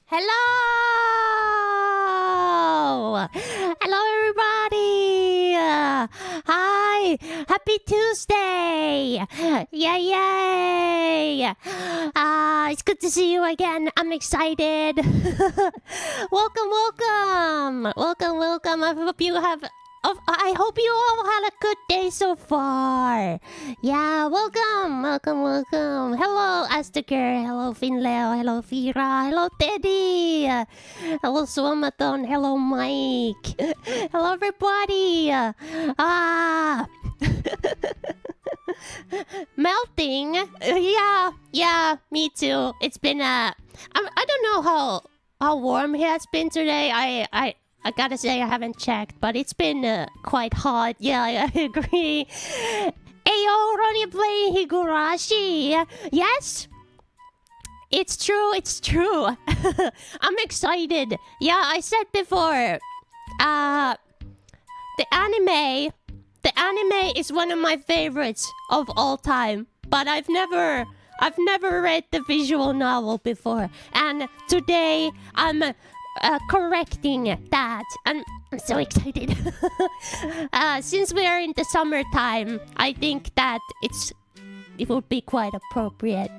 Hello! Hello, everybody! Hi! Happy Tuesday! Yay! It's good to see you again. I'm excited. Welcome, welcome! Welcome, welcome. I hope you all had a good day so far. Yeah, welcome, welcome, welcome. Hello, Astaker. Hello, Finleo. Hello, Fira. Hello, Teddy. Hello, Swamathon. Hello, Mike. Hello, everybody. Melting. Yeah, me too. It's been I don't know how warm it has been today. I gotta say I haven't checked, but it's been quite hot. Yeah, I agree. Ayo, Ronnie playing Higurashi. Yes, it's true. It's true. I'm excited. Yeah, I said before. The anime is one of my favorites of all time, but I've never read the visual novel before, and today I'm correcting that. I'm so excited. Since we are in the summertime, I think that it would be quite appropriate.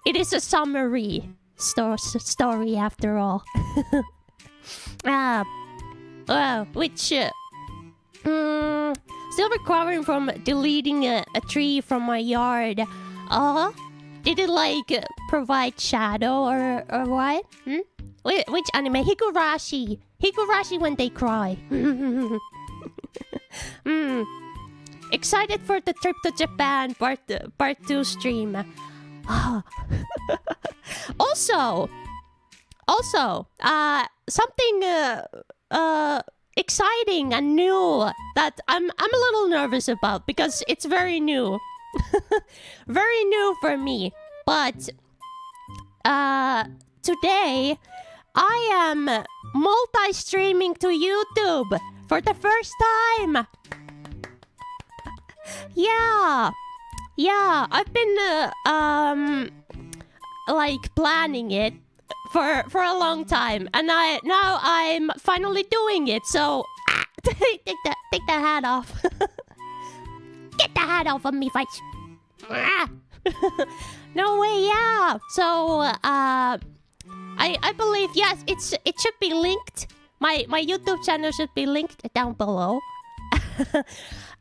It is a summary story after all. Still recovering from deleting a tree from my yard. Did it provide shadow or what? Which anime? Higurashi. Higurashi when they cry. Excited for the trip to Japan part 2 stream. Also, something exciting and new that I'm a little nervous about because it's very new. Very new for me. But today I am multi-streaming to YouTube for the first time. Yeah, I've been planning it for a long time, and now I'm finally doing it. So take the hat off. Get the hat off of me, face. No way, yeah. So I believe, yes, it should be linked. My YouTube channel should be linked down below.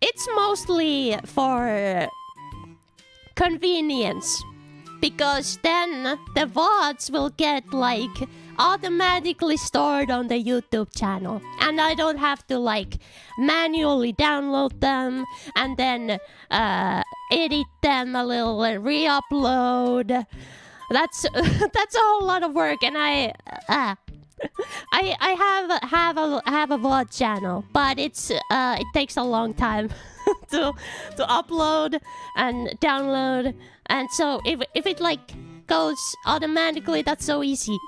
It's mostly for convenience, because then the VODs will get automatically stored on the YouTube channel, and I don't have to manually download them and then edit them a little and re-upload. That's a whole lot of work, and I have a VOD channel, but it takes a long time to upload and download, and so if it goes automatically, that's so easy.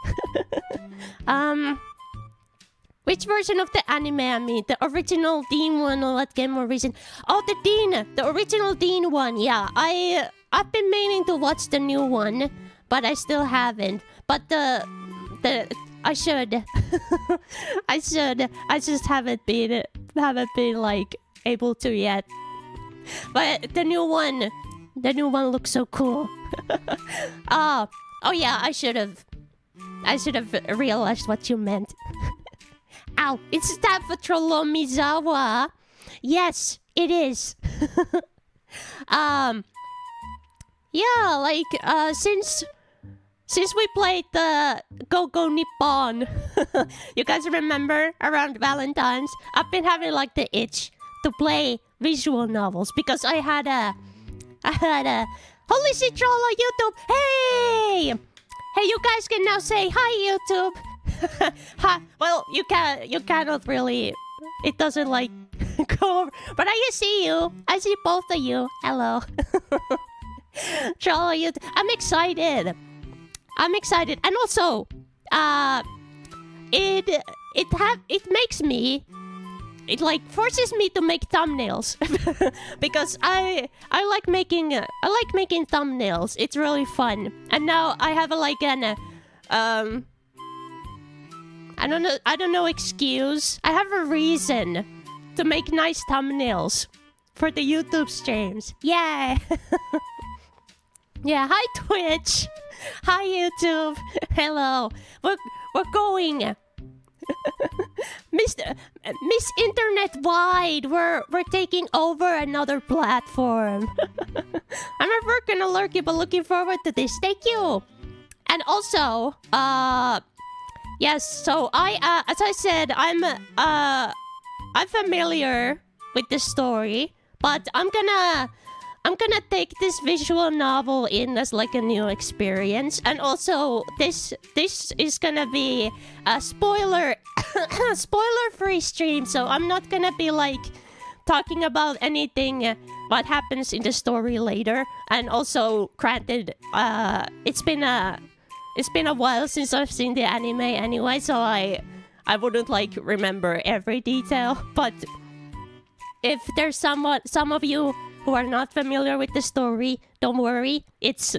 Which version of the anime I mean? The original Dean one or what game more recent? Oh, the original Dean one. Yeah, I've been meaning to watch the new one, but I still haven't. But I should. I just haven't been able to yet. But the new one looks so cool. Oh yeah, I should have realized what you meant. Ow, it's time for Hinamizawa. Yes, it is. Yeah, since we played the Go Go Nippon, you guys remember around Valentine's, I've been having the itch to play visual novels because I had a holy shit troll on YouTube. Hey, you guys can now say hi, YouTube. Hi. Well, you cannot really. It doesn't go over, but I see you. I see both of you. Hello. Troll on YouTube. I'm excited, and also, it makes me. It forces me to make thumbnails because I like making thumbnails. It's really fun, and now I have I don't know excuse. I have a reason to make nice thumbnails for the YouTube streams. Yeah. Yeah, hi Twitch. Hi YouTube. Hello. We're going. Miss Internet Wide, we're taking over another platform. I'm never gonna lurk, but looking forward to this. Thank you. And also, yes. So as I said, I'm familiar with the story, but I'm gonna take this visual novel in as like a new experience, and also this is gonna be a spoiler free stream, so I'm not gonna be like talking about anything what happens in the story later. And also, granted, it's been a while since I've seen the anime anyway, so I wouldn't like remember every detail. But if there's some of you who are not familiar with the story, don't worry. It's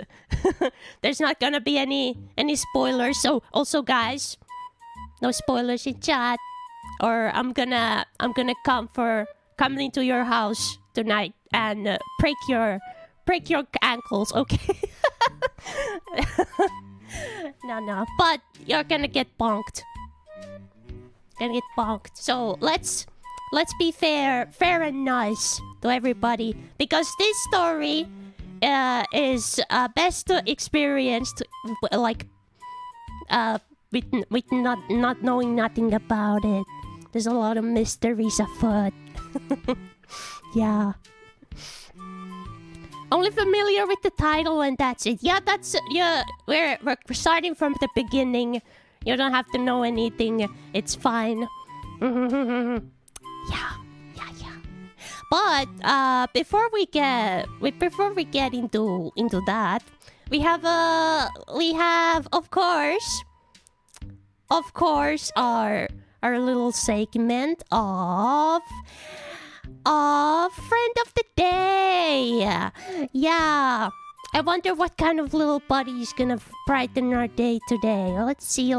there's not gonna be any spoilers. So also, guys, no spoilers in chat, or I'm gonna come into your house tonight and break your ankles. Okay. No, but you're gonna get bonked. So let's be fair and nice to everybody, because this story is best experienced like with not knowing nothing about it. There's a lot of mysteries afoot. Yeah. Only familiar with the title and that's it. Yeah, we're starting from the beginning. You don't have to know anything. It's fine. Yeah. But before we get into that, we have of course our little segment of friend of the day. Yeah. I wonder what kind of little buddy is gonna brighten our day today. Let's see.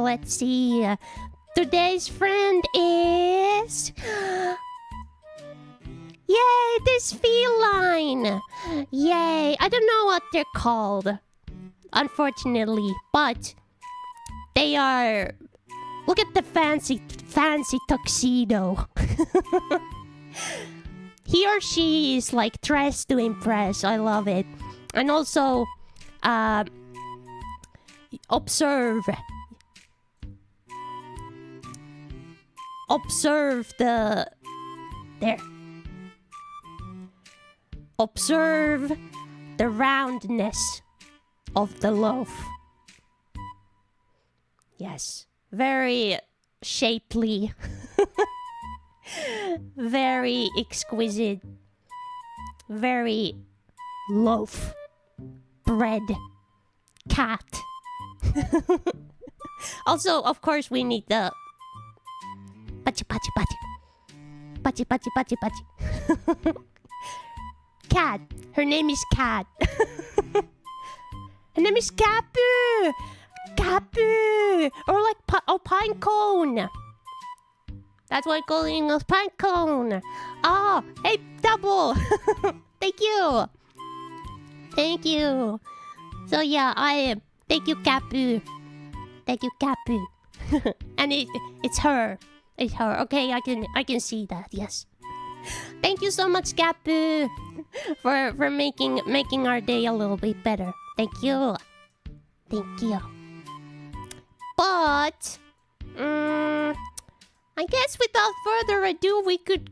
Today's friend is... Yay, this feline! Yay, I don't know what they're called, unfortunately, but they are... Look at the fancy tuxedo. He or she is like dressed to impress. I love it. And also, observe the... There. Observe the roundness of the loaf. Yes. Very shapely. Very exquisite. Very loaf. Bread. Cat. Also, of course, we need the... Pachi. Cat. Her name is Cat. Her name is Kapu. Kapu. Or like pine cone. That's why I'm calling a pine cone. Oh, hey, double. Thank you. So yeah, thank you, Kapu. And it's her. Okay, I can see that. Yes. Thank you so much, Kapu, for making our day a little bit better. Thank you. But I guess without further ado, we could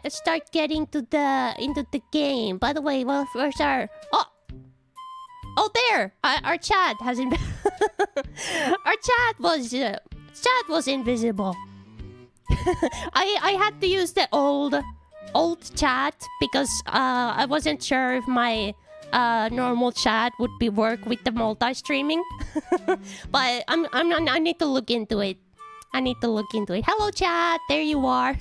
start getting into the game. By the way, well, where's our... Oh, there! Our chat hasn't... Our chat was invisible. I had to use the old chat because I wasn't sure if my normal chat would work with the multi-streaming. But I need to look into it. Hello, chat. There you are.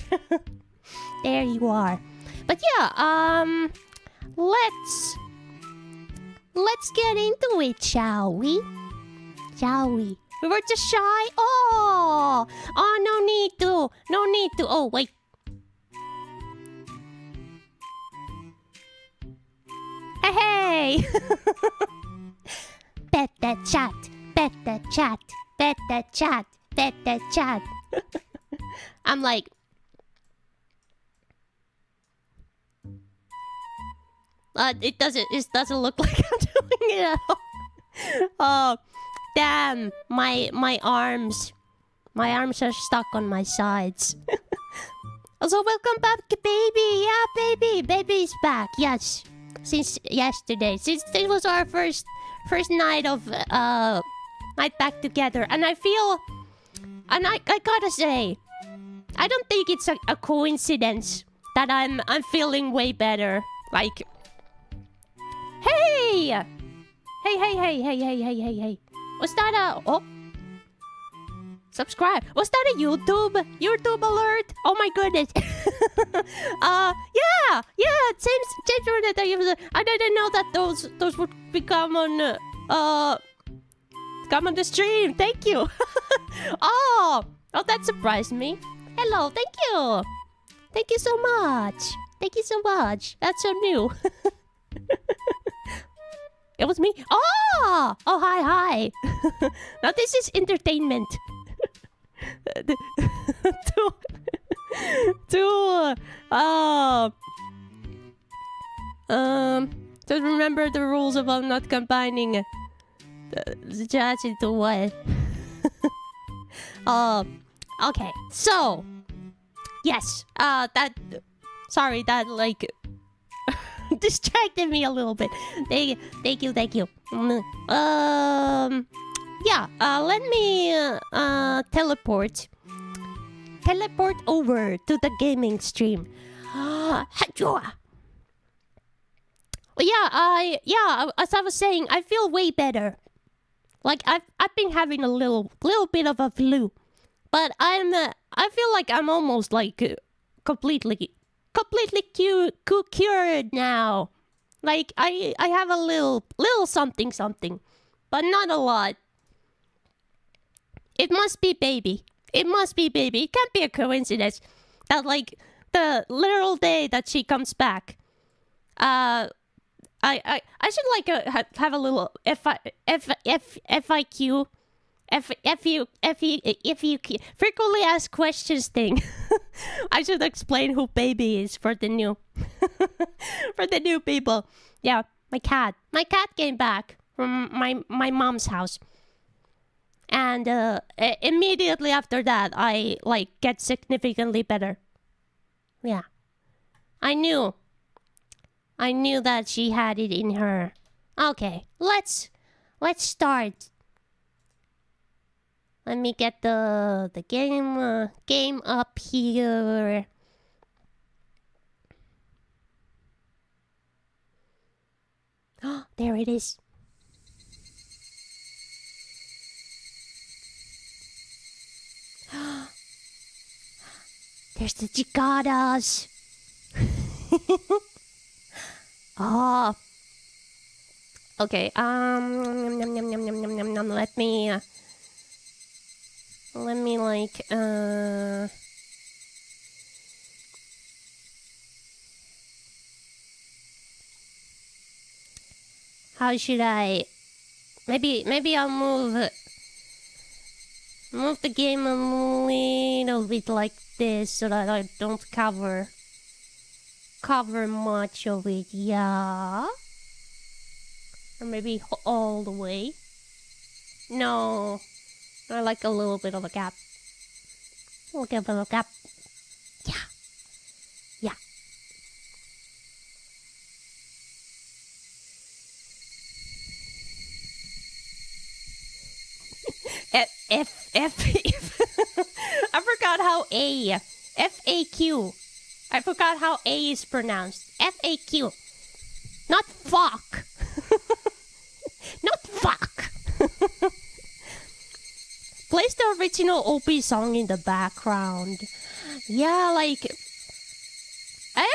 But yeah, let's get into it, shall we? We were just shy. Oh, no need to. No need to. Oh, wait. Hey. Bet that chat. Bet that chat. Bet that chat. Bet that chat. I'm like... it doesn't look like I'm doing it at all. Oh, damn. My arms. My arms are stuck on my sides. Also, welcome back, baby. Yeah, baby. Baby's back. Yes. Since yesterday. Since it was our first night of night back together. And I feel... And I gotta say, I don't think it's a coincidence that I'm feeling way better. Like... Hey! Hey. Was that a... Oh. Subscribe. Was that a YouTube alert? Oh my goodness. Yeah. James Jordan. I didn't know that those would become on come on the stream. Thank you. Oh, that surprised me. Hello, thank you. Thank you so much. That's so new. It was me. Oh, hi. Now this is entertainment. To remember the rules about not combining the chats into one. Okay. So, yes. Sorry, that like distracted me a little bit. Thank you. Yeah. Let me teleport over to the gaming stream. As I was saying, I feel way better. Like I've been having a little bit of a flu, but I feel like I'm almost like completely cured now. Like I have a little something, but not a lot. It must be baby. It can't be a coincidence that like the literal day that she comes back. I should like have a little FIQ, frequently asked questions thing. I should explain who baby is for the new people. Yeah, my cat came back from my mom's house. And immediately after that, I like get significantly better. Yeah, I knew that she had it in her. Okay, let's start. Let me get the game up here. Oh, there it is. There's the cicadas. Oh. Okay. Let me like how should I? Maybe I'll move the game a little bit like this so that I don't cover much of it. Yeah. Or maybe all the way. No. I like a little bit of a gap. A little bit of a gap. Yeah. I forgot how FAQ. I forgot how A is pronounced. FAQ. Not fuck. Not fuck. Plays the original OP song in the background. Yeah, like... I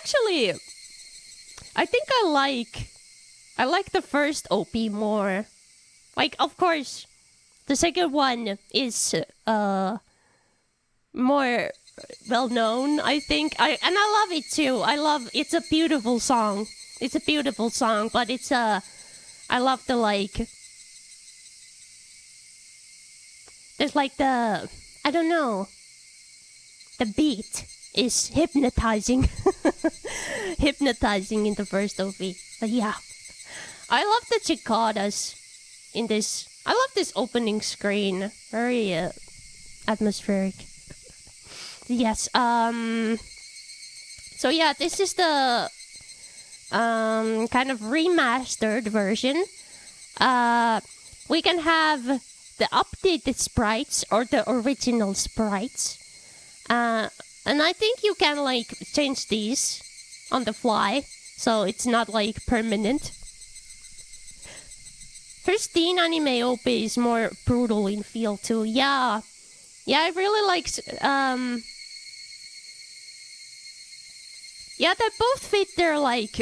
think I like the first OP more. Like, of course, The second one is more well known, I think. And I love it too. It's a beautiful song. It's a beautiful song, but I love the like. There's like I don't know. The beat is hypnotizing. Hypnotizing in the first OP. But yeah. I love the cicadas in this. I love this opening screen. Very atmospheric. Yes. So yeah, this is the kind of remastered version. We can have the updated sprites or the original sprites. And I think you can like change these on the fly, so it's not like permanent. First teen anime OP is more brutal in feel too. Yeah, I really like. Yeah, they both fit their like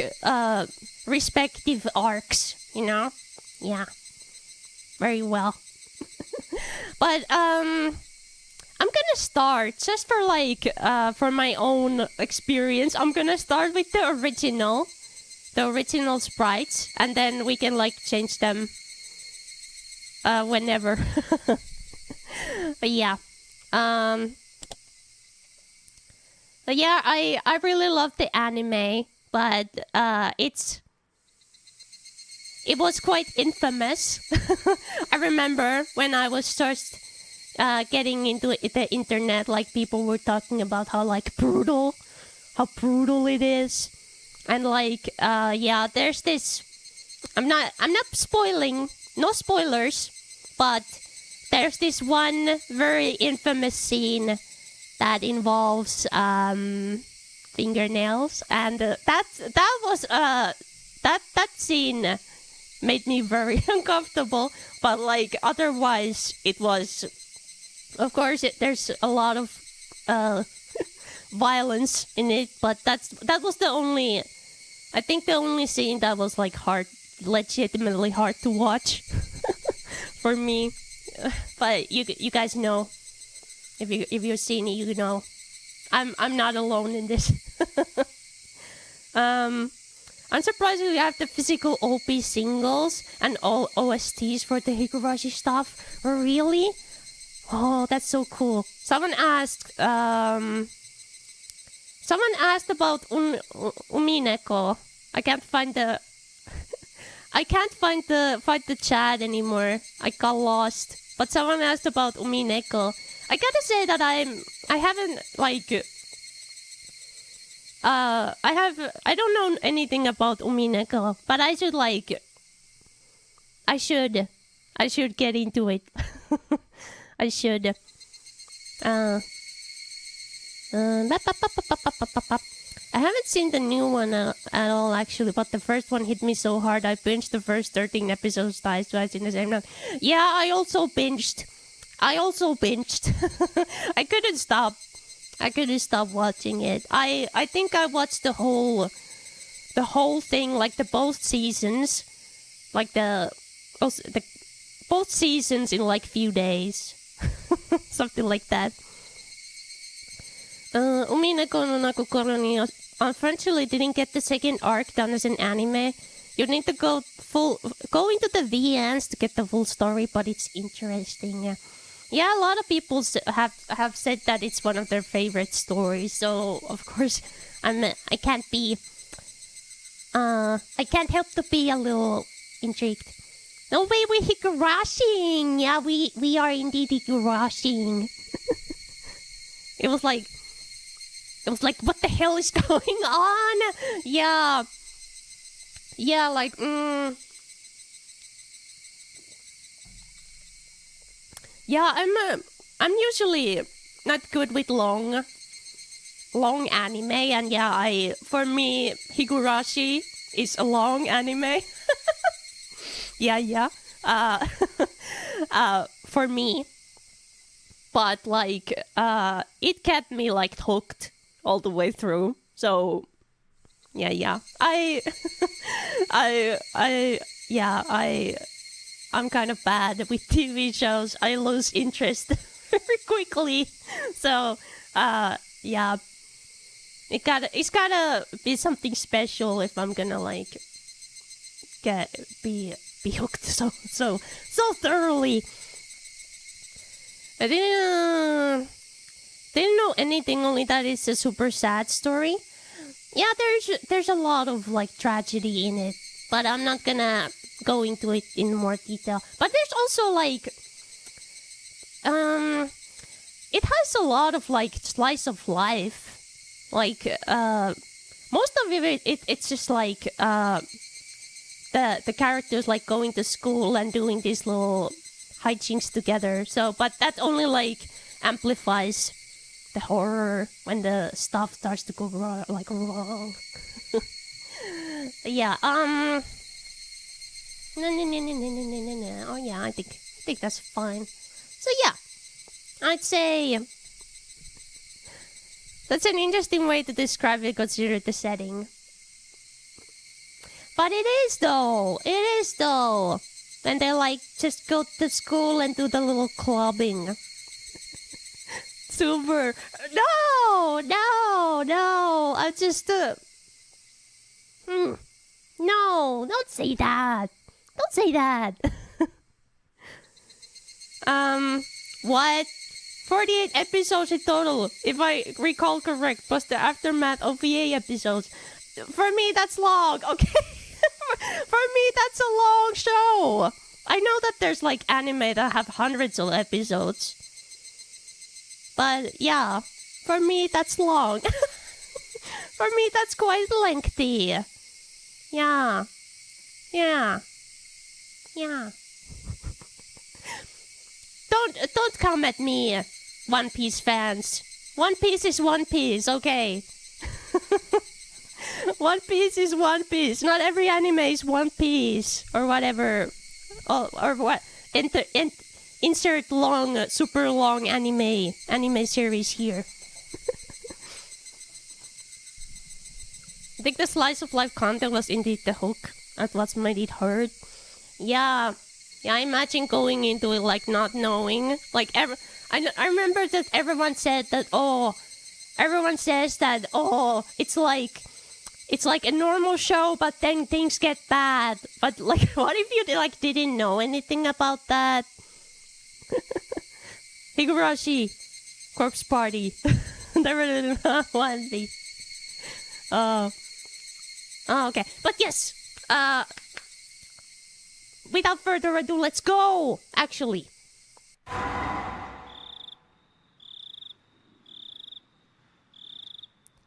respective arcs, you know. Yeah, very well. But I'm gonna start just for like for my own experience. I'm gonna start with the original sprites, and then we can like change them whenever. But yeah, but yeah, I really love the anime, but it was quite infamous. I remember when I was first getting into the internet, like people were talking about how brutal it is, and like yeah, there's this. I'm not spoiling, no spoilers, but there's this one very infamous scene that involves fingernails, and that scene made me very uncomfortable. But like otherwise, it was, of course, there's a lot of violence in it. But that was the only, I think the only scene that was like legitimately hard to watch for me. But you guys know, if you've seen it, you know, I'm not alone in this. Unsurprisingly, we have the physical OP singles and all OSTs for the Higurashi stuff. Really? Oh, that's so cool. Someone asked about Umineko. I can't find the chat anymore. I got lost. But someone asked about Umineko. I gotta say that I haven't like. I don't know anything about Umineko, but I should get into it. I should. I haven't seen the new one at all, actually, but the first one hit me so hard. I binged the first 13 episodes twice in the same night. Yeah, I also binged. I couldn't stop. Watching it. I think I watched the whole thing, like the both seasons, like the both seasons in like few days, something like that. Umineko no Nakokoro ni unfortunately didn't get the second arc done as an anime. You need to go into the VNs to get the full story, but it's interesting. Yeah, a lot of people have said that it's one of their favorite stories. So of course, I can't help to be a little intrigued. No way, we're Higurashing. Yeah, we are indeed Higurashing. It was like, what the hell is going on? Yeah, like. Yeah, I'm usually not good with long anime, and yeah, for me Higurashi is a long anime. yeah. For me, but like it kept me like hooked all the way through. So I'm kind of bad with TV shows. I lose interest very quickly. So, yeah. It's gotta be something special if I'm gonna like be hooked so thoroughly. I didn't know anything, only that it's a super sad story. Yeah, there's a lot of like tragedy in it, but I'm not gonna go into it in more detail. But there's also like it has a lot of like slice of life. Like most of it's just like the characters like going to school and doing these little hijinks together. So, but that only like amplifies the horror when the stuff starts to go wrong, like wrong. Yeah. No. Oh yeah, I think that's fine. So yeah, I'd say that's an interesting way to describe it, consider the setting. But it is though. When they like just go to school and do the little clubbing. Super. No. I just No, don't say that. What? 48 episodes in total, if I recall correct, plus the aftermath OVA episodes. For me, that's long, okay? For me, that's a long show. I know that there's like anime that have hundreds of episodes. But yeah, for me, that's long. For me, that's quite lengthy. Yeah. Don't come at me, One Piece fans. One Piece is One Piece, okay? One Piece is One Piece. Not every anime is One Piece or whatever. Or what? Insert long, super long anime series here. I think the slice of life content was indeed the hook. That's what made it hurt. Yeah, I imagine going into it like not knowing. Like I remember that everyone said that. Everyone says that. It's like a normal show, but then things get bad. But like, what if you like didn't know anything about that? Higurashi, corpse party. Never one thing. Oh, okay. But yes. Without further ado, let's go. Actually.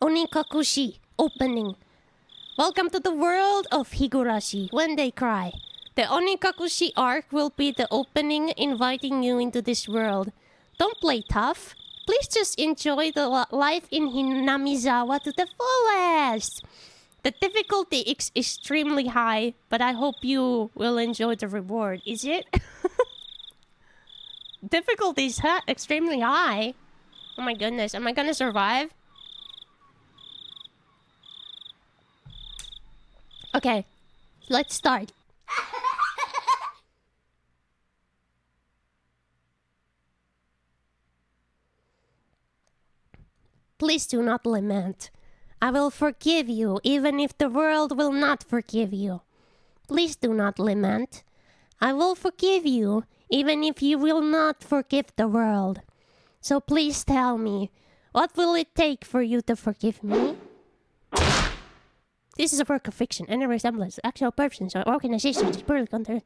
Onikakushi opening. Welcome to the world of Higurashi when they cry. The Onikakushi arc will be the opening, inviting you into this world. Don't play tough. Please just enjoy the life in Hinamizawa to the fullest. The difficulty is extremely high, but I hope you will enjoy the reward. Is it? Difficulty is extremely high. Oh my goodness, am I gonna survive? Okay, let's start. Please do not lament. I will forgive you even if the world will not forgive you. Please do not lament. I will forgive you even if you will not forgive the world. So please tell me, what will it take for you to forgive me? This is a work of fiction. Any resemblance to actual persons or organizations is purely content.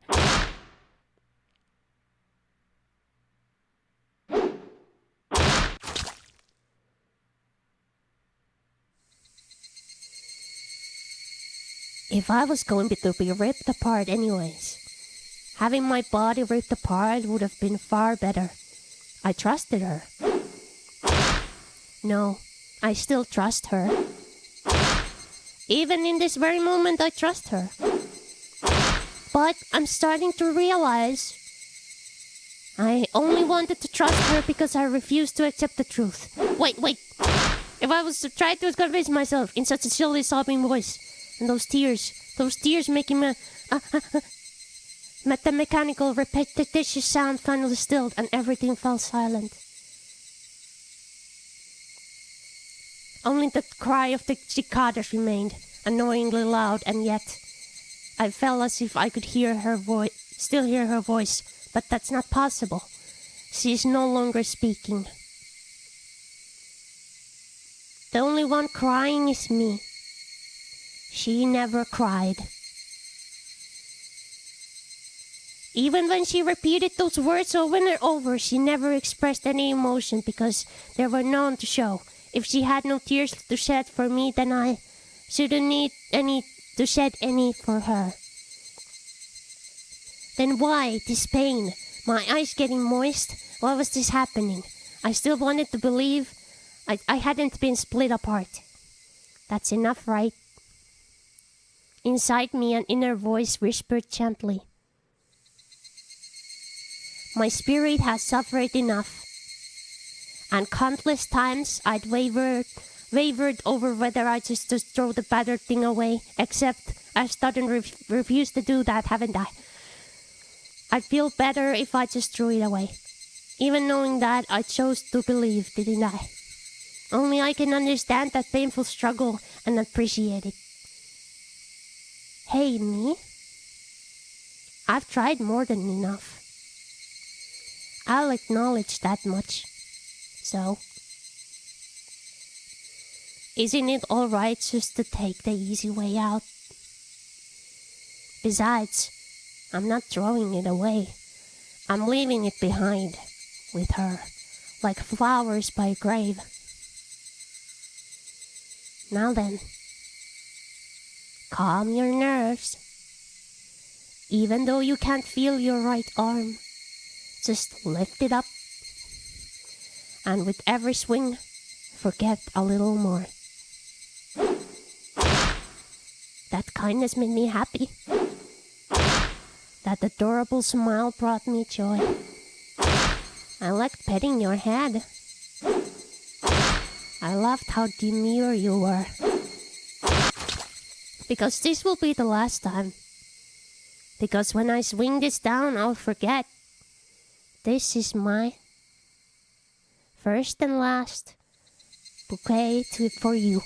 If I was going to be ripped apart anyways, having my body ripped apart would have been far better. I trusted her. No, I still trust her. Even in this very moment, I trust her. But I'm starting to realize I only wanted to trust her because I refused to accept the truth. Wait. If I was to try to convince myself in such a silly sobbing voice, and those tears making me... But the mechanical repetitive sound finally stilled and everything fell silent. Only the cry of the cicadas remained, annoyingly loud, and yet I felt as if I could still hear her voice, but that's not possible. She is no longer speaking. The only one crying is me. She never cried. Even when she repeated those words over and over, she never expressed any emotion because there were none to show. If she had no tears to shed for me, then I shouldn't need any to shed any for her. Then why this pain? My eyes getting moist? Why was this happening? I still wanted to believe I hadn't been split apart. That's enough, right? Inside me, an inner voice whispered gently. My spirit has suffered enough. And countless times I'd wavered over whether I just throw the battered thing away, except I've stubbornly refused to do that, haven't I? I'd feel better if I just threw it away. Even knowing that, I chose to believe, didn't I? Only I can understand that painful struggle and appreciate it. Hey, me? I've tried more than enough. I'll acknowledge that much. So, isn't it alright just to take the easy way out? Besides, I'm not throwing it away. I'm leaving it behind with her, like flowers by a grave. Now then, calm your nerves. Even though you can't feel your right arm, just lift it up. And with every swing, forget a little more. That kindness made me happy. That adorable smile brought me joy. I liked petting your head. I loved how demure you were. Because this will be the last time. Because when I swing this down, I'll forget. This is my first and last bouquet for you.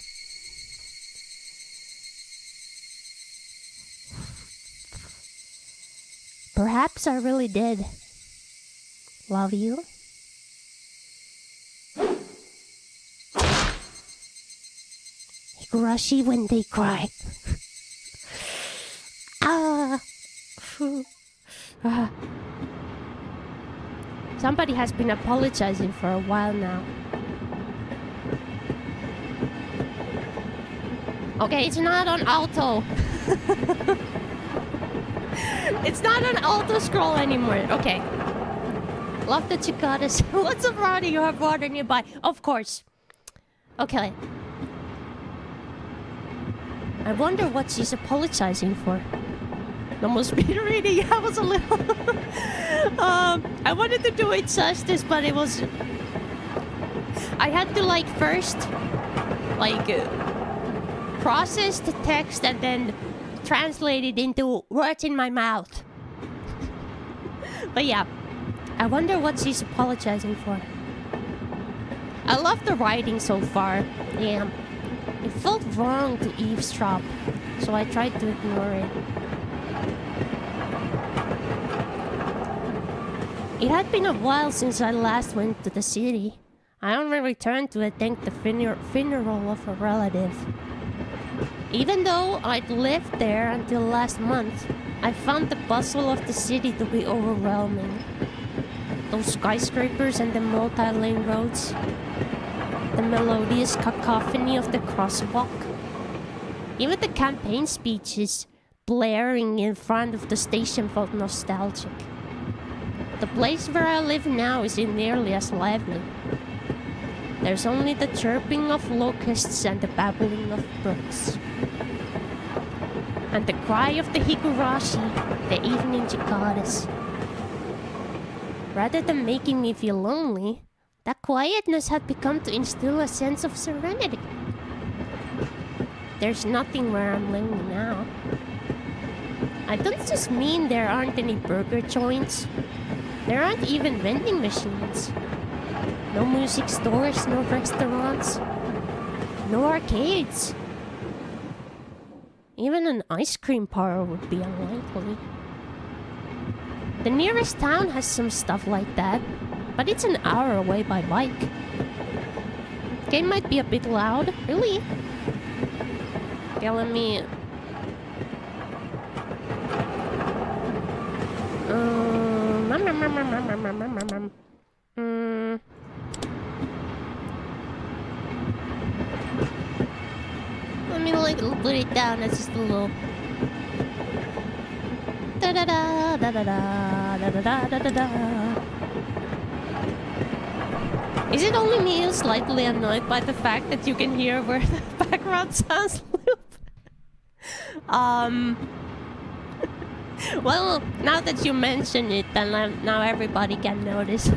Perhaps I really did love you. Higurashi when they cry. Somebody has been apologizing for a while now. Okay, it's not on auto. It's not on auto scroll anymore. Okay. Love the cicadas. What's up, Ronnie? You have water nearby. Of course. Okay. I wonder what she's apologizing for. Normal speed reading. I was a little... I wanted to do it justice, but it was... I had to first process the text and then translate it into words in my mouth. But yeah, I wonder what she's apologizing for. I love the writing so far. Yeah, it felt wrong to eavesdrop, so I tried to ignore it. It had been a while since I last went to the city. I only returned to attend the funeral of a relative. Even though I'd lived there until last month, I found the bustle of the city to be overwhelming. Those skyscrapers and the multi-lane roads. The melodious cacophony of the crosswalk. Even the campaign speeches blaring in front of the station felt nostalgic. The place where I live now isn't nearly as lively. There's only the chirping of locusts and the babbling of brooks. And the cry of the higurashi, the evening cicadas. Rather than making me feel lonely, that quietness had begun to instill a sense of serenity. There's nothing where I'm lonely now. I don't just mean there aren't any burger joints. There aren't even vending machines. No music stores, no restaurants, no arcades. Even an ice cream parlor would be unlikely. The nearest town has some stuff like that, but it's an hour away by bike. Game might be a bit loud. Really? Okay, let me... Let me like put it down as just a little... Da da da da da da da da da da da. Is it only me who's slightly annoyed by the fact that you can hear where the background sounds loop? Well, now that you mention it, then now everybody can notice.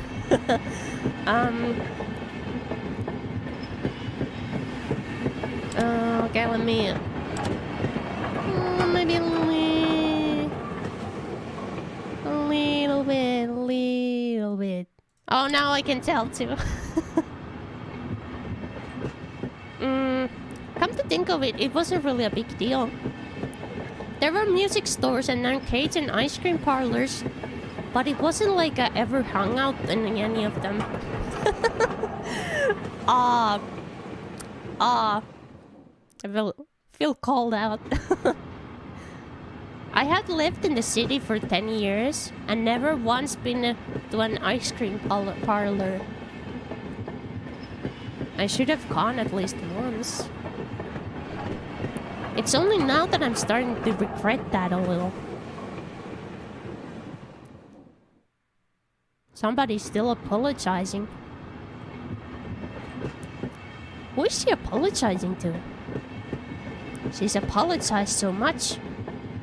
Okay, let me... maybe a little bit. Oh, now I can tell too. Come to think of it, it wasn't really a big deal. There were music stores and arcades and ice cream parlors, but it wasn't like I ever hung out in any of them. I feel called out. I had lived in the city for 10 years and never once been to an ice cream parlor. I should have gone at least once. It's only now that I'm starting to regret that a little. Somebody's still apologizing. Who is she apologizing to? She's apologized so much,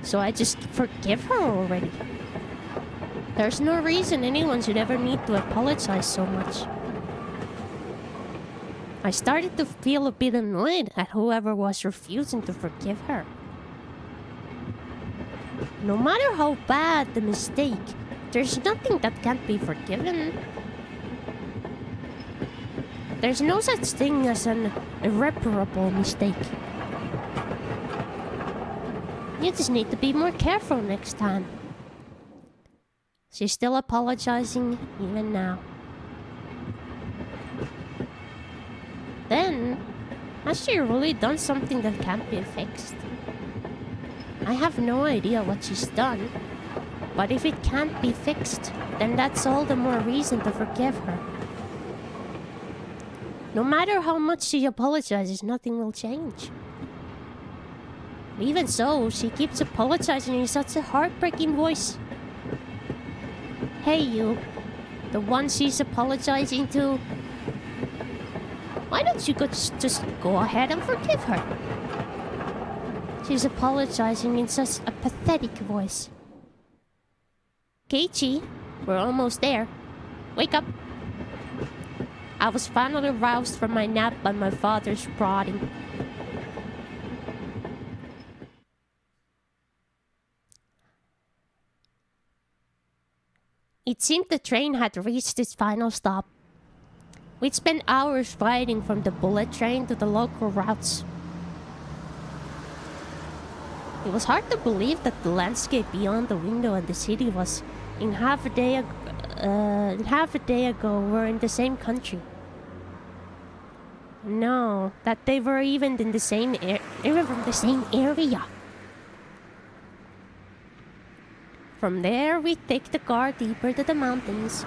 so I just forgive her already. There's no reason anyone should ever need to apologize so much. I started to feel a bit annoyed at whoever was refusing to forgive her. No matter how bad the mistake, there's nothing that can't be forgiven. There's no such thing as an irreparable mistake. You just need to be more careful next time. She's still apologizing even now. Then, has she really done something that can't be fixed? I have no idea what she's done, but if it can't be fixed, then that's all the more reason to forgive her. No matter how much she apologizes, nothing will change. Even so, she keeps apologizing in such a heartbreaking voice. Hey you, the one she's apologizing to. Why don't you just go ahead and forgive her? She's apologizing in such a pathetic voice. Keiichi, we're almost there. Wake up. I was finally roused from my nap by my father's prodding. It seemed the train had reached its final stop. We'd spent hours riding from the bullet train to the local routes. It was hard to believe that the landscape beyond the window and the city was half a day ago were in the same country. No, that they were even in the same from the same area. From there, we take the car deeper to the mountains.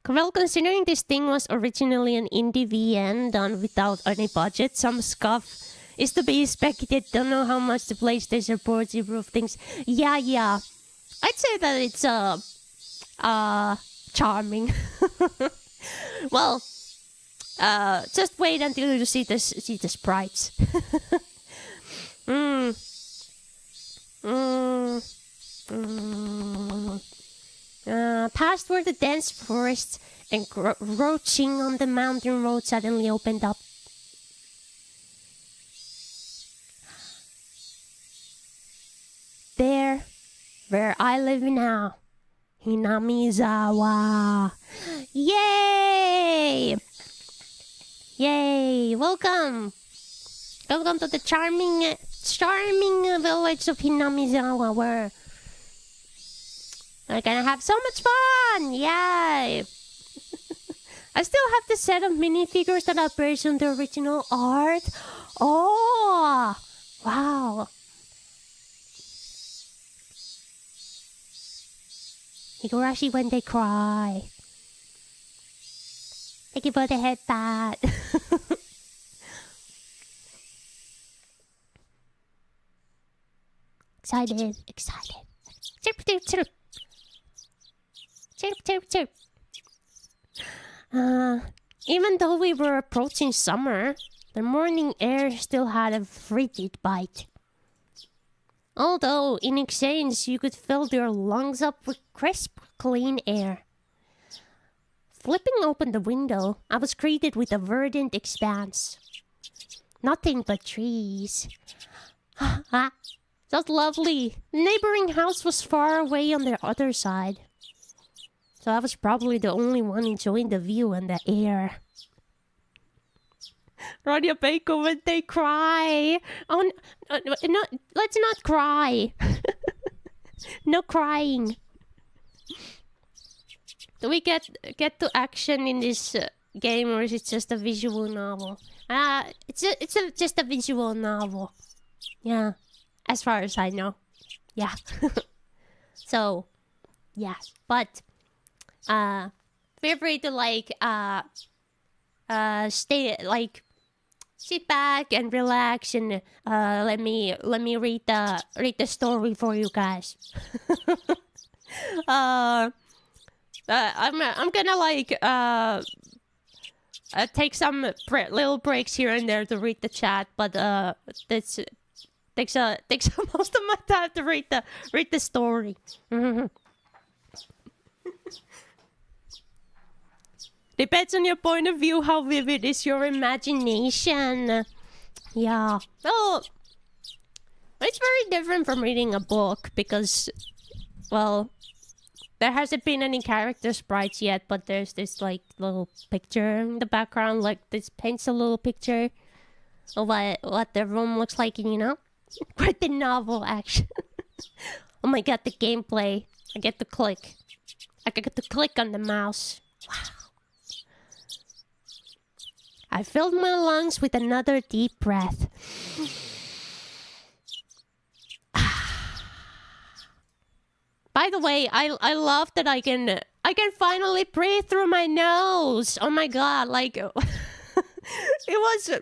Well, considering this thing was originally an indie VN done without any budget, some scuff is to be expected. Don't know how much the PlayStation boards improve things. Yeah. I'd say that it's charming. Well, just wait until you see the sprites. Past where the dense forest encroaching on the mountain road suddenly opened up. There, where I live now, Hinamizawa. Yay! Yay! Welcome! Welcome to the charming village of Hinamizawa, where we're gonna have so much fun! Yay! I still have the set of minifigures that are based on the original art. Oh! Wow! Higurashi when they cry. Thank you for the head pat. Excited. Chirp, chirp, chirp. Chirp, chirp, chirp. Even though we were approaching summer, the morning air still had a frigid bite. Although, in exchange, you could fill your lungs up with crisp, clean air. Flipping open the window, I was greeted with a verdant expanse. Nothing but trees. That's lovely. The neighboring house was far away on the other side. So I was probably the only one enjoying the view and the air. Rania Bacon when they cry. Oh, no, let's not cry. No crying. Do we get to action in this game, or is it just a visual novel? It's just a visual novel. Yeah, as far as I know. Yeah. So, yeah, but feel free to sit back and relax and let me read the story for you guys. I'm gonna take some little breaks here and there to read the chat, but this takes most of my time to read the story. Depends on your point of view how vivid is your imagination. Yeah. Well, it's very different from reading a book because, well, there hasn't been any character sprites yet, but there's this little picture in the background, this paints a little picture of what the room looks like, and quite the novel action. Oh my god, the gameplay. I get to click on the mouse. Wow. I filled my lungs with another deep breath. By the way, I love that I can finally breathe through my nose. Oh my god, it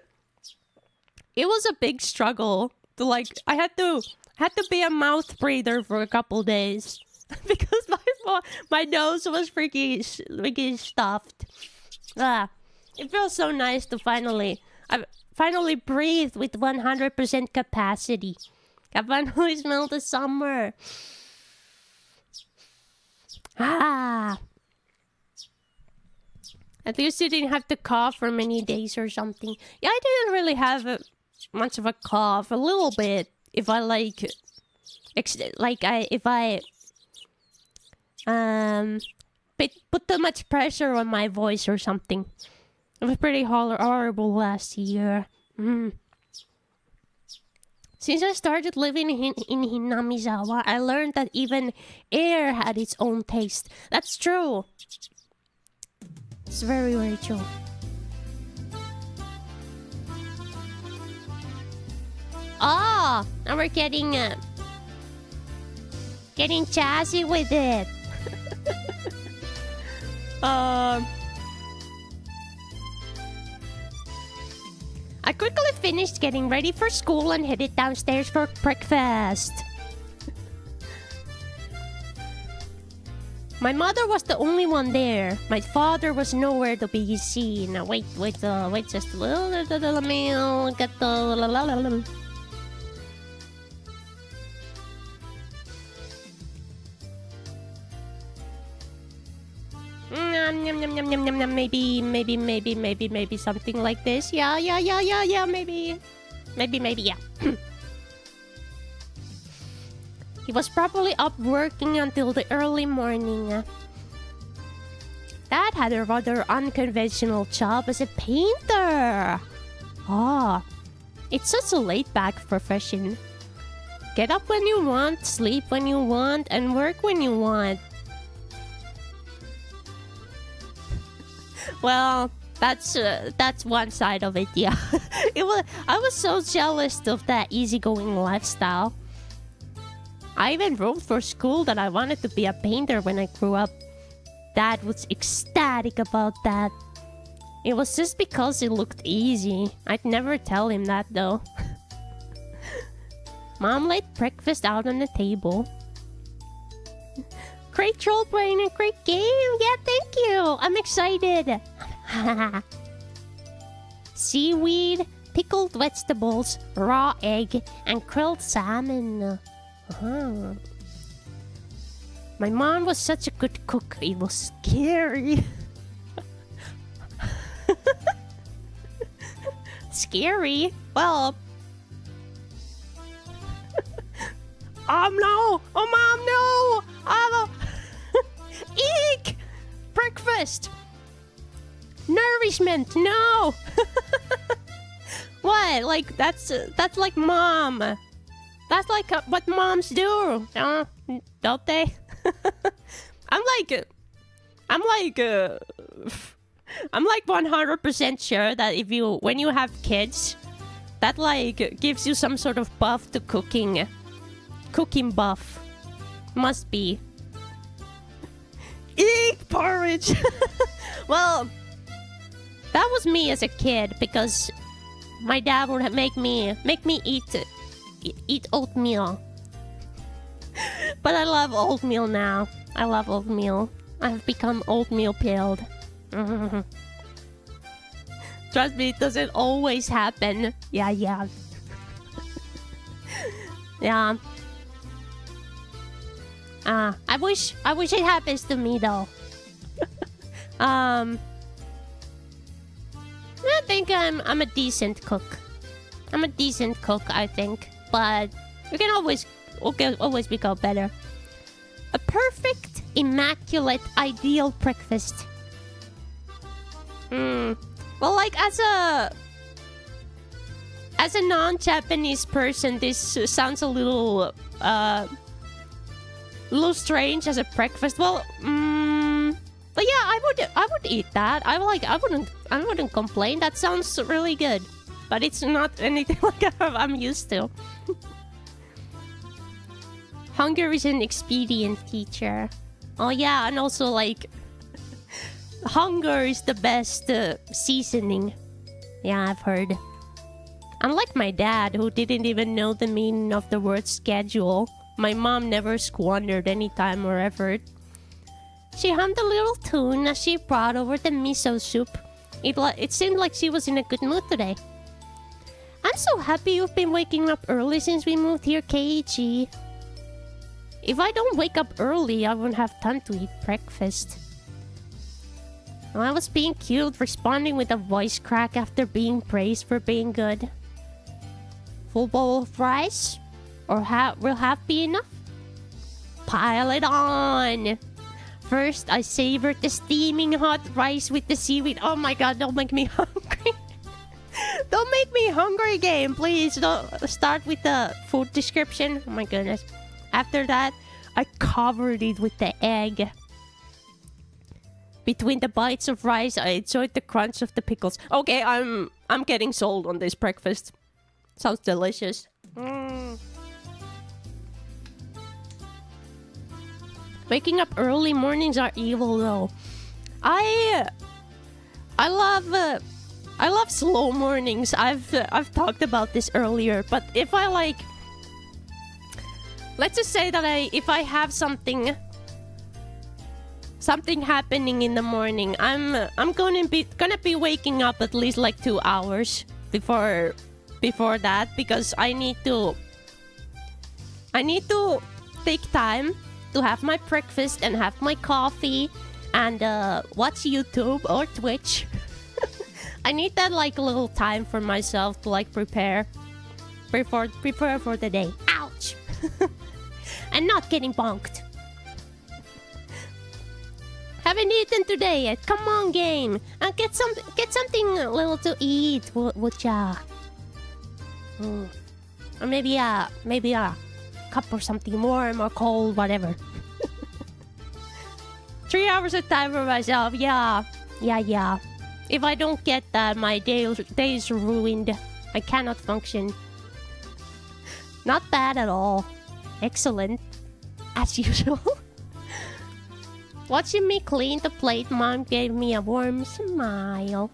was a big struggle to I had to be a mouth breather for a couple days because my nose was freaking stuffed. It feels so nice to finally breathe with 100% capacity. I finally smell the summer. At least you didn't have to cough for many days or something. Yeah, I didn't really have much of a cough. A little bit. If I put too much pressure on my voice or something. It was pretty horrible last year. Since I started living in Hinamizawa, I learned that even air had its own taste. That's true. It's very, very true. Oh, now we're getting jazzy with it. I quickly finished getting ready for school and headed downstairs for breakfast. My mother was the only one there. My father was nowhere to be seen. Wait just a little. Let me get the... Maybe something like this. Yeah, maybe, yeah. He was probably up working until the early morning. Dad had a rather unconventional job as a painter. Ah, it's such a laid-back profession. Get up when you want, sleep when you want, and work when you want. Well, that's one side of it, yeah. I was so jealous of that easygoing lifestyle. I even wrote for school that I wanted to be a painter when I grew up. Dad was ecstatic about that. It was just because it looked easy. I'd never tell him that though. Mom laid breakfast out on the table. Great role playing and great game. Yeah, thank you. I'm excited. Seaweed, pickled vegetables, raw egg, and grilled salmon. My mom was such a good cook. It was scary. Scary? Well... no! Oh, Mom, no! Eek! Breakfast! Nourishment, no! What? Like, that's like Mom. That's like what moms do. Don't they? I'm like 100% sure that when you have kids, that like gives you some sort of buff to cooking. Cooking buff. Must be. Eek, porridge! Well, that was me as a kid because my dad would make me eat oatmeal. But I love oatmeal now. I love oatmeal. I've become oatmeal pilled. Trust me, it doesn't always happen. Yeah. Yeah. I wish it happens to me though. I think I'm a decent cook. I'm a decent cook, I think, but we can always become better. A perfect, immaculate, ideal breakfast. Well, like as a non-Japanese person, this sounds a little strange as a breakfast. Well, but yeah, I would eat that. I wouldn't complain. That sounds really good, but it's not anything like I'm used to. Hunger is an expedient teacher. Oh yeah, and also like hunger is the best seasoning. Yeah, I've heard. Unlike my dad, who didn't even know the meaning of the word schedule, my mom never squandered any time or effort. She hummed a little tune as she brought over the miso soup. It seemed like she was in a good mood today. I'm so happy you've been waking up early since we moved here, Keiichi. If I don't wake up early, I won't have time to eat breakfast. I was being cute, responding with a voice crack after being praised for being good. Full bowl of rice? Or will half be enough? Pile it on! First, I savored the steaming hot rice with the seaweed. Oh my god, don't make me hungry. Don't make me hungry, game, please. Don't start with the food description. Oh my goodness. After that, I covered it with the egg. Between the bites of rice, I enjoyed the crunch of the pickles. Okay, I'm getting sold on this breakfast. Sounds delicious. Waking up early mornings are evil though. I love slow mornings. I've talked about this earlier, but if I like, let's just say that if I have something happening in the morning, I'm gonna be waking up at least like 2 hours before that, because I need to take time to have my breakfast and have my coffee and watch YouTube or Twitch. I need that like little time for myself to like prepare for the day. Ouch! And not getting bonked. Haven't eaten today yet. Come on, game. Get something little to eat. Would ya? Or maybe a cup or something warm or cold, whatever. 3 hours of time for myself. Yeah. If I don't get that, my day's ruined. I cannot function. Not bad at all. Excellent. As usual. Watching me clean the plate, Mom gave me a warm smile.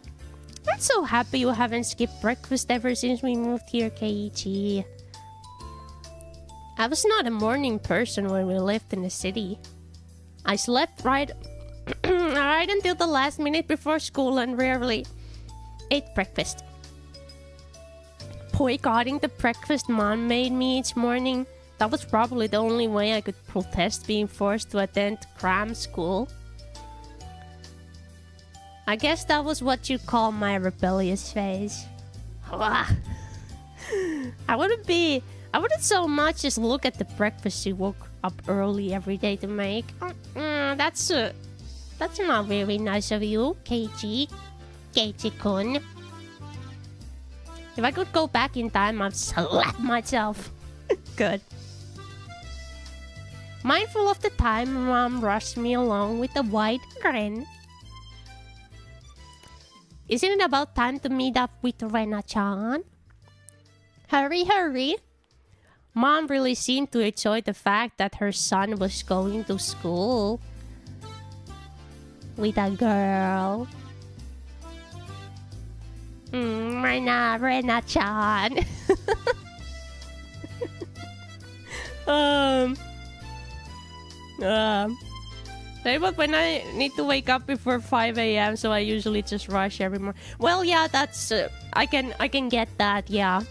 I'm so happy you haven't skipped breakfast ever since we moved here, Keiichi. I was not a morning person when we lived in the city. I slept right until the last minute before school and rarely ate breakfast. Boycotting the breakfast Mom made me each morning. That was probably the only way I could protest being forced to attend cram school. I guess that was what you'd call my rebellious phase. I wouldn't so much as look at the breakfast you woke up early every day to make. That's not very nice of you, Keiichi-kun. If I could go back in time, I'd slap myself. Good. Mindful of the time, Mom rushed me along with a wide grin. Isn't it about time to meet up with Rena-chan? Hurry. Mom really seemed to enjoy the fact that her son was going to school with a girl. Rena-chan. But when I need to wake up before 5 a.m., so I usually just rush every morning. Well, yeah, that's I can get that, yeah.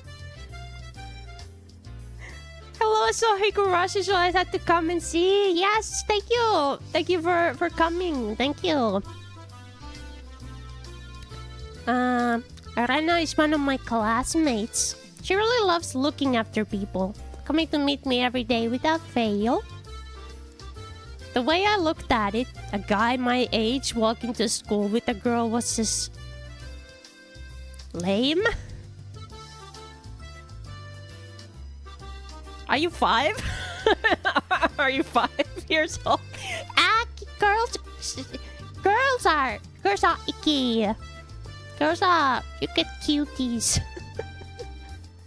Hello, so Higurashi, so I had to come and see. Yes, thank you for coming. Thank you. Rena is one of my classmates. She really loves looking after people, coming to meet me every day without fail. The way I looked at it, a guy my age walking to school with a girl was just lame. Are you 5? Are you 5 years old? Girls are icky. Girls are, you get cuties.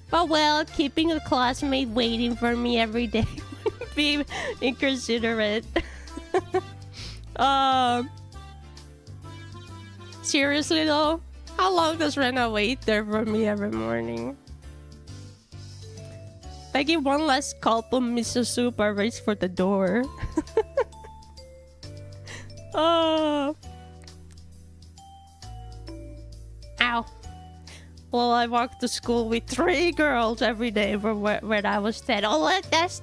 But well, keeping a classmate waiting for me every day would be inconsiderate. Seriously though, how long does Rena wait there for me every morning? Taking one last gulp of miso soup, I race for the door. Ow. Well, I walk to school with 3 girls every day from where I was 10. Oh, that's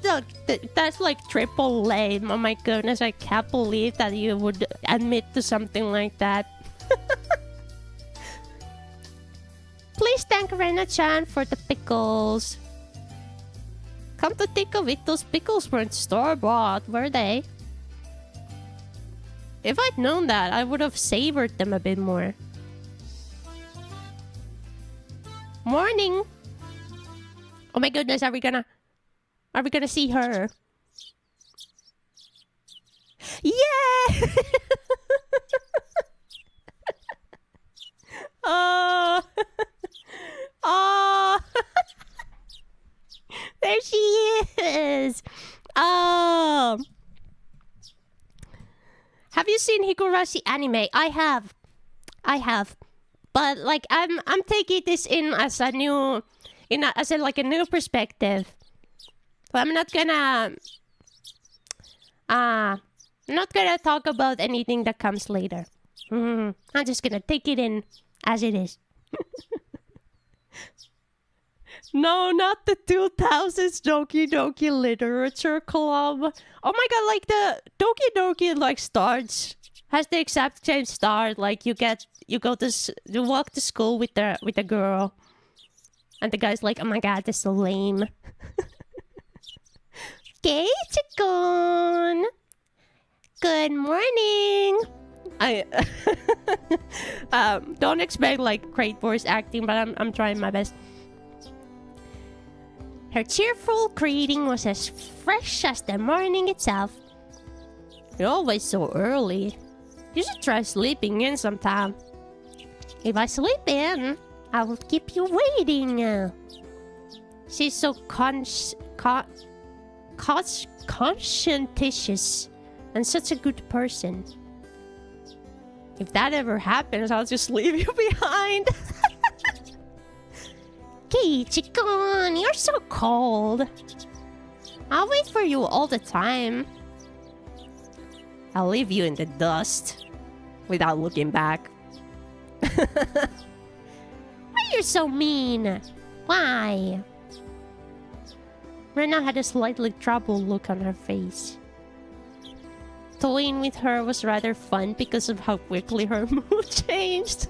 like triple lame. Oh my goodness, I can't believe that you would admit to something like that. Please thank Rena-chan for the pickles. Come to think of it, those pickles weren't store-bought, were they? If I'd known that, I would have savored them a bit more. Morning. Oh my goodness, are we gonna see her? Yeah! Oh. Oh. There she is. Oh. Have you seen Higurashi anime? I have. But like I'm taking this in as a new, as a new perspective. So I'm not gonna talk about anything that comes later. I'm just gonna take it in as it is. No, not the 2000s Doki Doki Literature Club. Oh my god, like the Doki Doki like starts has the exact same start. Like you walk to school with the girl, and the guy's like, "Oh my god, that's so lame." Keiichi-kun! Good morning! I don't expect like great voice acting, but I'm trying my best. Her cheerful greeting was as fresh as the morning itself. You're always so early. You should try sleeping in sometime. If I sleep in, I will keep you waiting. She's so conscientious and such a good person. If that ever happens, I'll just leave you behind. Keiichi-kun, you're so cold. I'll wait for you all the time. I'll leave you in the dust without looking back. Why are you so mean? Why? Rena had a slightly troubled look on her face. Toying with her was rather fun because of how quickly her mood changed.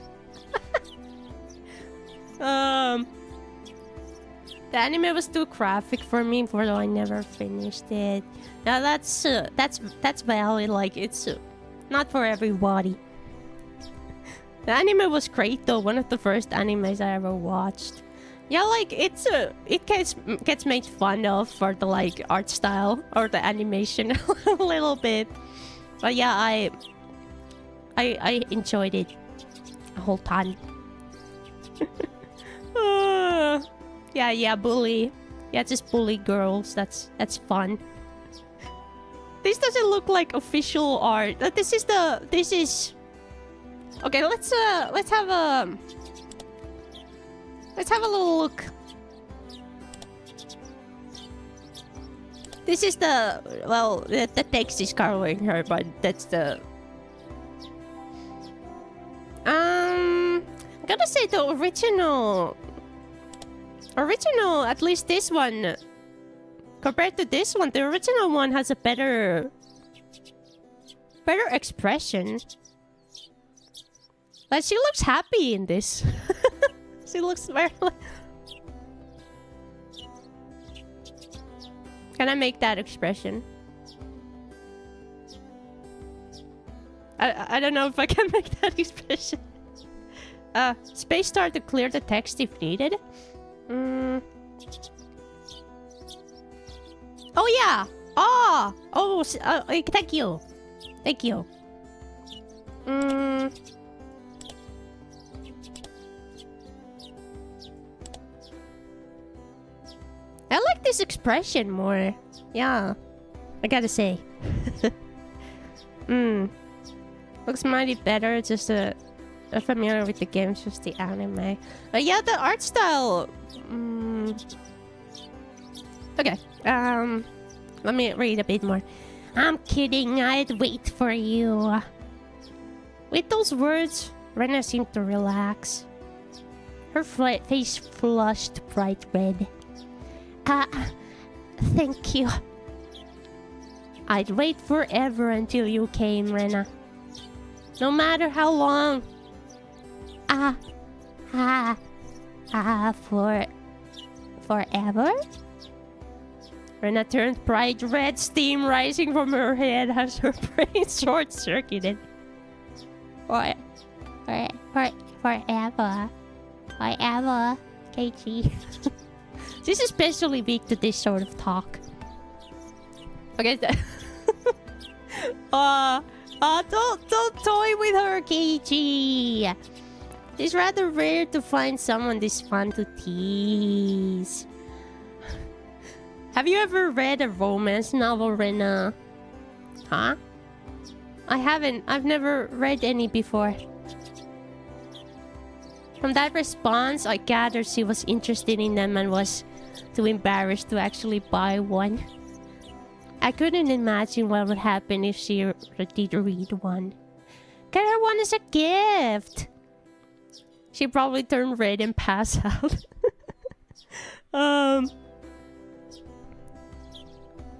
The anime was too graphic for me, although I never finished it. Now that's valid. Like it's not for everybody. The anime was great though. One of the first animes I ever watched. Yeah, like it gets made fun of for the like art style or the animation a little bit. But yeah, I enjoyed it a whole ton. Yeah, bully. Yeah, just bully girls. That's fun. This doesn't look like official art. This is. Okay, let's have a little look. This is the text is covering her, but that's the. I'm gonna say the original, at least this one, compared to this one, the original one has a better expression. Like, she looks happy in this. She looks very... Can I make that expression? I don't know if I can make that expression. Space star to clear the text if needed. Oh yeah! Thank you. Thank you. I like this expression more. Yeah. I gotta say. Looks mighty better, just familiar with the games, just the anime. But yeah, the art style... Okay. Let me read a bit more. I'm kidding, I'd wait for you. With those words, Rena seemed to relax. Her face flushed bright red. Thank you. I'd wait forever until you came, Rena. No matter how long. Forever? Rena turned bright red, steam rising from her head as her brain short-circuited. Forever. Keiichi. This is especially weak to this sort of talk. Okay. Don't toy with her, Keiichi. It's rather rare to find someone this fun to tease. Have you ever read a romance novel, Rena? Huh? I haven't. I've never read any before. From that response, I gathered she was interested in them and was too embarrassed to actually buy one. I couldn't imagine what would happen if she did read one. Get her one as a gift! She probably turned red and passed out.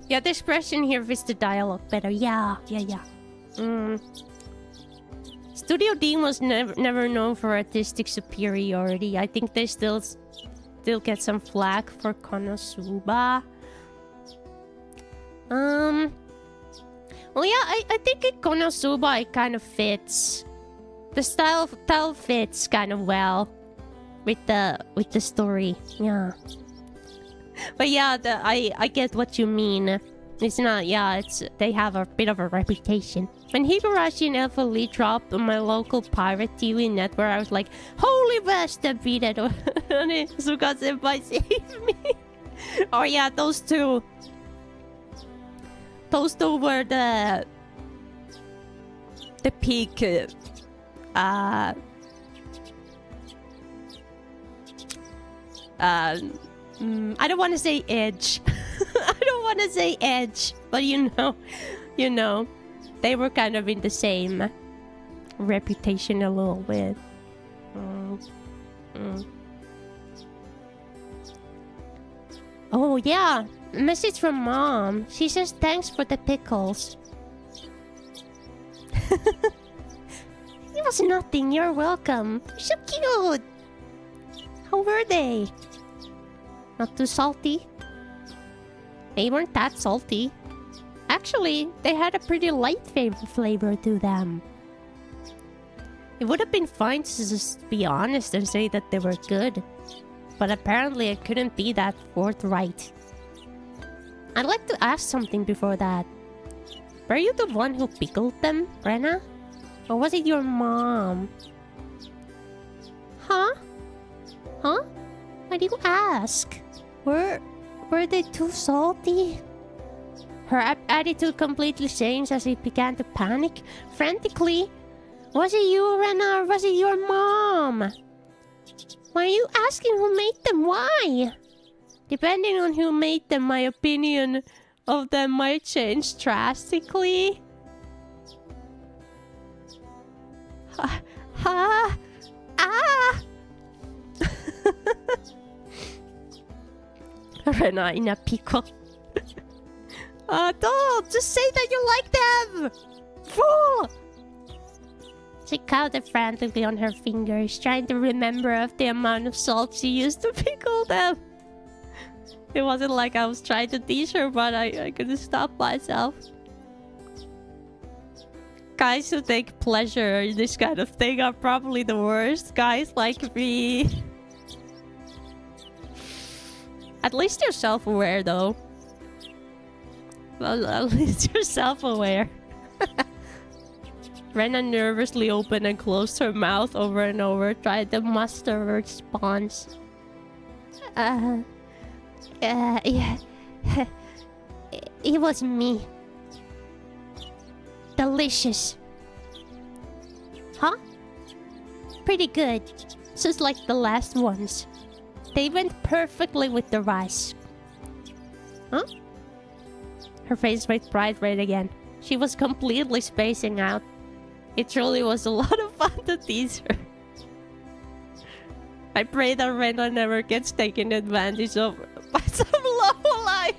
Yeah, the expression here fits the dialogue better. Yeah. Studio Dean was never known for artistic superiority. I think they still get some flack for Konosuba. Well, yeah, I think in Konosuba it kind of fits. The style fits kind of well with the story. Yeah. But yeah, I get what you mean. It's not, yeah, they have a bit of a reputation. When Higurashi and Alpha Lee dropped on my local pirate TV network, I was like, holy bastard, beat it. Suga-senpai, save me. Oh yeah, those two. Those two were the peak, I don't want to say edge. I don't want to say edge, but you know, they were kind of in the same reputation a little bit. Oh yeah, message from mom. She says thanks for the pickles. It was nothing. You're welcome. They're so cute. How were they? Not too salty? They weren't that salty. Actually, they had a pretty light flavor to them. It would have been fine to just be honest and say that they were good. But apparently I couldn't be that forthright. I'd like to ask something before that. Were you the one who pickled them, Rena? Or was it your mom? Huh? Huh? Why do you ask? Were they too salty? Her attitude completely changed as he began to panic frantically. Was it you, Rena, or was it your mom? Why are you asking who made them? Why? Depending on who made them, my opinion of them might change drastically. Rena in a pickle. Don't! Just say that you like them! Fool! She counted frantically on her fingers, trying to remember of the amount of salt she used to pickle them. It wasn't like I was trying to teach her, but I couldn't stop myself. Guys who take pleasure in this kind of thing are probably the worst. Guys like me. At least you're self-aware, though. Well, at least you're self-aware. Rena nervously opened and closed her mouth over and over, trying to muster a response. Yeah. It was me. Delicious. Huh? Pretty good. Just like the last ones. They went perfectly with the rice. Huh? Her face went bright red again. She was completely spacing out. It truly was a lot of fun to tease her. I pray that Rena never gets taken advantage of by some lowlife.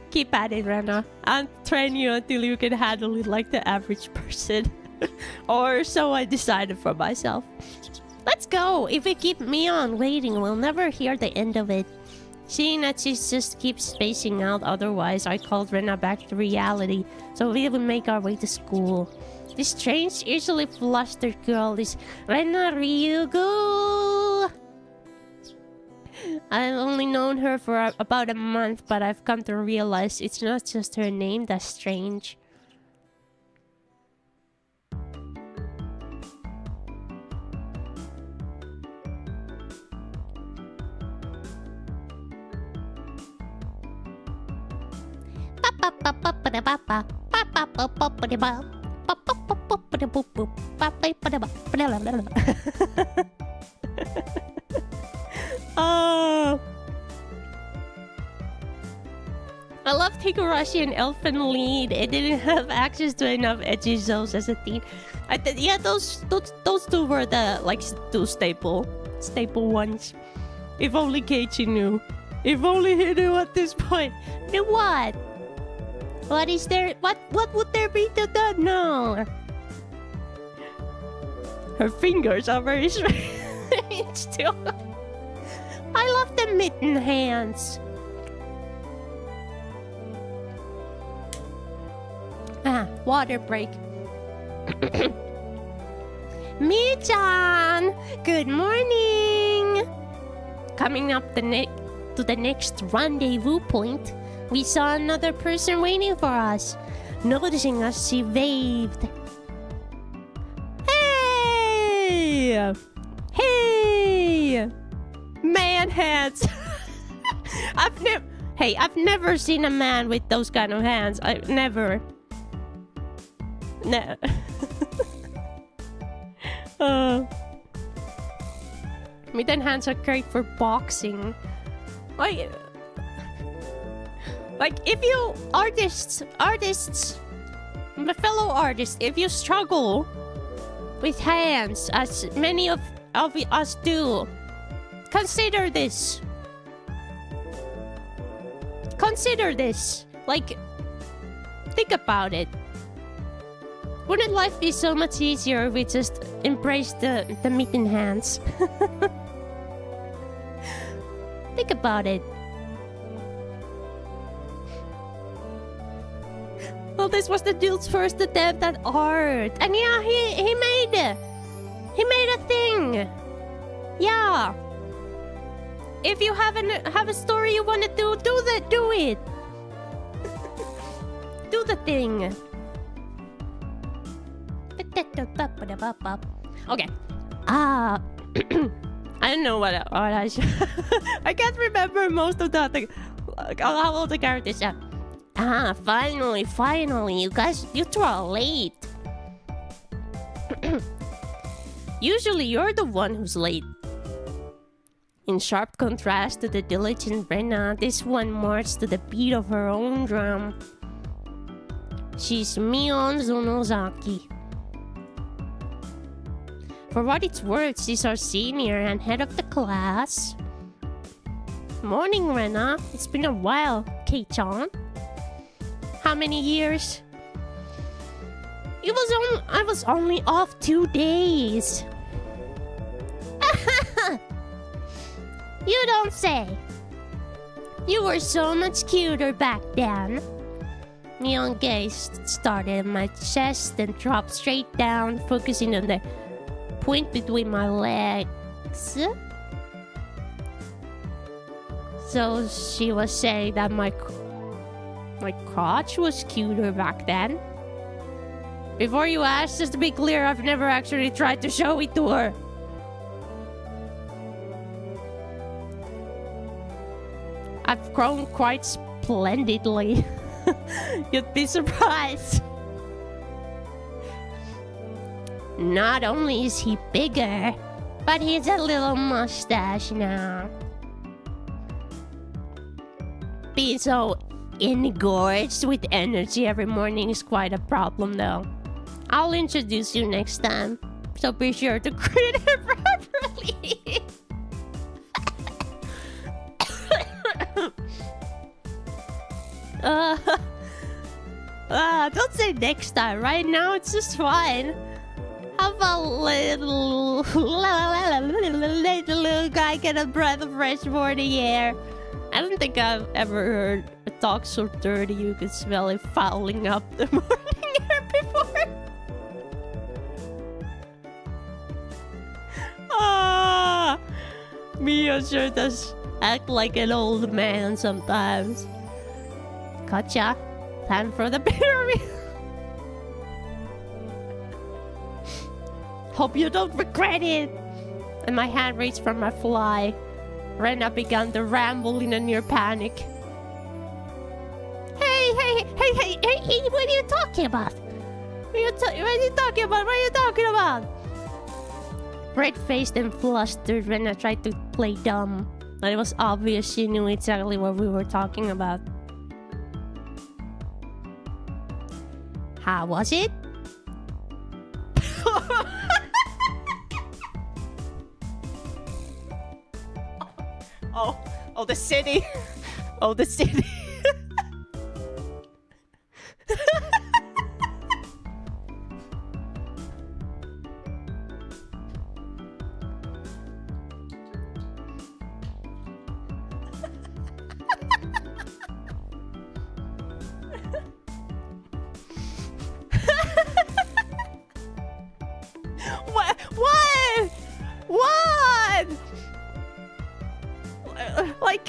Keep at it, Rena. I'll train you until you can handle it like the average person. Or so I decided for myself. Let's go! If we keep Mion waiting, we'll never hear the end of it. Seeing that she just keeps spacing out otherwise, I called Rena back to reality, so we would make our way to school. This strange, easily flustered girl is Rena Ryugu! I've only known her for about a month, but I've come to realize it's not just her name that's strange. I loved Higurashi and Elfen Lied. I didn't have access to enough edgy shows as a teen. Yeah, those two were the like two staple ones. If only Keiichi knew. If only he knew at this point. Knew what? What is there? What would there be to that? No. Her fingers are very strange too. I love the mitten hands. Water break. Mi-chan! Good morning! Coming up to the next rendezvous point, we saw another person waiting for us. Noticing us, she waved. Hey! Hey! Man hands! I've never seen a man with those kind of hands. I've never. No. Mitten hands are great for boxing. Like if you artists, my fellow artists, if you struggle with hands, as many of us do, consider this. Consider this. Like, think about it. Wouldn't life be so much easier if we just embraced the mitten hands? Think about it. Well, this was the dude's first attempt at art. And yeah, he made a thing. Yeah. If you have a story you want to do it. Do the thing. Okay. I don't know what I should. I can't remember most of the thing. How old the characters are. Finally, you guys, you two are late. Usually you're the one who's late. In sharp contrast to the diligent Rena, this one marched to the beat of her own drum. She's Mion Zonozaki. For what it's worth, she's our senior and head of the class. Morning, Rena. It's been a while, Kei-chan. How many years? I was only off 2 days. You don't say. You were so much cuter back then. Mion gaze started at my chest and dropped straight down, focusing on the point between my legs. So she was saying that my crotch was cuter back then. Before you ask, just to be clear, I've never actually tried to show it to her. I've grown quite splendidly. You'd be surprised. Not only is he bigger, but he's a little mustache now. Being so engorged with energy every morning is quite a problem, though. I'll introduce you next time, so be sure to greet her properly. Don't say next time. Right now, it's just fine. How about let the little guy get a breath of fresh morning air? I don't think I've ever heard a talk so dirty you could smell it fouling up the morning air before. Mio sure does act like an old man sometimes. Gotcha. Time for the pyramid. Hope you don't regret it. And my hand reached for my fly. Rena began to ramble in a near panic. Hey, what are you talking about? What are you talking about? Red-faced and flustered, Rena tried to play dumb. But it was obvious she knew exactly what we were talking about. How was it? Oh, the city. Oh, the city. What? Like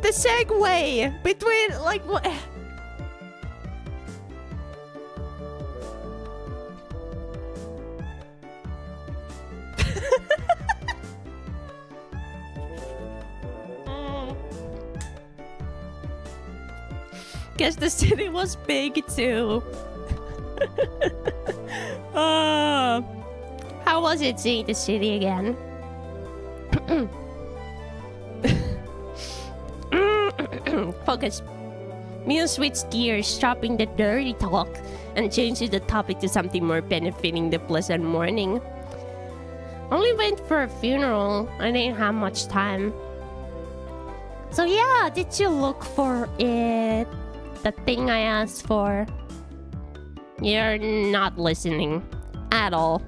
the segue between like what? Guess the city was big too. How was it seeing the city again? Focus. Mio switched gears, stopping the dirty talk, and changed the topic to something more benefiting the pleasant morning. Only went for a funeral. I didn't have much time. So yeah, did you look for it? The thing I asked for? You're not listening. At all.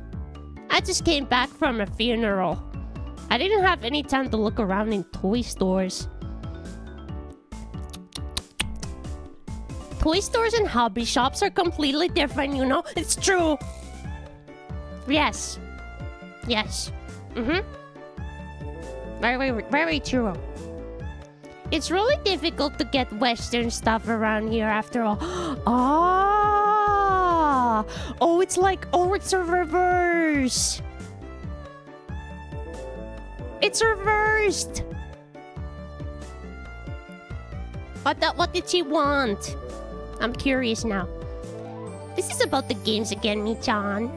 I just came back from a funeral. I didn't have any time to look around in toy stores. Toy stores and hobby shops are completely different, you know? It's true. Yes. Yes. Very true. It's really difficult to get Western stuff around here after all. Oh, it's a reverse. It's reversed. What did she want? I'm curious now. This is about the games again, Mi-chan.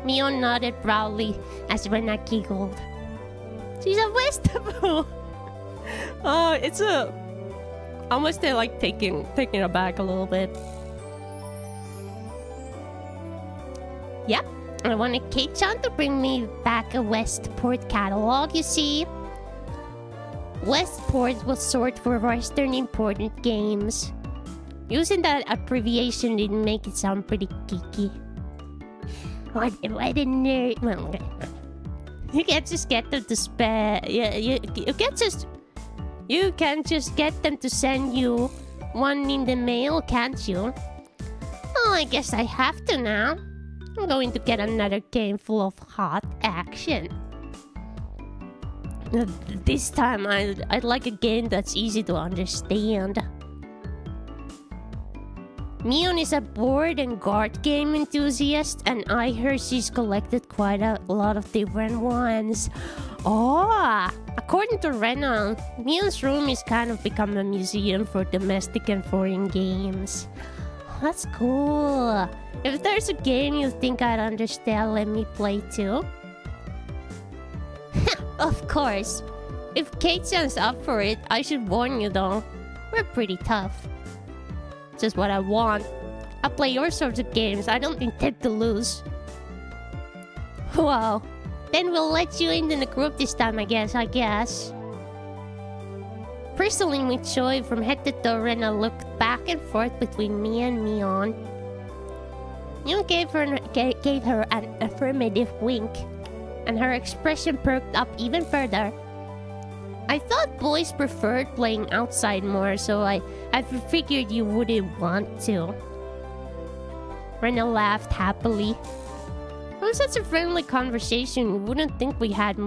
Mio nodded proudly as Rena giggled. She's a Westable. It's a... almost like taking it back a little bit. Yeah, I wanted Kate-chan to bring me back a Westport catalog, you see. Westport was short for Western important games. Using that abbreviation didn't make it sound pretty geeky. Why didn't you... Well, you can't just get them to spare... You can't just get them to send you one in the mail, can't you? Oh, I guess I have to now. I'm going to get another game full of hot action. This time I'd like a game that's easy to understand. Mion is a board and card game enthusiast, and I heard she's collected quite a lot of different ones. Oh, according to Rena, Mion's room is kind of become a museum for domestic and foreign games. That's cool. If there's a game you think I'd understand, let me play too. Of course. If Kate-chan's up for it, I should warn you though. We're pretty tough. Just what I want. I'll play your sorts of games. I don't intend to lose. Wow. Then we'll let you in the group this time, I guess. Bristling with joy from head to toe, Rena looked back and forth between me and Mion. Mion gave her an affirmative wink, and her expression perked up even further. I thought boys preferred playing outside more, so I figured you wouldn't want to. Rena laughed happily. It was such a friendly conversation. You wouldn't think I had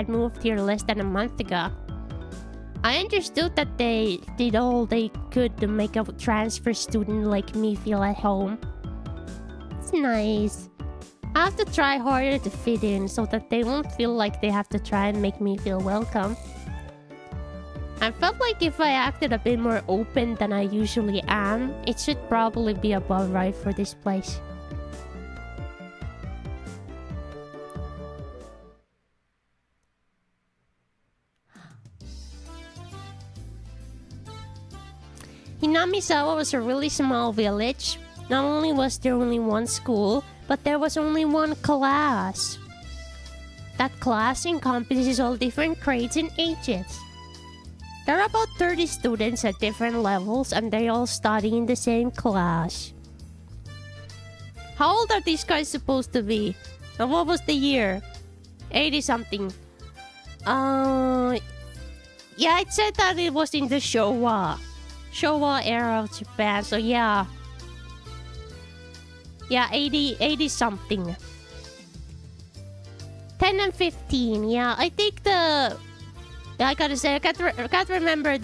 moved here less than a month ago. I understood that they did all they could to make a transfer student like me feel at home. It's nice. I have to try harder to fit in so that they won't feel like they have to try and make me feel welcome. I felt like if I acted a bit more open than I usually am, it should probably be about right for this place. Hinamizawa was a really small village. Not only was there only one school, but there was only one class. That class encompasses all different grades and ages. There are about 30 students at different levels, and they all study in the same class. How old are these guys supposed to be? And what was the year? 80-something. Yeah, it said that it was in the Showa era of Japan, so yeah. Yeah, 80-something. 10 and 15, yeah. I think the... I gotta say, I can't remember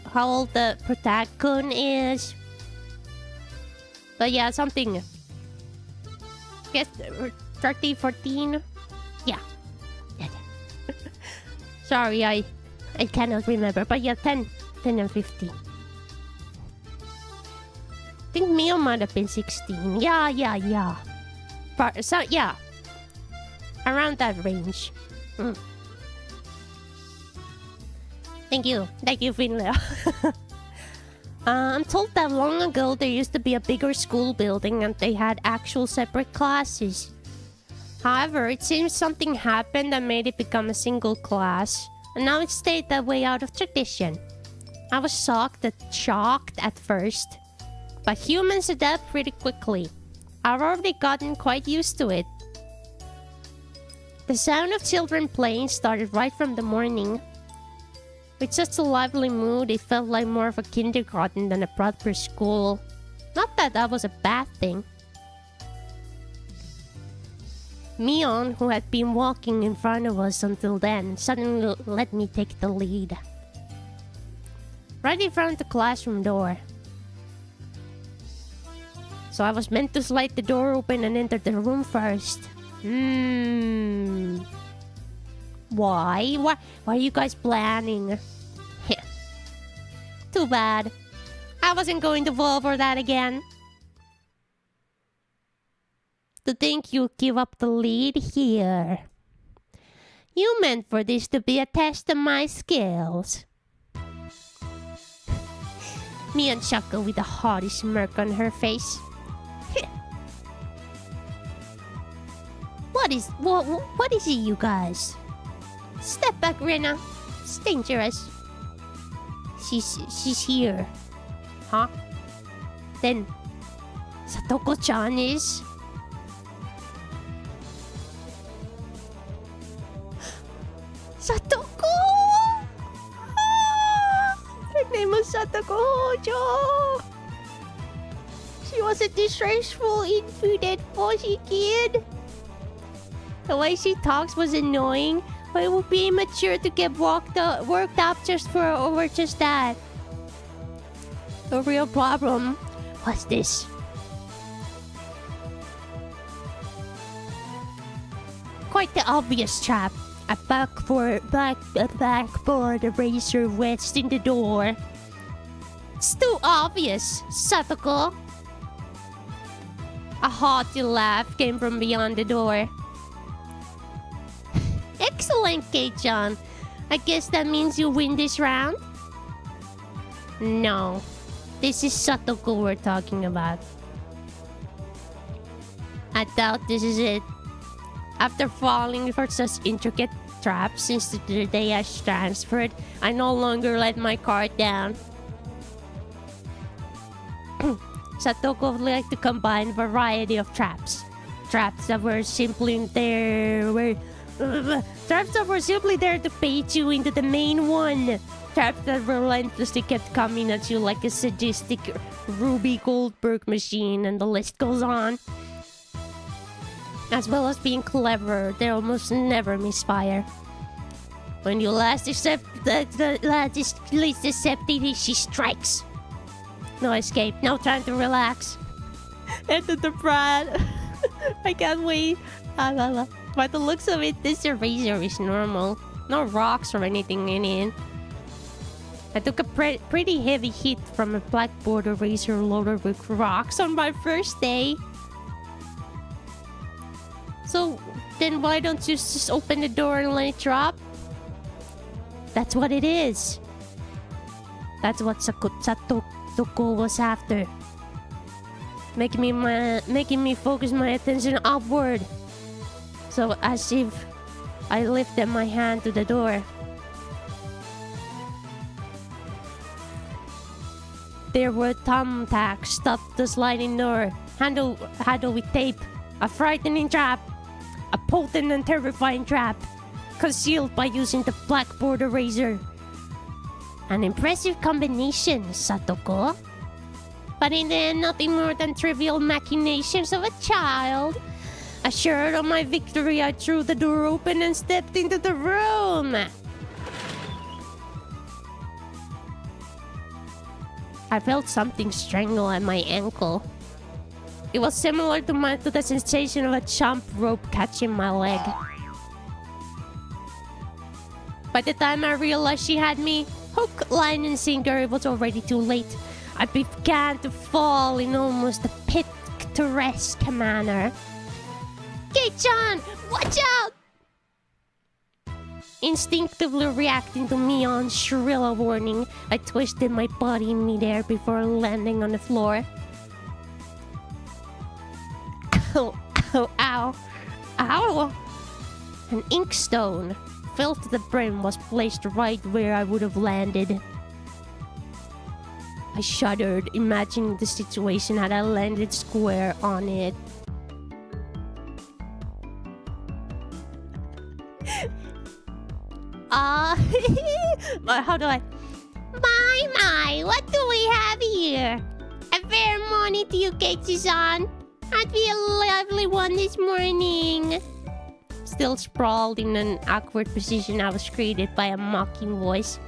how old the protagon is. But yeah, something. Guess 13, 14? Yeah. Sorry, I cannot remember. But yeah, 10 and 15. I think Mio might have been 16. Yeah. So, yeah. Around that range. Thank you, Finlay. I'm told that long ago there used to be a bigger school building and they had actual separate classes. However, it seems something happened that made it become a single class, and now it stayed that way out of tradition. I was shocked at first, but humans adapt pretty quickly. I've already gotten quite used to it. The sound of children playing started right from the morning. With such a lively mood, it felt like more of a kindergarten than a proper school. Not that that was a bad thing. Mion, who had been walking in front of us until then, suddenly let me take the lead. Right in front of the classroom door. So I was meant to slide the door open and enter the room first. Why? Why are you guys planning? Too bad. I wasn't going to fall for that again. To think you give up the lead here. You meant for this to be a test of my skills. Mian chuckled with a haughty smirk on her face. What is it, you guys? Step back, Rena. It's dangerous. She's here. Huh? Then Satoko-chan is... Satoko! Her name was Satoko Hojo. She was a disgraceful, impudent, bossy kid. The way she talks was annoying, but it would be immature to get worked up just for over just that. The real problem was this. Quite the obvious trap. A backboard eraser wedged in the door. It's too obvious, Satoko. A hearty laugh came from beyond the door. Excellent, Kei-chan. I guess that means you win this round? No. This is Satoko we're talking about. I doubt this is it. After falling for such intricate traps since the day I transferred, I no longer let my guard down. Satoko liked to combine a variety of traps. Traps that were simply there to bait you into the main one. Traps that relentlessly kept coming at you like a sadistic Ruby Goldberg machine, and the list goes on. As well as being clever, they almost never misfire. When you least accept it, she strikes. No escape, no time to relax. Enter the brat. I can't wait. By the looks of it, this eraser is normal. No rocks or anything in it. I took a pretty heavy hit from a blackboard eraser loaded with rocks on my first day. So, then why don't you just open the door and let it drop? That's what it is. That's what Satoko was after. Making me focus my attention upward. So as if I lifted my hand to the door. There were thumbtacks stuffed the sliding door, handled with tape, a frightening trap, a potent and terrifying trap, concealed by using the blackboard eraser. An impressive combination, Satoko. But in the end, nothing more than trivial machinations of a child. Assured of my victory, I threw the door open and stepped into the room. I felt something strangle at my ankle. It was similar to the sensation of a jump rope catching my leg. By the time I realized she had me, hook, line, and sinker, it was already too late. I began to fall in almost a picturesque manner. Kei-chan, watch out! Instinctively reacting to Mion's shrill warning, I twisted my body in midair before landing on the floor. Ow, ow, ow, ow! An inkstone, filled to the brim, was placed right where I would have landed. I shuddered, imagining the situation had I landed square on it. How do I... My, what do we have here? A fair morning to you, Keiichi-san. Aren't we a lively one this morning? Still sprawled in an awkward position, I was greeted by a mocking voice.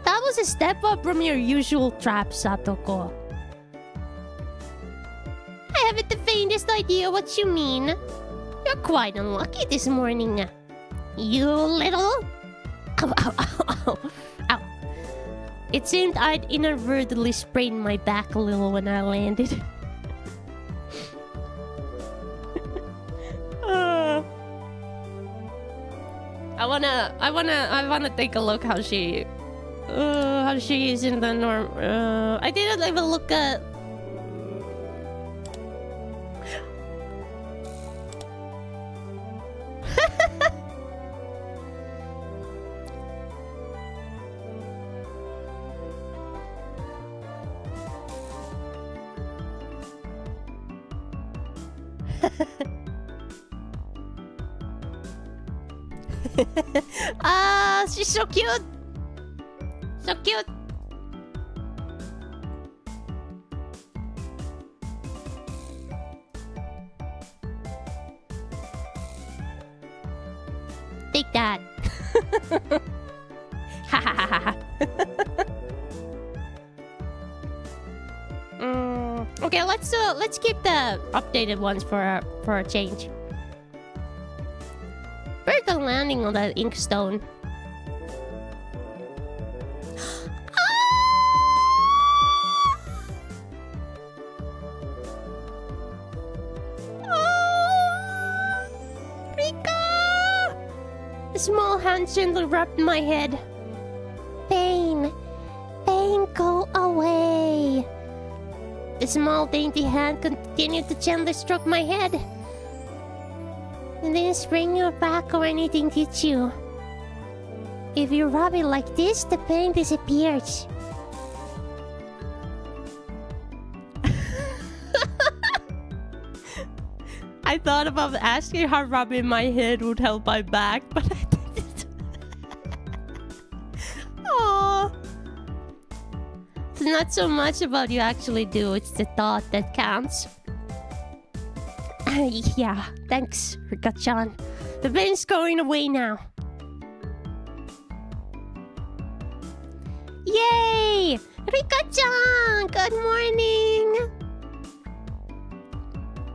That was a step up from your usual trap, Satoko. I haven't the faintest idea what you mean. You're quite unlucky this morning. You little... Ow, ow, ow, ow. Ow. It seemed I'd inadvertently sprained my back a little when I landed. I wanna take a look how she is in the norm. I didn't even look at. She's so cute. So cute. Take that. Ha ha ha ha. Okay, let's keep the updated ones for a change. Where's the landing on that inkstone? A small hand gently rubbed my head. Pain, go away. The small dainty hand continued to gently stroke my head. And didn't sprain your back or anything, did you? If you rub it like this, the pain disappears. I thought about asking how rubbing my head would help my back, but I didn't. Aww. It's not so much about you actually do, it's the thought that counts. Yeah, thanks, Rika-chan. The pain's going away now. Yay! Rika-chan! Good morning!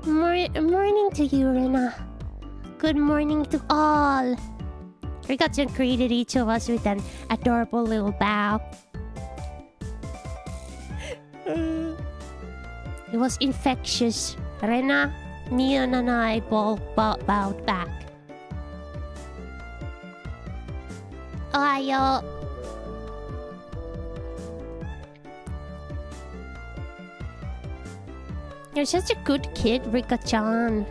Morning to you, Rena. Good morning to all. Rika-chan greeted each of us with an adorable little bow. It was infectious. Rena, Mion, and I both bowed back. Ohayo. You're such a good kid, Rika-chan.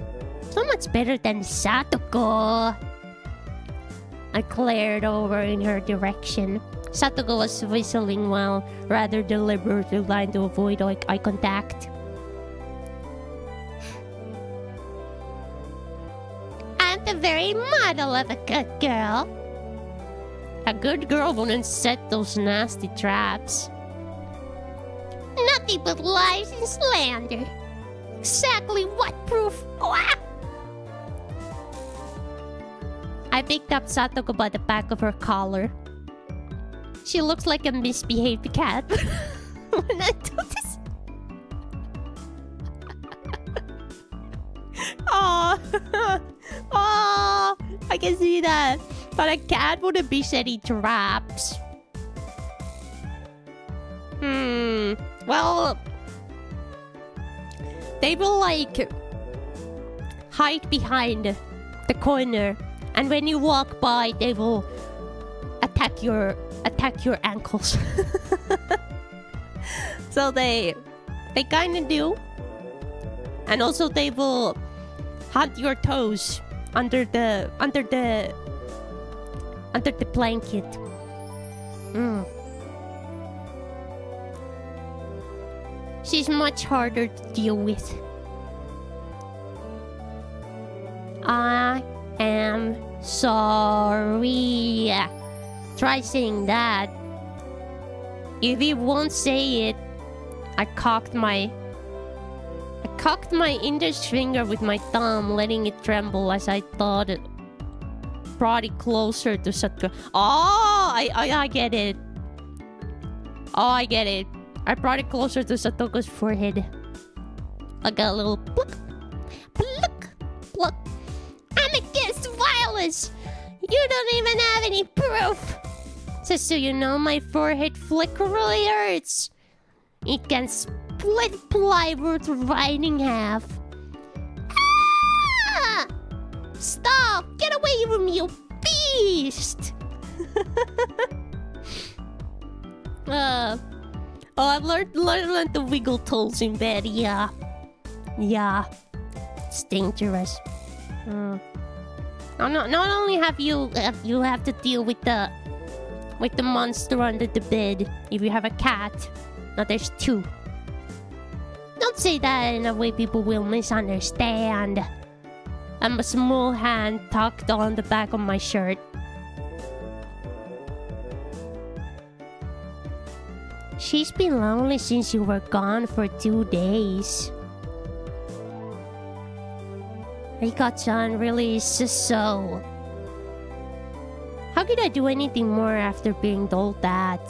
So much better than Satoko. I glared over in her direction. Satoko was whistling while rather deliberately trying to avoid eye contact. I'm the very model of a good girl. A good girl wouldn't set those nasty traps. Nothing but lies and slander. Exactly what proof? I picked up Satoko by the back of her collar. She looks like a misbehaved cat. When I do this... Oh, oh, I can see that. But a cat wouldn't be setting traps. Well... They will like... hide behind the corner. And when you walk by, they will attack your ankles. So they kind of do. And also they will hunt your toes under the blanket. She's much harder to deal with. I am sorry. Try saying that. If you won't say it, I cocked my index finger with my thumb, letting it tremble as I thought it brought it closer to Satoko. Oh, I get it. Oh, I get it. I brought it closer to Satoko's forehead. I got a little pluck, pluck, pluck. I'm against violence. You don't even have any proof. Just so you know, my forehead flick really hurts. It can split plywood right in half. Ah! Stop! Get away from me, you beast! Oh, I've learned to wiggle toes in bed. Yeah, it's dangerous. Not only have you have to deal with the monster under the bed. If you have a cat, now there's two. Don't say that in a way people will misunderstand. I'm a small hand tucked on the back of my shirt. She's been lonely since you were gone for 2 days. Rika-chan really is just so... How could I do anything more after being told that?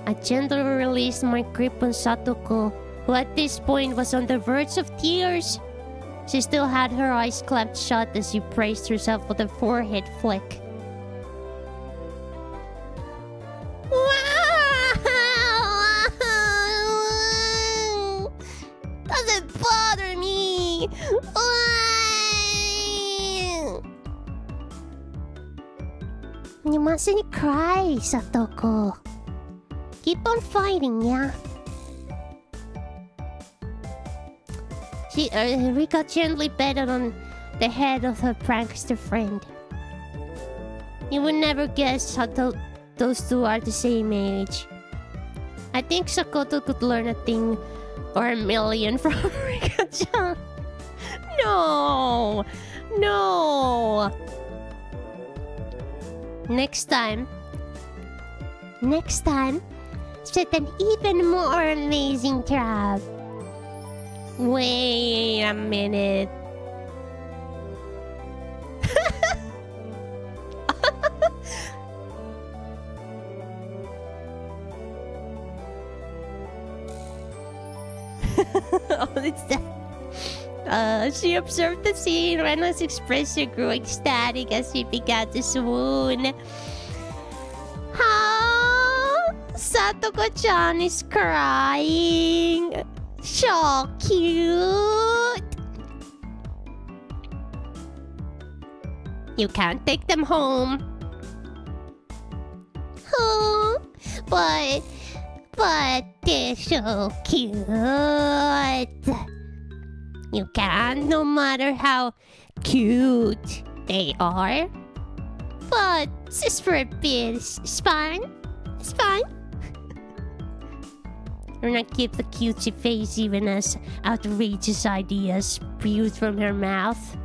I gently released my grip on Satoko, who at this point was on the verge of tears. She still had her eyes clamped shut as she braced herself with a forehead flick. Doesn't bother me. You mustn't cry, Satoko. Keep on fighting, yeah? Rika gently patted on the head of her prankster friend. You would never guess how those two are the same age. I think Sakoto could learn a thing or a million from Rika-chan. No. Next time, set an even more amazing trap. Wait a minute. Oh, it's that. She observed the scene. Rena's expression grew ecstatic as she began to swoon. How? Satoko-chan is crying. So cute. You can't take them home. Oh, but they're so cute. You can't, no matter how cute they are. But just for a bit, it's fine. It's fine. Rena kept the cutesy face even as outrageous ideas spewed from her mouth.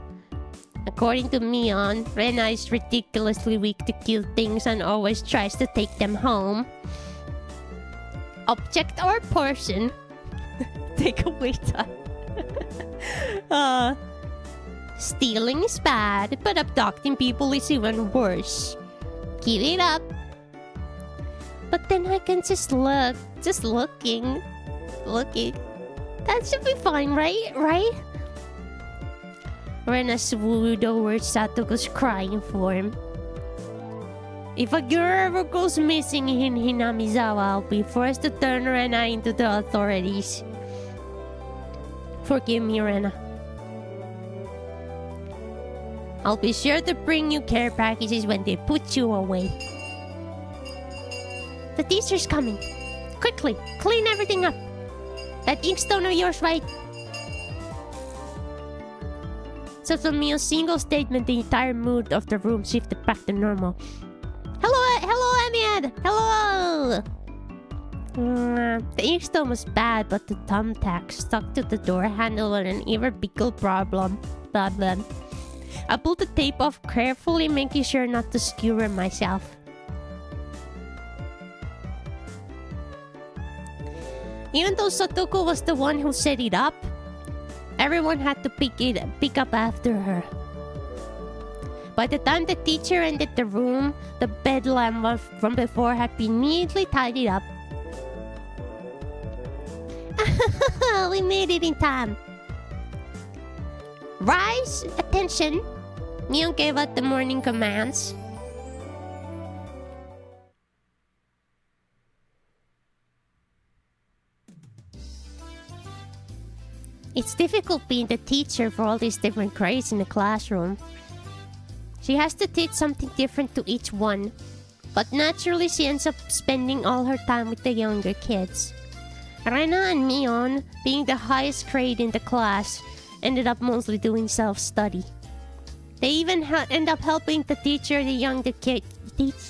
According to Mion, Rena is ridiculously weak to cute things and always tries to take them home. Object or person? Take away time. Stealing is bad, but abducting people is even worse. Keep it up. But then I can just look. Just looking. That should be fine, right? Right? Rena swooned over Satoko's crying form. If a girl ever goes missing in Hinamizawa, I'll be forced to turn Rena into the authorities. Forgive me, Rena. I'll be sure to bring you care packages when they put you away. The teacher's coming. Quickly, clean everything up. That inkstone of yours, right? So from Mio's single statement, the entire mood of the room shifted back to normal. Hello, Amiad! Hello! The inkstone was bad, but the thumbtack stuck to the door handle was an even bigger problem. I pulled the tape off carefully, making sure not to skewer myself. Even though Satoko was the one who set it up, everyone had to pick up after her. By the time the teacher entered the room, the bedlam from before had been neatly tidied up. We made it in time. Rise! Attention! Mion gave out the morning commands. It's difficult being the teacher for all these different grades in the classroom. She has to teach something different to each one, but naturally she ends up spending all her time with the younger kids. Rena and Mion, being the highest grade in the class, ended up mostly doing self-study. They even end up helping the teacher teach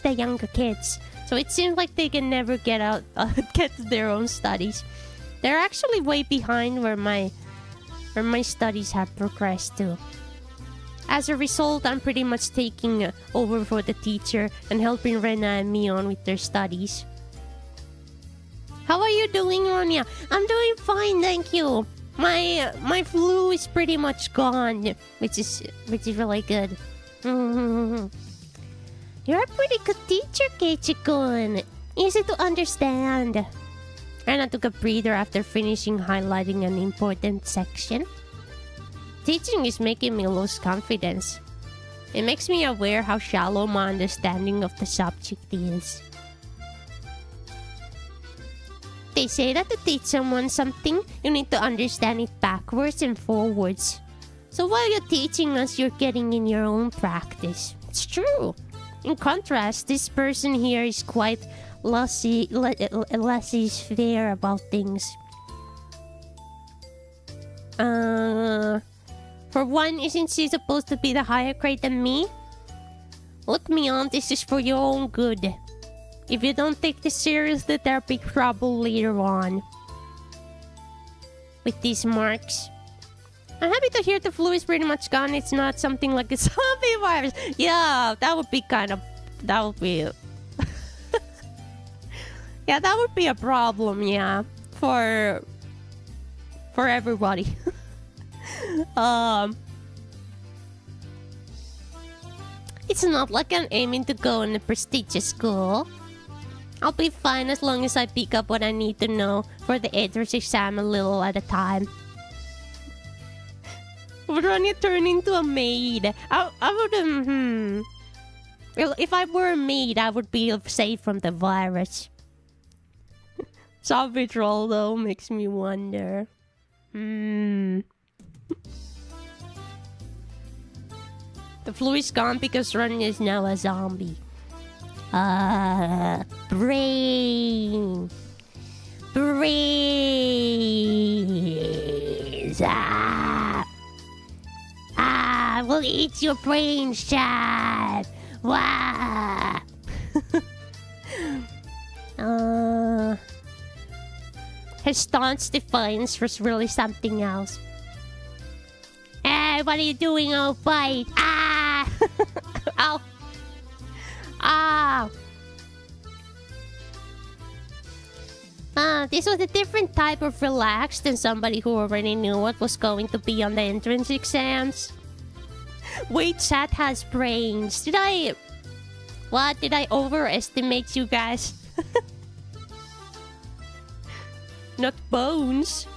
the younger kids, so it seems like they can never get to their own studies. They're actually way behind where my studies have progressed to. As a result, I'm pretty much taking over for the teacher and helping Rena and Mion with their studies. How are you doing, Ronya? I'm doing fine, thank you. My flu is pretty much gone, which is really good. You're a pretty good teacher, Keiichi-kun. Easy to understand. Rena took a breather after finishing highlighting an important section. Teaching is making me lose confidence. It makes me aware how shallow my understanding of the subject is. They say that to teach someone something, you need to understand it backwards and forwards. So while you're teaching us, you're getting in your own practice. It's true. In contrast, this person here is quite laissez-faire about things. For one, isn't she supposed to be the higher grade than me? Look, Mion, this is for your own good. If you don't take this seriously, there'll be trouble later on. With these marks. I'm happy to hear the flu is pretty much gone. It's not something like a zombie virus. Yeah, that would be kind of... That would be... yeah, that would be a problem, yeah. For everybody. It's not like I'm aiming to go in a prestigious school. I'll be fine as long as I pick up what I need to know for the entrance exam a little at a time. Would Ronnie turn into a maid? I would, Well, if I were a maid, I would be safe from the virus. Zombie troll, though, makes me wonder. The flu is gone because Ronnie is now a zombie. Brains. Brains. I will eat your brains, Chad. Wah. Her staunch defiance was really something else. Hey, what are you doing? Oh, bite. Ah! Ow. Ah! This was a different type of relaxed than somebody who already knew what was going to be on the entrance exams. Wait, Chat has brains. Did I overestimate you guys? Not bones.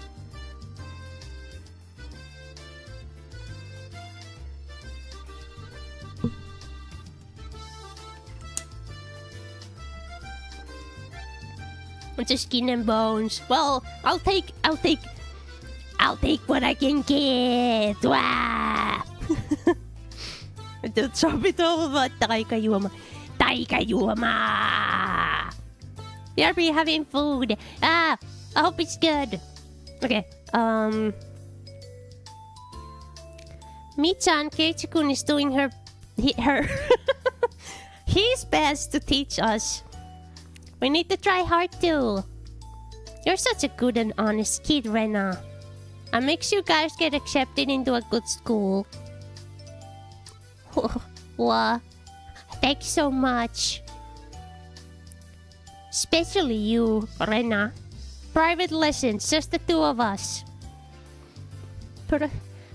Just skin and bones. Well, I'll take what I can get. Wah! Sabi to ba tayo ma. We are having food. I hope it's good. Okay. Mi-chan, Keiichi-kun is doing her his best to teach us. We need to try hard too. You're such a good and honest kid, Rena. I makes you guys get accepted into a good school. What? Thanks so much. Especially you, Rena. Private lessons, just the two of us.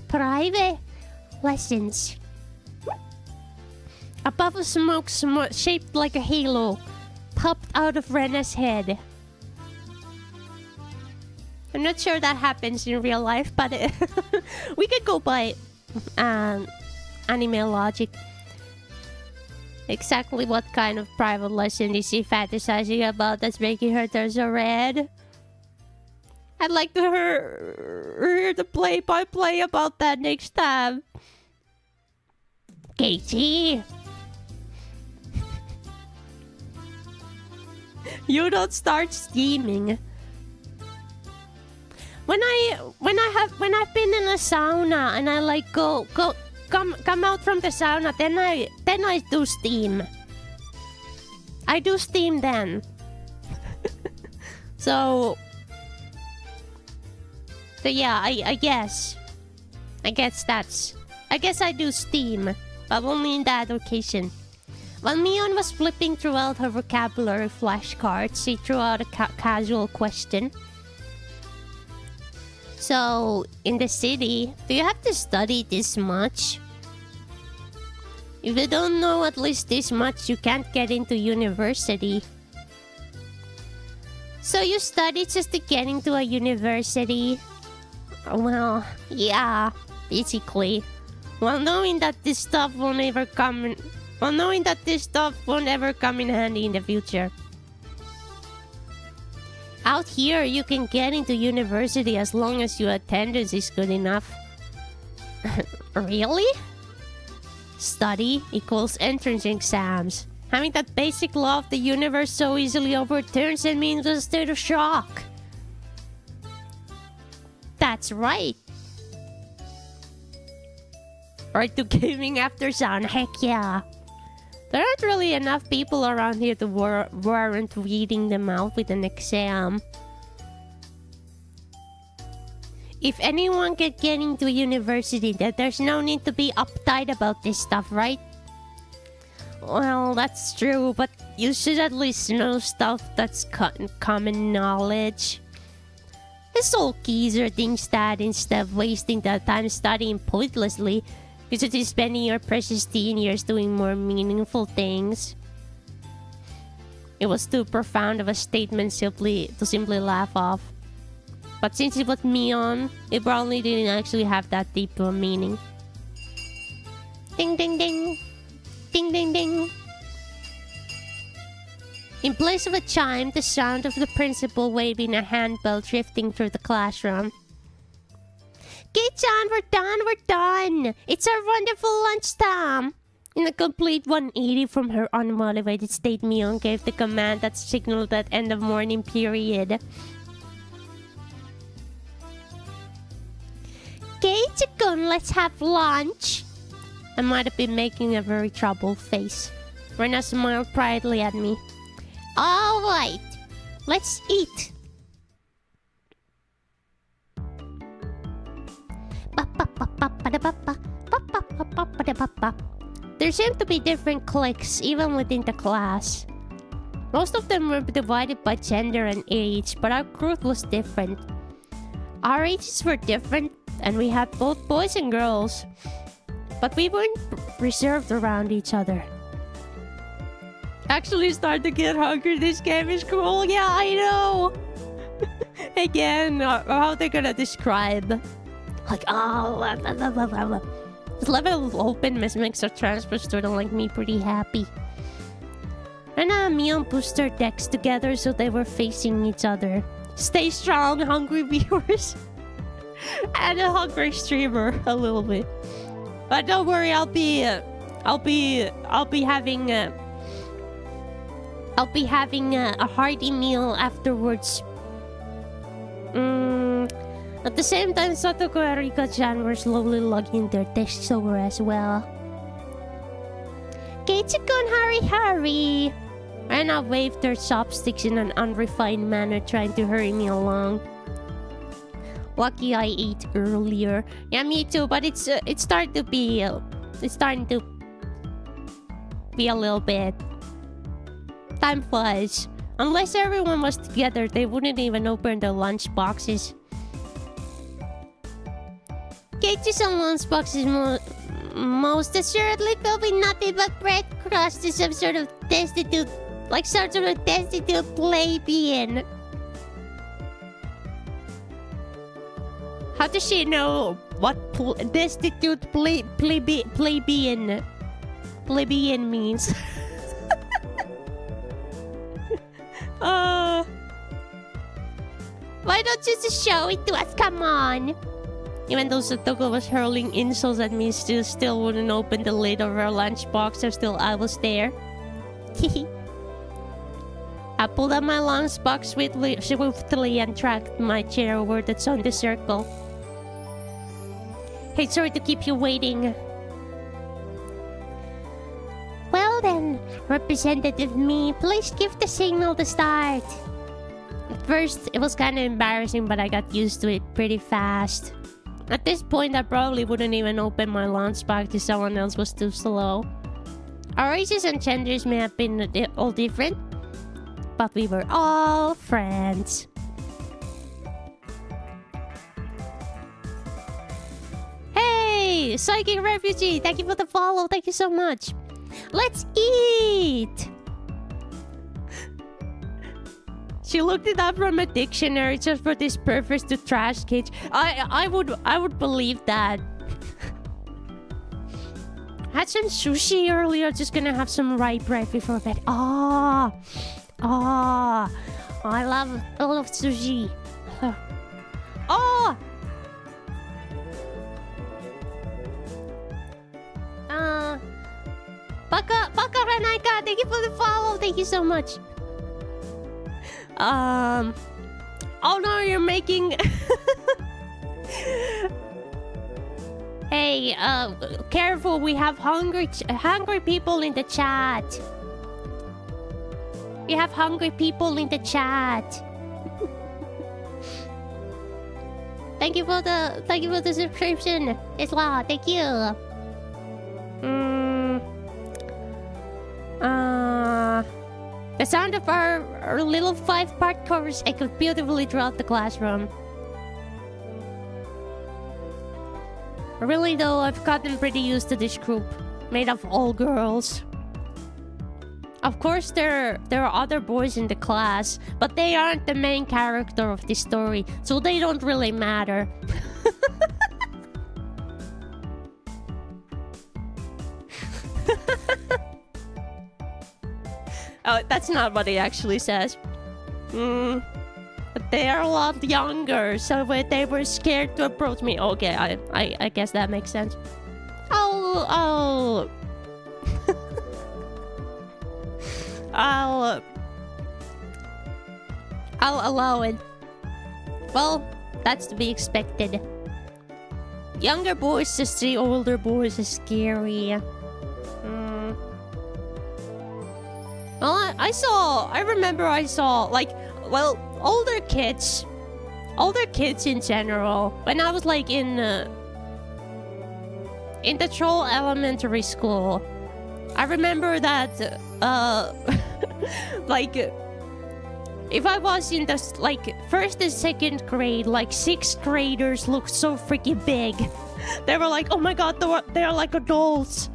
Private lessons. A puff of smoke shaped like a halo popped out of Rena's head. I'm not sure that happens in real life, but we could go by anime logic. Exactly what kind of private lesson is she fantasizing about that's making her turn so red? I'd like to hear the play-by-play about that next time. Katie! You don't start steaming. When I've been in a sauna and I like come out from the sauna, then I do steam. I do steam then. So yeah, I guess I guess I do steam, but only in that occasion. While Mion was flipping throughout her vocabulary flashcards, she threw out a casual question. So, in the city, do you have to study this much? If you don't know at least this much, you can't get into university. So you study just to get into a university? Well, yeah, basically. While knowing that this stuff won't ever come in handy in the future. Out here, you can get into university as long as your attendance is good enough. Really? Study equals entrance exams. Having that basic law of the universe so easily overturned sent me into a state of shock. That's right. Right to gaming after sound, heck yeah. There aren't really enough people around here to warrant reading them out with an exam. If anyone can get into university, then there's no need to be uptight about this stuff, right? Well, that's true, but you should at least know stuff that's common knowledge. It's all keys or things that, instead of wasting that time studying pointlessly, you should be spending your precious teen years doing more meaningful things. It was too profound of a statement to simply laugh off. But since it was Mion, it probably didn't actually have that deep of a meaning. Ding ding ding. Ding ding ding. In place of a chime, the sound of the principal waving a handbell drifting through the classroom. Kei-chan, we're done! It's our wonderful lunchtime! In a complete 180 from her unmotivated state, Mion gave the command that signaled that end of morning period. Kei-chan, let's have lunch! I might have been making a very troubled face. Rena smiled proudly at me. Alright, let's eat. There seemed to be different cliques even within the class. Most of them were divided by gender and age, but our group was different. Our ages were different, and we had both boys and girls. But we weren't reserved around each other. Actually start to get hungry. This game is cool. Yeah, I know. Again, how they gonna describe? Like, oh, blah, blah, blah, blah, blah. This level of openness makes a transfer student like me pretty happy. Rena and Mion pushed their decks together so they were facing each other. Stay strong, hungry viewers. And a hungry streamer, a little bit. But don't worry, I'll be having a hearty meal afterwards. At the same time, Satoko and Rika-chan were slowly logging their desks over as well. Keiichi-kun, hurry! Rena waved her chopsticks in an unrefined manner, trying to hurry me along. Lucky I ate earlier. Yeah, me too, but it's starting to be a little bit. Time flies. Unless everyone was together, they wouldn't even open their lunch boxes. Keiichi-san's lunch box is most assuredly filled with nothing but bread crust to some sort of destitute plebeian. How does she know what destitute plebeian means? Why don't you just show it to us? Come on! Even though Satoko was hurling insults at me, she still wouldn't open the lid of her lunchbox, so still I was there. I pulled out my lunchbox swiftly and tracked my chair over the Sunday circle. Hey, sorry to keep you waiting. Well then, Representative Me, please give the signal to start. At first, it was kind of embarrassing, but I got used to it pretty fast. At this point, I probably wouldn't even open my lunchbox if someone else was too slow. Our races and genders may have been all different, but we were all friends. Hey, Psychic Refugee, thank you for the follow. Thank you so much. Let's eat! She looked it up from a dictionary just for this purpose to trash cage. I would believe that. Had some sushi earlier. Just gonna have some rye bread before bed. I love sushi. Baka Ranaika, thank you for the follow. Thank you so much. Oh no, you're making... Hey, careful, we have hungry people in the chat. We have hungry people in the chat. Thank you for the subscription as well. Thank you. The sound of our little 5-part chorus echoed beautifully throughout the classroom. Really though, I've gotten pretty used to this group, made of all girls. Of course, there are other boys in the class, but they aren't the main character of this story, so they don't really matter. Oh, that's not what he actually says. But they are a lot younger, so they were scared to approach me. Okay, I guess that makes sense. I'll allow it. Well, that's to be expected. younger boys just see older boys as scary. Well, I remember I saw, like, well, older kids in general. When I was, like, in the Troll Elementary School, I remember that, like, if I was in the, like, first and second grade, like, 6th graders looked so freaking big. They were like, oh my god, they're like adults.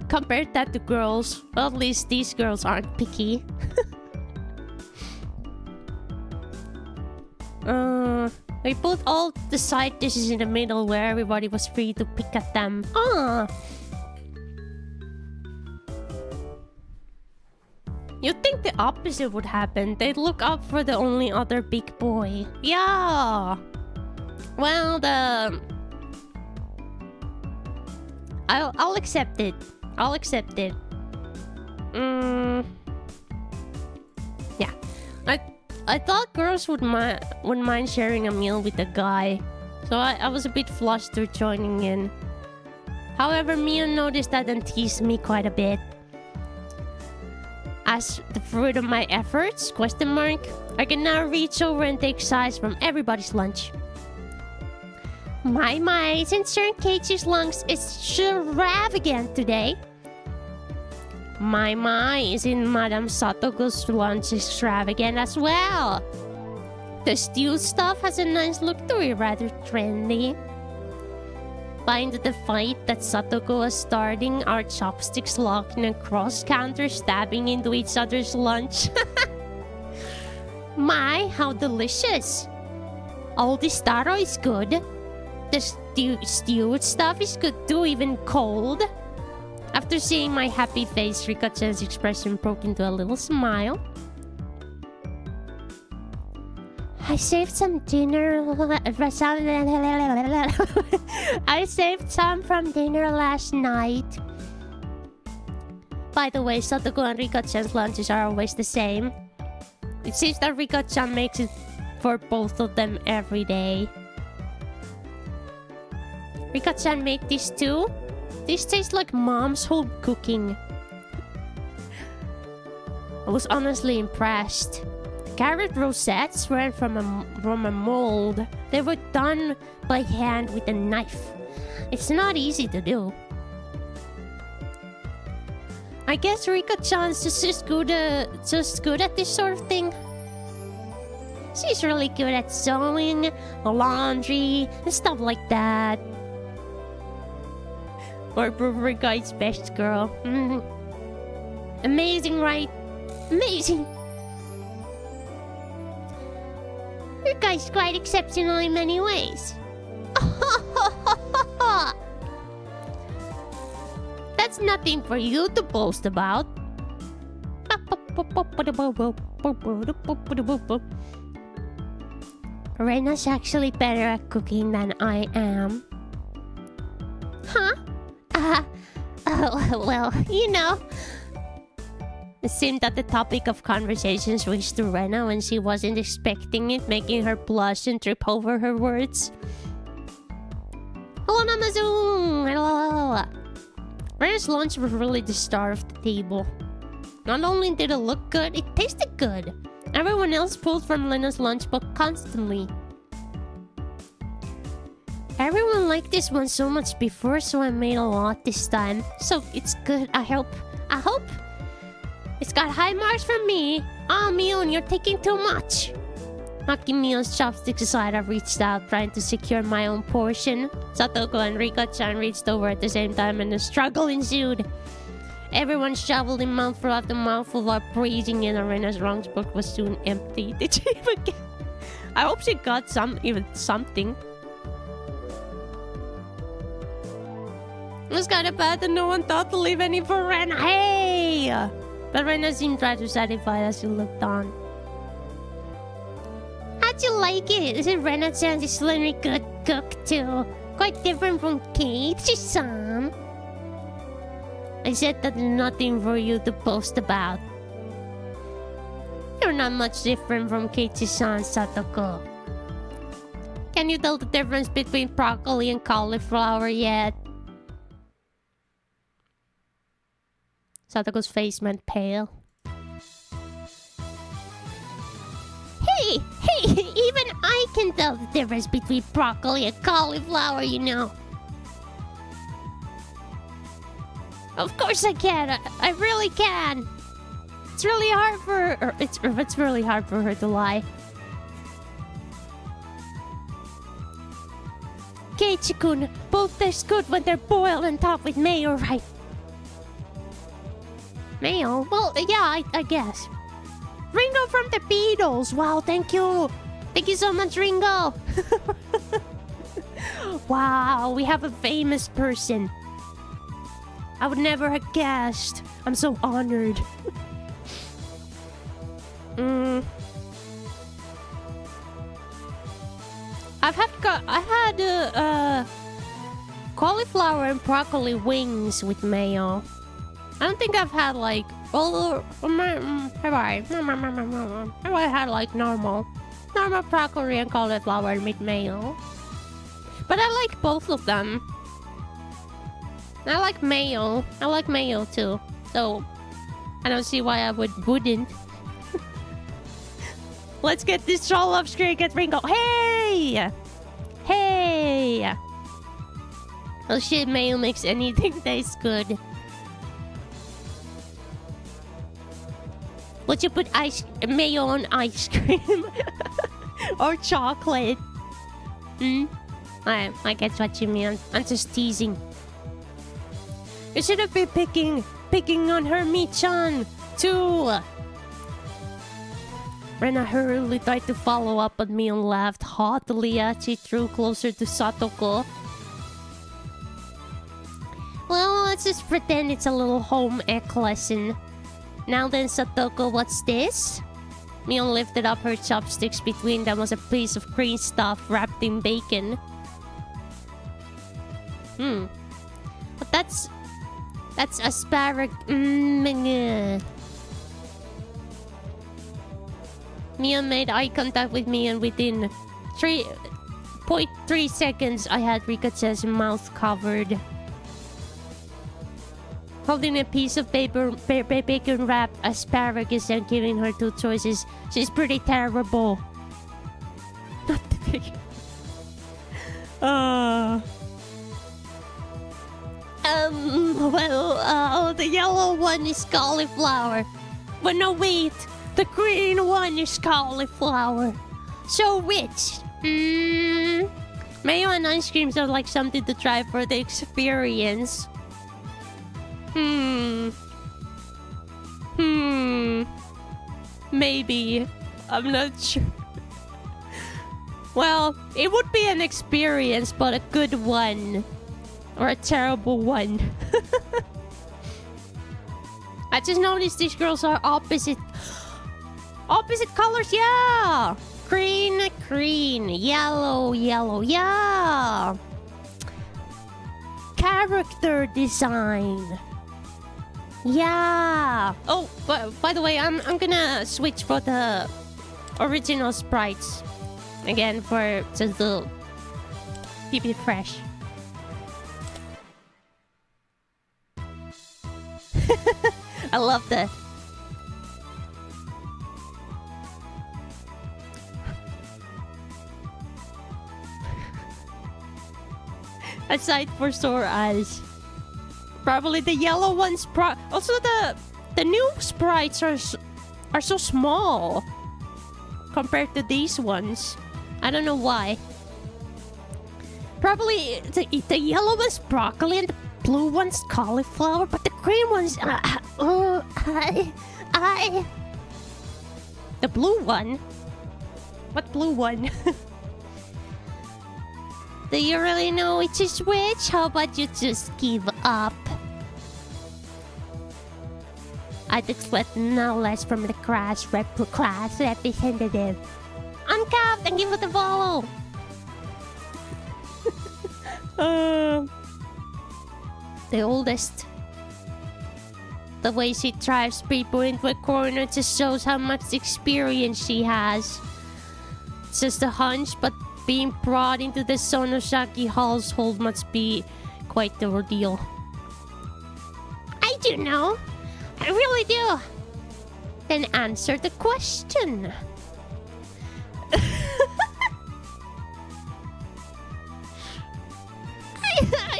Compared that to girls, well, at least these girls aren't picky. We put all the side dishes in the middle where everybody was free to pick at them. You'd think the opposite would happen. They'd look up for the only other big boy. Yeah. Well, I'll accept it. I'll accept it. Yeah. I thought girls wouldn't mind sharing a meal with a guy, so I was a bit flustered joining in. However, Mia noticed that and teased me quite a bit. As the fruit of my efforts, I can now reach over and take sides from everybody's lunch. My, since Sir Keiichi's lunch is extravagant today. My, is in Madame Satogo's lunch extravagant as well. The stewed stuff has a nice look to it, rather trendy. Find the fight that Satogo was starting, our chopsticks locked in a cross-counter stabbing into each other's lunch. My, how delicious. All this taro is good. The stewed stuff is good too, even cold. After seeing my happy face, Rika-chan's expression broke into a little smile. I saved some dinner. I saved some from dinner last night. By the way, Satogo and Rika-chan's lunches are always the same. It seems that Rika-chan makes it for both of them every day. Rika-chan make this too? This tastes like mom's home cooking. I was honestly impressed. Carrot rosettes weren't from a mold. They were done by hand with a knife. It's not easy to do. I guess Rika-chan's just good at this sort of thing. She's really good at sewing, laundry, and stuff like that. Or Rika's best girl. Amazing, right? Amazing. Rika's quite exceptional in many ways. That's nothing for you to boast about. Rena's actually better at cooking than I am. Huh? Well, you know. It seemed that the topic of conversation switched to Rena when she wasn't expecting it, making her blush and trip over her words. Hello, Namazoon! Hello! Rena's lunch was really the star of the table. Not only did it look good, it tasted good. Everyone else pulled from Rena's lunchbox constantly. Everyone liked this one so much before, so I made a lot this time. So it's good, I hope. It's got high marks from me. Oh, Mion, you're taking too much. Knocking Mion's chopsticks aside, I reached out, trying to secure my own portion. Satogo and Rika-chan reached over at the same time and a struggle ensued. Everyone shoveled in mouthful after mouthful while breathing in. Arena's lunchbox was soon empty. Did she even get... I hope she got something. It was kind of bad that no one thought to leave any for Rena. Hey! But Rena seemed rather satisfied as she looked on. How'd you like it? Isn't Rena-chan a really good cook too? Quite different from Keiichi-san. I said that there's nothing for you to boast about. You're not much different from Keiichi-san, Satoko. Can you tell the difference between broccoli and cauliflower yet? Satoko's face went pale. Hey! Even I can tell the difference between broccoli and cauliflower, you know. Of course I can. I really can. It's really hard for her. It's really hard for her to lie. Keiichi-kun, both taste good when they're boiled and topped with mayo, right? Mayo? Well, yeah, I guess. Ringo from the Beatles. Wow, thank you. Thank you so much, Ringo. Wow, we have a famous person. I would never have guessed. I'm so honored. I had cauliflower and broccoli wings with mayo. I don't think I've had like have I had like normal broccoli and cauliflower with mayo. But I like both of them. I like mayo. I like mayo too. So I don't see why I wouldn't. Let's get this all off screen. Get Ringo. Hey! Oh shit, mayo makes anything taste good. Would you put mayo on ice cream? Or chocolate? I get what you mean. I'm just teasing. You should have been picking on her, Mi-chan, too. Rena hurriedly tried to follow up on me and laughed haughtily as she drew closer to Satoko. Well, let's just pretend it's a little home ec lesson. Now then, Satoko, what's this? Mion lifted up her chopsticks. Between them was a piece of green stuff wrapped in bacon. But that's asparagus. Mion made eye contact with me, and within 3.3 seconds, I had Rikachen's mouth covered. Holding a piece of bacon wrapped asparagus and giving her two choices. She's pretty terrible. Not the bacon. The yellow one is cauliflower. But no, wait. The green one is cauliflower. So which? Mayo and ice cream sound like something to try for the experience. Maybe. I'm not sure. Well, it would be an experience, but a good one. Or a terrible one. I just noticed these girls are opposite colors, yeah! Green, yellow, yeah! Character design. Yeah! Oh, by the way, I'm gonna switch for the original sprites. Again, for just the keep it fresh. I love that. Aside for sore eyes. Probably the yellow ones. Also, the new sprites are so small compared to these ones. I don't know why. Probably the yellow one's broccoli and the blue one's cauliflower, but the green one's the blue one. What blue one? Do you really know which is which? How about you just give up? I'd expect no less from the class representative. Uncap, thank you for the follow. The oldest. The way she drives people into a corner just shows how much experience she has. It's just a hunch, but Being brought into the Sonosaki household must be quite the ordeal. I do know. I really do. Then answer the question.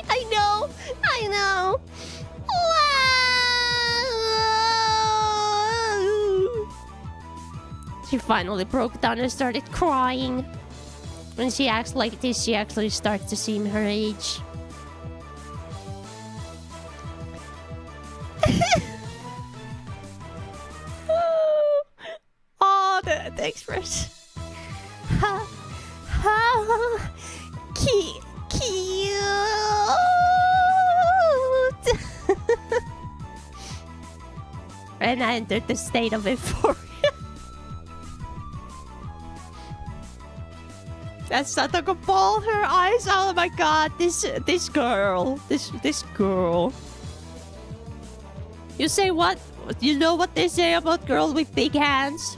I know. I know. She finally broke down and started crying. When she acts like this, she actually starts to seem her age. Oh, the express. Cute. And I entered the state of euphoria. That Satoko bawled her eyes. Oh my god, this girl. This girl. You say what? You know what they say about girls with big hands?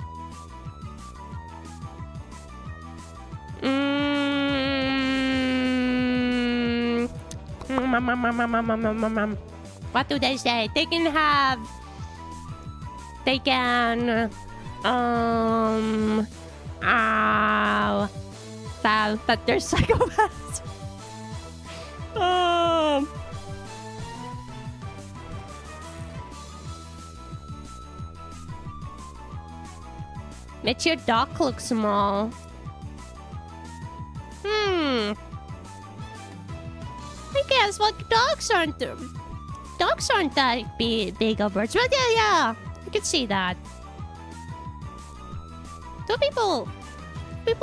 What do they say? They can but they're psychopaths. Makes your dog look small. I guess dogs aren't that big of birds. But yeah, you can see that. Do people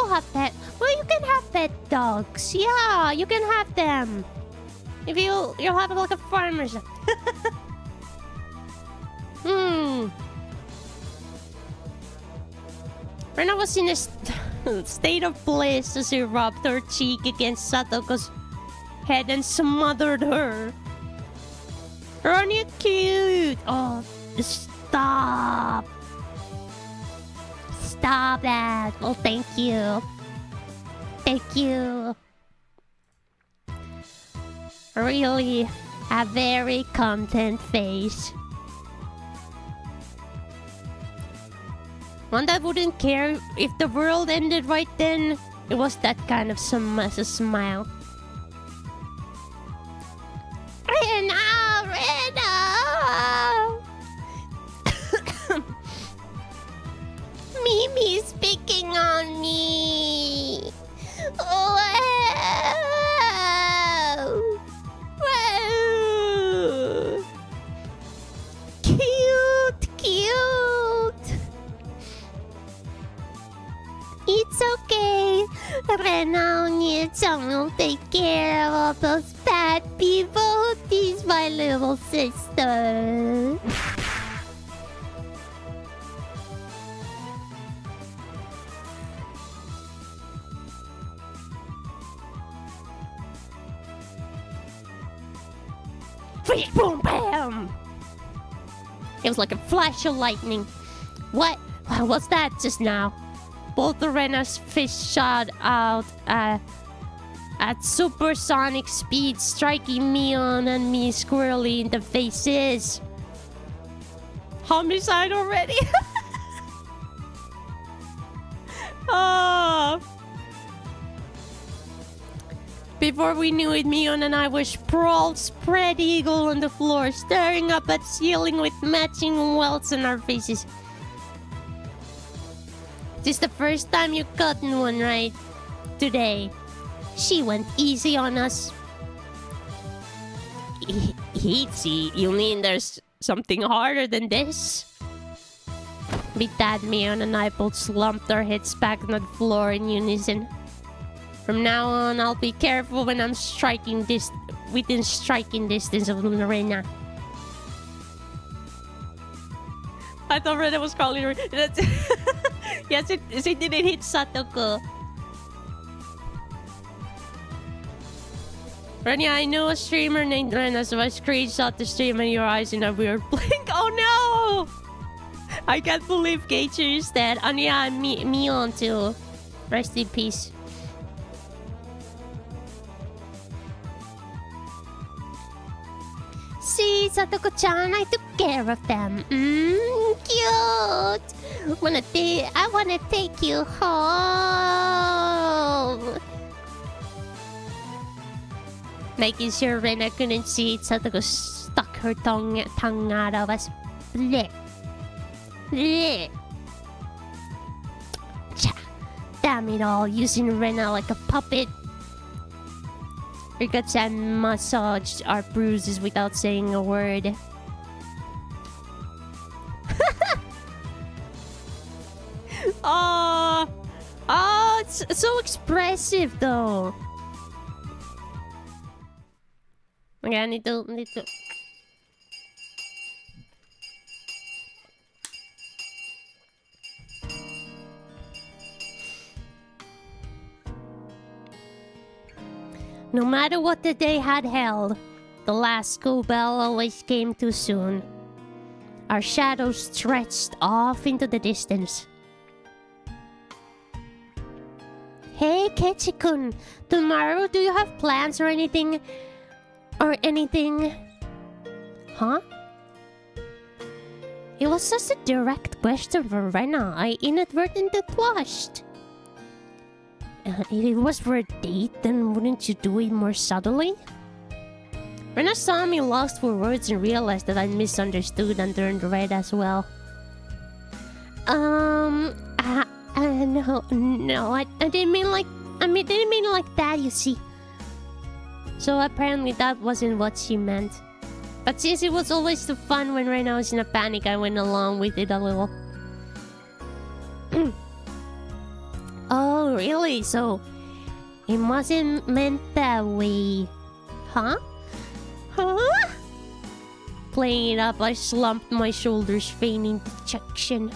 have pet? Well, you can have pet dogs. Yeah, you can have them. If you'll have like a farm or something. Rena was in a state of bliss as he rubbed her cheek against Satoko's head and smothered her. Aren't you cute? Oh, stop. Stop that. Well, thank you. Thank you. Really a very content face. One that wouldn't care if the world ended right then. It was that kind of a smile. Rena! Mimi's picking on me. Wow. Cute. It's okay. Rena will take care of all those bad people. She's my little sister. Boom, bam! It was like a flash of lightning. What? What's that just now? Both of Rena's fists shot out at supersonic speed, striking Mion and me squarely in the faces. Homicide already? Oh. Before we knew it, Mion and I were sprawled, spread eagle on the floor, staring up at ceiling with matching welts on our faces. This is the first time you've gotten one right today. She went easy on us. Easy? You mean there's something harder than this? With that, Mion and I both slumped our heads back on the floor in unison. From now on, I'll be careful when I'm within striking distance of Rena. I thought Rena was calling her. Yes, it didn't hit Satoko. Rena, I know a streamer named Rena, so I screenshot the stream and your eyes in a weird blink. Oh no! I can't believe Geicher is dead. And yeah, Mion too. Rest in peace. see, Satoko-chan, I took care of them. Cute. I wanna take you home. Making sure Rena couldn't see it, Satoko stuck her tongue out of us. Blech. Blech. Cha. Damn it all, using Rena like a puppet. Rika-chan massaged our bruises without saying a word. Oh, it's so expressive though. Okay, I need to. No matter what the day had held, the last school bell always came too soon. Our shadows stretched off into the distance. Hey, Kechi-kun, tomorrow do you have plans or anything? Huh? It was such a direct question for Rena. I inadvertently blushed. If it was for a date, then wouldn't you do it more subtly? Rena saw me lost for words and realized that I misunderstood and turned red as well. No, I didn't mean like that, you see. So apparently that wasn't what she meant. But since it was always the fun when Rena was in a panic, I went along with it a little. Oh, really? So it wasn't meant that way. Huh? Huh? Playing it up, I slumped my shoulders, feigning dejection.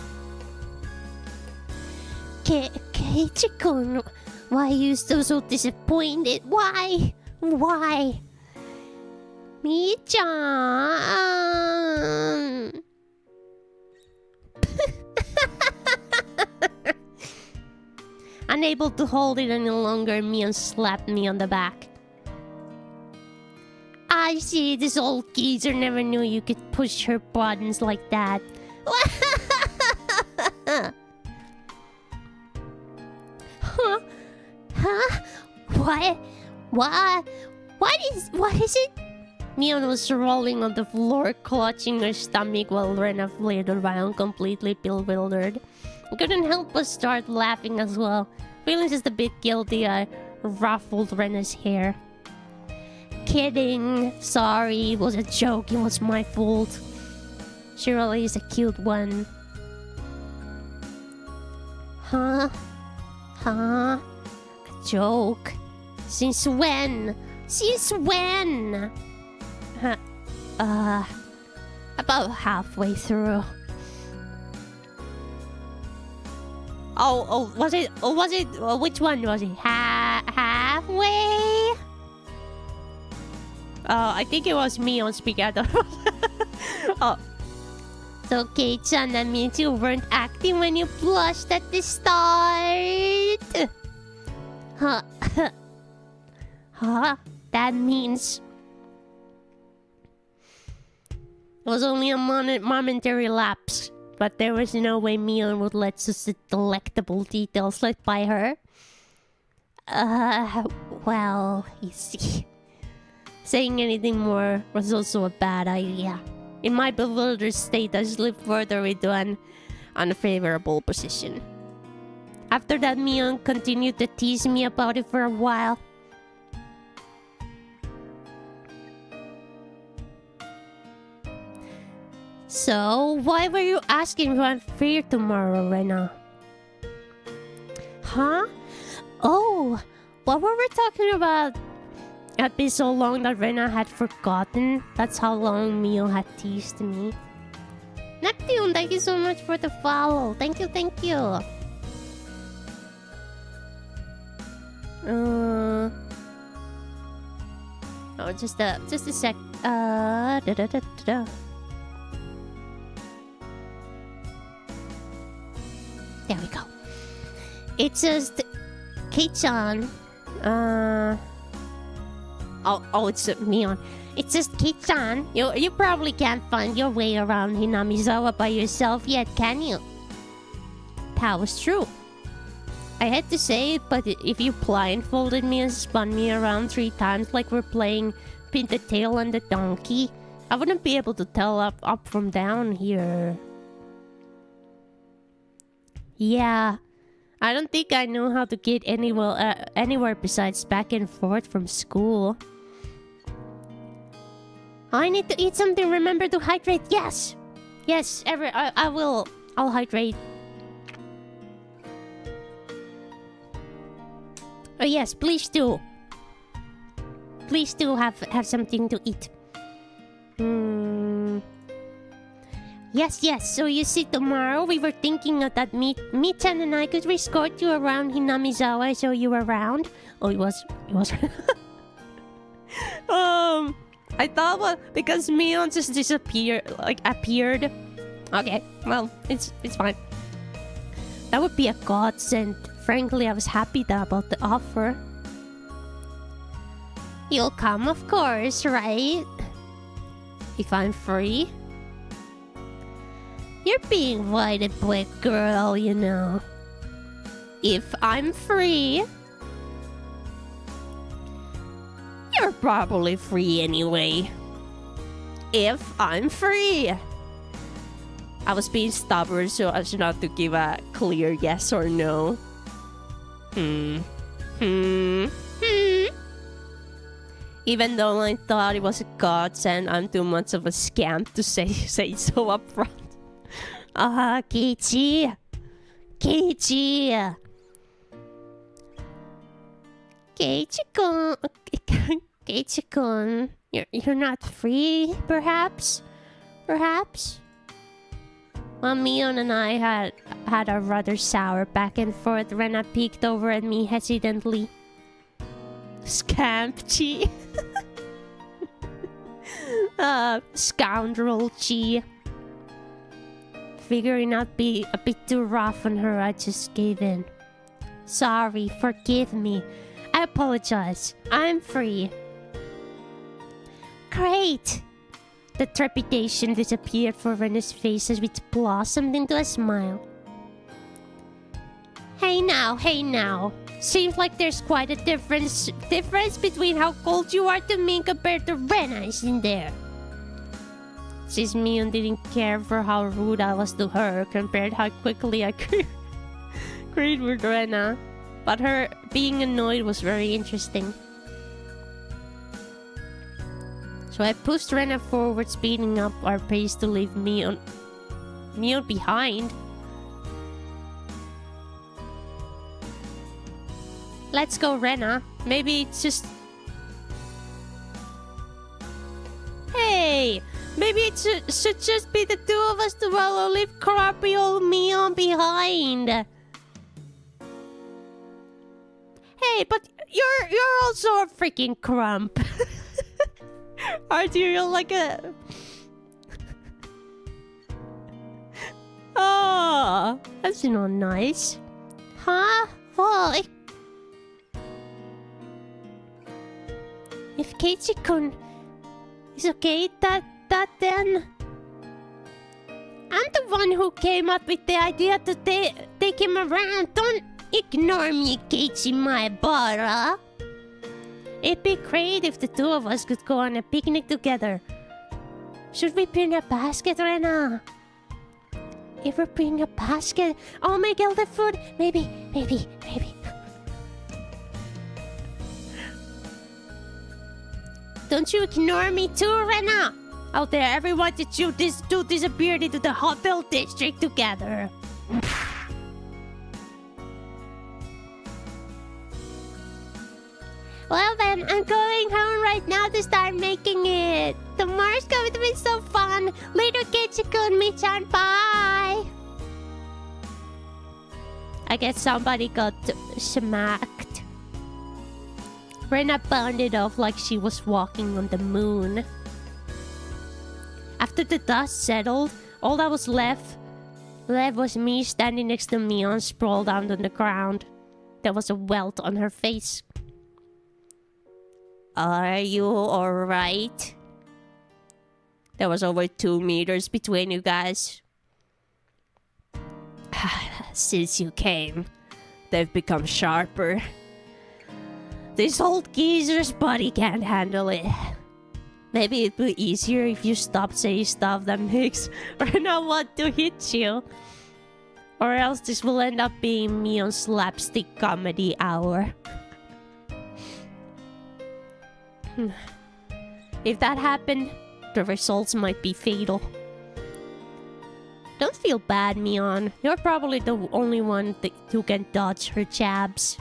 Keiichi-kun, why are you so disappointed? Why? Why? Mi-chan! Unable to hold it any longer, Mion slapped me on the back. I see, this old geezer never knew you could push her buttons like that. Huh? Huh? What is it? Mion was rolling on the floor, clutching her stomach while Rena flaired around, completely bewildered. I couldn't help but start laughing as well. Feeling just a bit guilty, I ruffled Rena's hair. Kidding. Sorry, it was a joke. It was my fault. She really is a cute one. Huh? Huh? A joke? Since when? Since when? About halfway through. Was it? Which one was it? Halfway? I think it was me on speaker. Oh. So, Kei-chan, that means you weren't acting when you blushed at the start. Huh? Huh? That means it was only a momentary lapse. But there was no way Mion would let such delectable details slip by her. Well, you see. Saying anything more was also a bad idea. In my bewildered state, I slipped further into an unfavorable position. After that, Mion continued to tease me about it for a while. So, why were you asking if I'm free tomorrow, Rena? Huh? Oh, what were we talking about? It had been so long that Rena had forgotten. That's how long Mio had teased me. Neptune, thank you so much for the follow. Thank you, thank you. Oh, just a sec. There we go. It says, Kei-chan, Oh, it's Mion. It's just Kichan. You probably can't find your way around Hinamizawa by yourself yet, can you? That was true. I hate to say it, but if you blindfolded me and spun me around 3 times like we're playing Pin the Tail and the Donkey, I wouldn't be able to tell up from down here. Yeah, I don't think I know how to get anywhere besides back and forth from school. I need to eat something. Remember to hydrate. Yes, yes. I will. I'll hydrate. Oh yes, please do. Please do have something to eat. Yes. So you see, tomorrow we were thinking of that Michan and I could escort you around Hinamizawa, so you were around. Oh, it was. I thought because Mion just appeared. Okay, well, it's fine. That would be a godsend. Frankly, I was happy about the offer. You'll come, of course, right? If I'm free. You're being wide awake, girl, you know. If I'm free. You're probably free anyway. If I'm free. I was being stubborn so as not to give a clear yes or no. Even though I thought it was a godsend, I'm too much of a scamp to say so up front. Keiichi. Keiichi-kun, you're not free, perhaps? Well, Mion and I had a rather sour back and forth. Rena peeked over at me hesitantly. Scamp-chi. Scoundrel-chi. Figuring I'd be a bit too rough on her, I just gave in. Sorry, forgive me. I apologize. I'm free. Great! The trepidation disappeared for Rena's face as it blossomed into a smile. Hey now. Seems like there's quite a difference between how cold you are to me compared to Rena, isn't there? Since Mion didn't care for how rude I was to her compared how quickly I agreed with Rena. But her being annoyed was very interesting. So I pushed Rena forward, speeding up our pace to leave Mion behind. Let's go, Rena. Maybe it's just... Hey! Maybe it should just be the 2 of us to well leave crappy old Mion behind. Hey, but you're also a freaking crump. Aren't you like a... Oh, that's not nice. Huh? Well, if Keiichi-kun is okay, that then... I'm the one who came up with the idea to take him around. Don't ignore me, Keiichi, my butter. It'd be great if the 2 of us could go on a picnic together. Should we bring a basket, Rena? If we bring a basket, I'll make all the food. Maybe. Don't you ignore me too, Rena? Out there, everyone that you disappeared into the hotel district together. Well then, I'm going home right now to start making it. Tomorrow's going to be so fun. Later, Keiichi-kun, Michan, bye. I guess somebody got smacked. Rena bounded off like she was walking on the moon. After the dust settled, all that was left was me standing next to Mion, sprawled out on the ground. There was a welt on her face. Are you alright? There was over 2 meters between you guys. Since you came, they've become sharper. This old geezer's body can't handle it. Maybe it'd be easier if you stopped saying stuff that makes Rena want to hit you. Or else this will end up being me on slapstick comedy hour. If that happened, the results might be fatal. Don't feel bad, Mion. You're probably the only one who can dodge her jabs.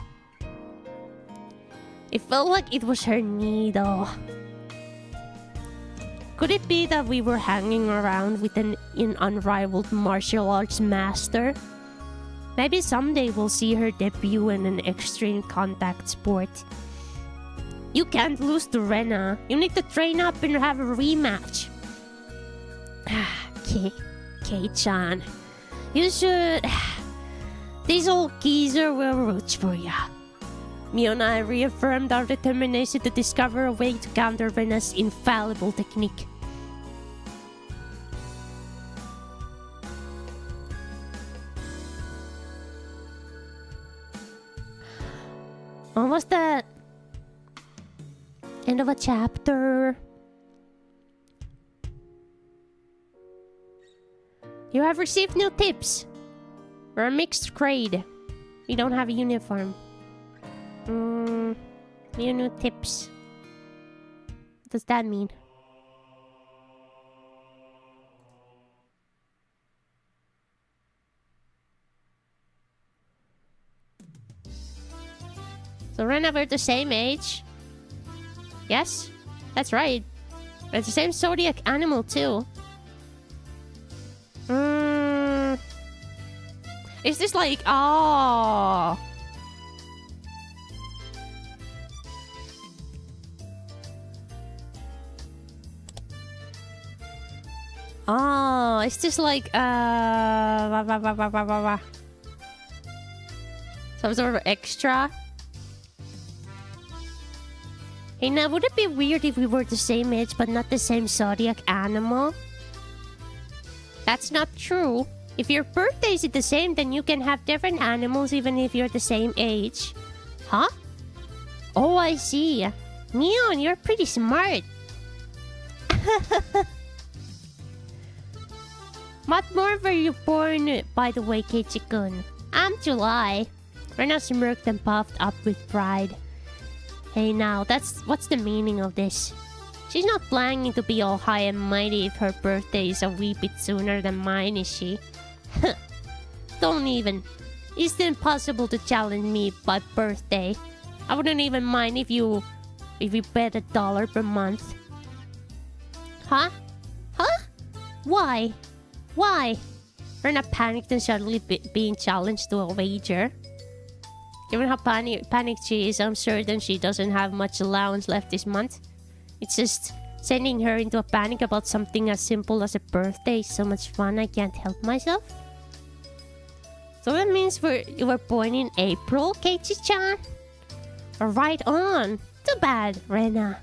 It felt like it was her knee, though. Could it be that we were hanging around with an unrivaled martial arts master? Maybe someday we'll see her debut in an extreme contact sport. You can't lose to Rena. You need to train up and have a rematch. Kei-chan. You should... This old geezer will root for ya. Me and I reaffirmed our determination to discover a way to counter Rena's infallible technique. Almost the end of a chapter. You have received new tips. We're a mixed grade. We don't have a uniform. New tips. What does that mean? So Rena, we're the same age. Yes, that's right. It's the same zodiac animal too. Is this like... Oh... Oh, it's just like some sort of extra. Hey, now would it be weird if we were the same age but not the same zodiac animal? That's not true. If your birthday is the same, then you can have different animals even if you're the same age. Huh? Oh, I see. Neon, you're pretty smart. What month were you born, by the way, Keiichi-kun? I'm July. Rena smirked and puffed up with pride. Hey now, what's the meaning of this? She's not planning to be all high and mighty if her birthday is a wee bit sooner than mine, is she? Don't even. It's impossible to challenge me by birthday. I wouldn't even mind if you bet $1 per month. Huh? Huh? Why? Why? Rena panicked and suddenly being challenged to a wager. Given how panicked she is, I'm certain she doesn't have much allowance left this month. It's just sending her into a panic about something as simple as a birthday is so much fun I can't help myself. So that means you were born in April, Keiichi-chan? Right on. Too bad, Rena.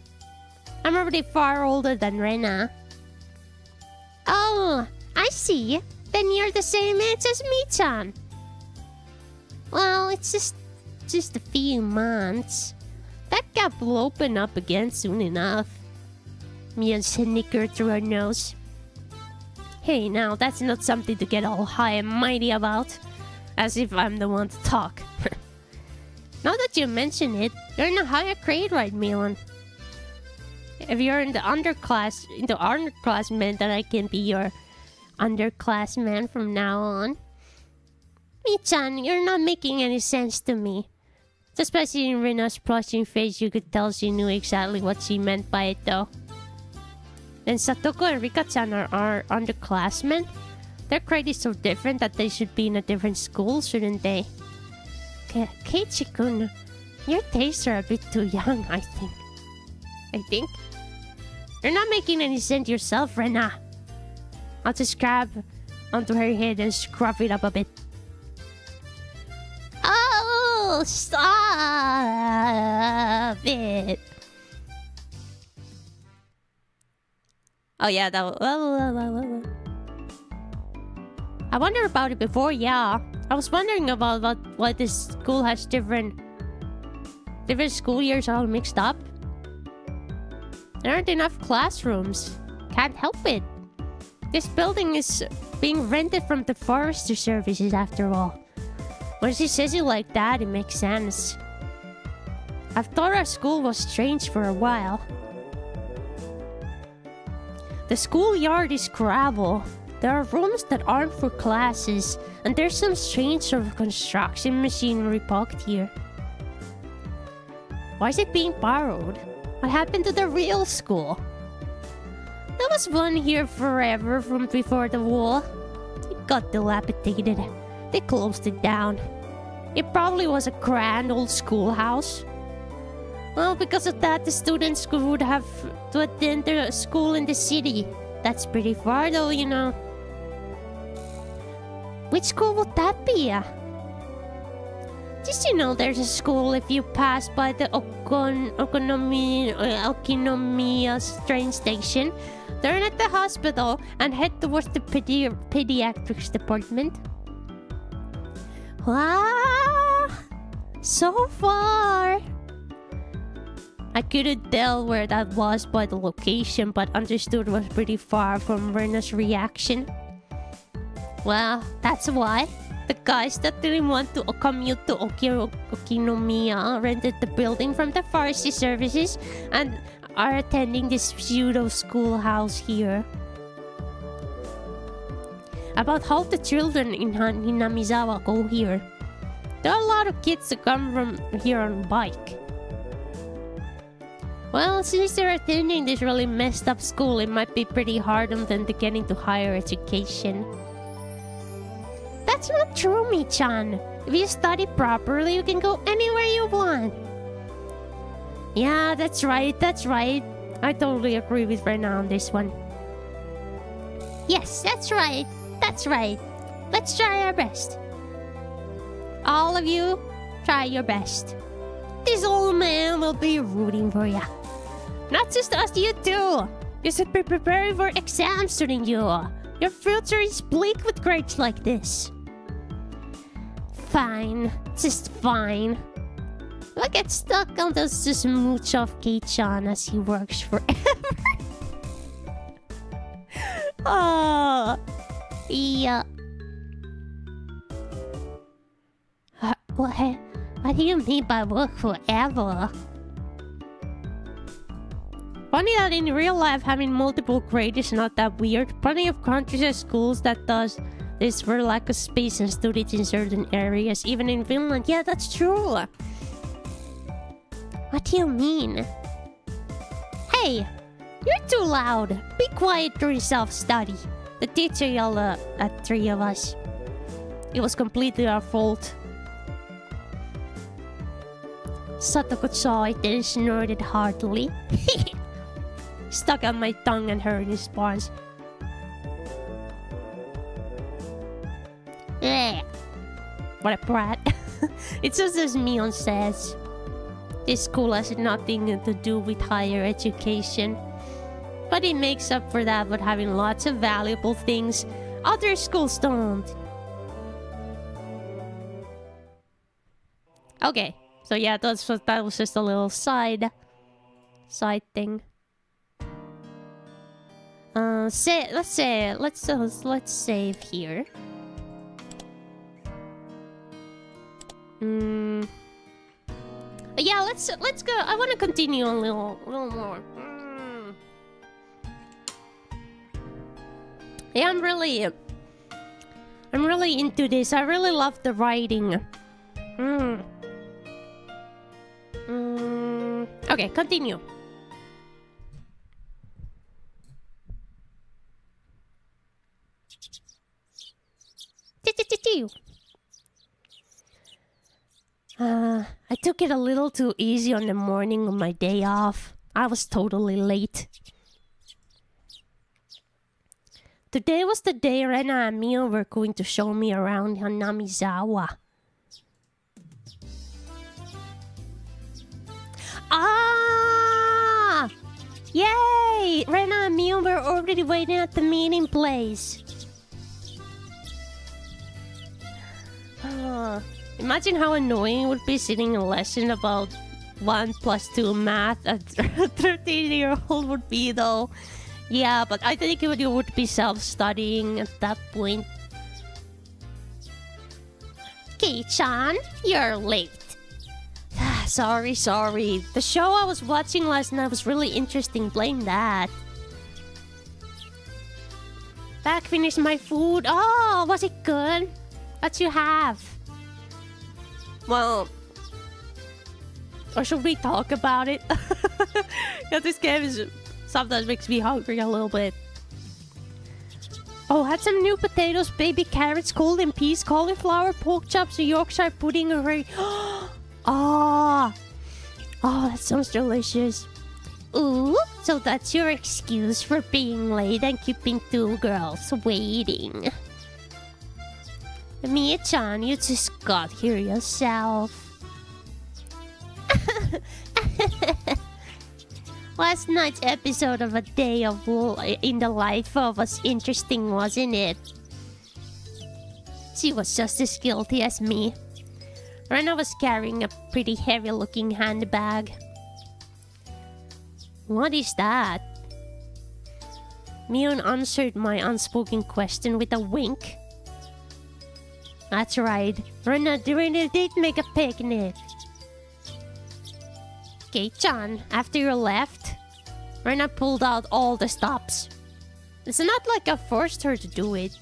I'm already far older than Rena. Oh, I see. Then you're the same age as me-chan. Well, it's just a few months. That gap will open up again soon enough. Mia snickered through her nose. Hey, now that's not something to get all high and mighty about. As if I'm the one to talk. Now that you mention it, you're in a higher grade, right, Milan? If you're in the underclassmen, then I can be your underclassman from now on. Mi-chan, you're not making any sense to me. Especially in Rena's blushing face, you could tell she knew exactly what she meant by it, though. Then Satoko and Rika-chan are underclassmen? Their grade is so different that they should be in a different school, shouldn't they? Keiichi-kun, your tastes are a bit too young, I think. You're not making any sense yourself, Rena. I'll just grab onto her head and scrub it up a bit. Oh, stop it. Oh yeah, that was... I wondered about it before, yeah. I was wondering about why this school has different school years all mixed up. There aren't enough classrooms. Can't help it. This building is being rented from the forestry services after all. When she says it like that, it makes sense. I've thought our school was strange for a while. The schoolyard is gravel. There are rooms that aren't for classes, and there's some strange sort of construction machinery parked here. Why is it being borrowed? What happened to the real school? There was one here forever from before the war. It got dilapidated. They closed it down. It probably was a grand old schoolhouse. Well, because of that, the students would have to attend their school in the city. That's pretty far though, you know. Which school would that be? Did you know there's a school if you pass by the Okinomiya train station, turn at the hospital, and head towards the pediatrics department? Wow! So far! I couldn't tell where that was by the location, but understood it was pretty far from Rena's reaction. Well, that's why. The guys that didn't want to commute to Okinomiya rented the building from the forestry services and are attending this pseudo schoolhouse here. About half the children in Hinamizawa go here. There are a lot of kids that come from here on bike. Well, since they're attending this really messed up school, it might be pretty hard on them to get into higher education. That's not true, Mi-chan. If you study properly, you can go anywhere you want. Yeah, that's right, that's right. I totally agree with Rena on this one. Yes, that's right, that's right. Let's try our best. All of you, try your best. This old man will be rooting for ya. Not just us, you too. You should be preparing for exams, shouldn't you? Your future is bleak with grades like this. Fine, just fine. We'll get stuck on this to smooch off Kei-chan as he works forever. Oh, yeah. What do you mean by work forever? Funny that in real life having multiple grades is not that weird. Plenty of countries and schools that does this for lack of space and students in certain areas, even in Finland. Yeah, that's true. What do you mean? Hey, you're too loud. Be quiet during self-study. The teacher yelled at three of us. It was completely our fault. Satoko saw it and snorted heartily. Stuck out my tongue and heard his response. Yeah. What a brat. It's just as Mion says. This school has nothing to do with higher education. But it makes up for that with having lots of valuable things other schools don't. Okay. So yeah, that was just a little side thing. Let's save here. Yeah, let's go. I want to continue a little more. Yeah, I'm really into this. I really love the writing. Okay, continue. I took it a little too easy on the morning of my day off. I was totally late. Today was the day Rena and Mio were going to show me around Hinamizawa. Ah! Yay! Rena and Mio were already already waiting at the meeting place. Imagine how annoying it would be sitting in a lesson about 1 plus 2 math a 13-year-old would be, though. Yeah, but I think you would be self-studying at that point. Kei-chan, you're late. Sorry. The show I was watching last night was really interesting. Blame that. Back, finished my food. Oh, was it good? What you have? Well... Or should we talk about it? Yeah, this game sometimes makes me hungry a little bit. Oh, had some new potatoes, baby carrots, golden peas, cauliflower, pork chops, and Yorkshire pudding already. Oh, that sounds delicious. Ooh, so that's your excuse for being late and keeping 2 girls waiting. Mia-chan, you just got here yourself. Last night's episode of A Day of in the Life of was interesting, wasn't it? She was just as guilty as me. Rena was carrying a pretty heavy-looking handbag. What is that? Mion answered my unspoken question with a wink. That's right. Rena did make a picnic. Kei-chan, after you left, Rena pulled out all the stops. It's not like I forced her to do it.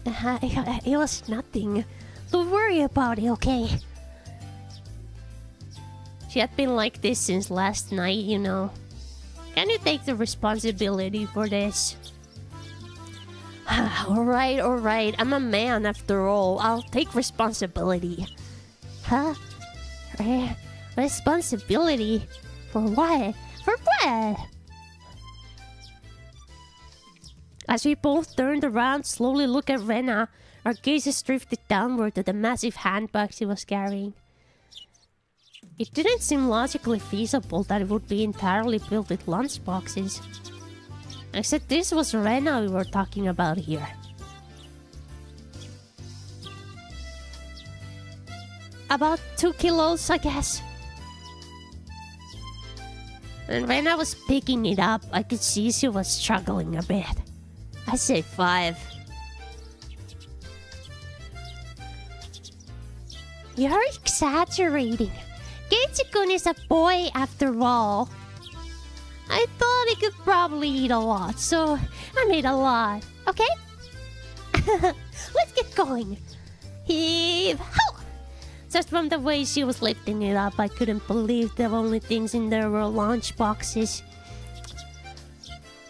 It was nothing. Don't worry about it, okay? She had been like this since last night, you know. Can you take the responsibility for this? Alright. I'm a man after all. I'll take responsibility. Huh? Responsibility? For what? For what? As we both turned around, slowly looked at Rena, our gazes drifted downward to the massive handbag she was carrying. It didn't seem logically feasible that it would be entirely filled with lunchboxes. Except this was Rena we were talking about here. About 2 kilos, I guess. When Rena was picking it up, I could see she was struggling a bit. I say 5. You're exaggerating. Keiichi-kun is a boy after all. I thought he could probably eat a lot, so I made a lot. Okay? Let's get going. Heave ho! Just from the way she was lifting it up, I couldn't believe the only things in there were lunch boxes.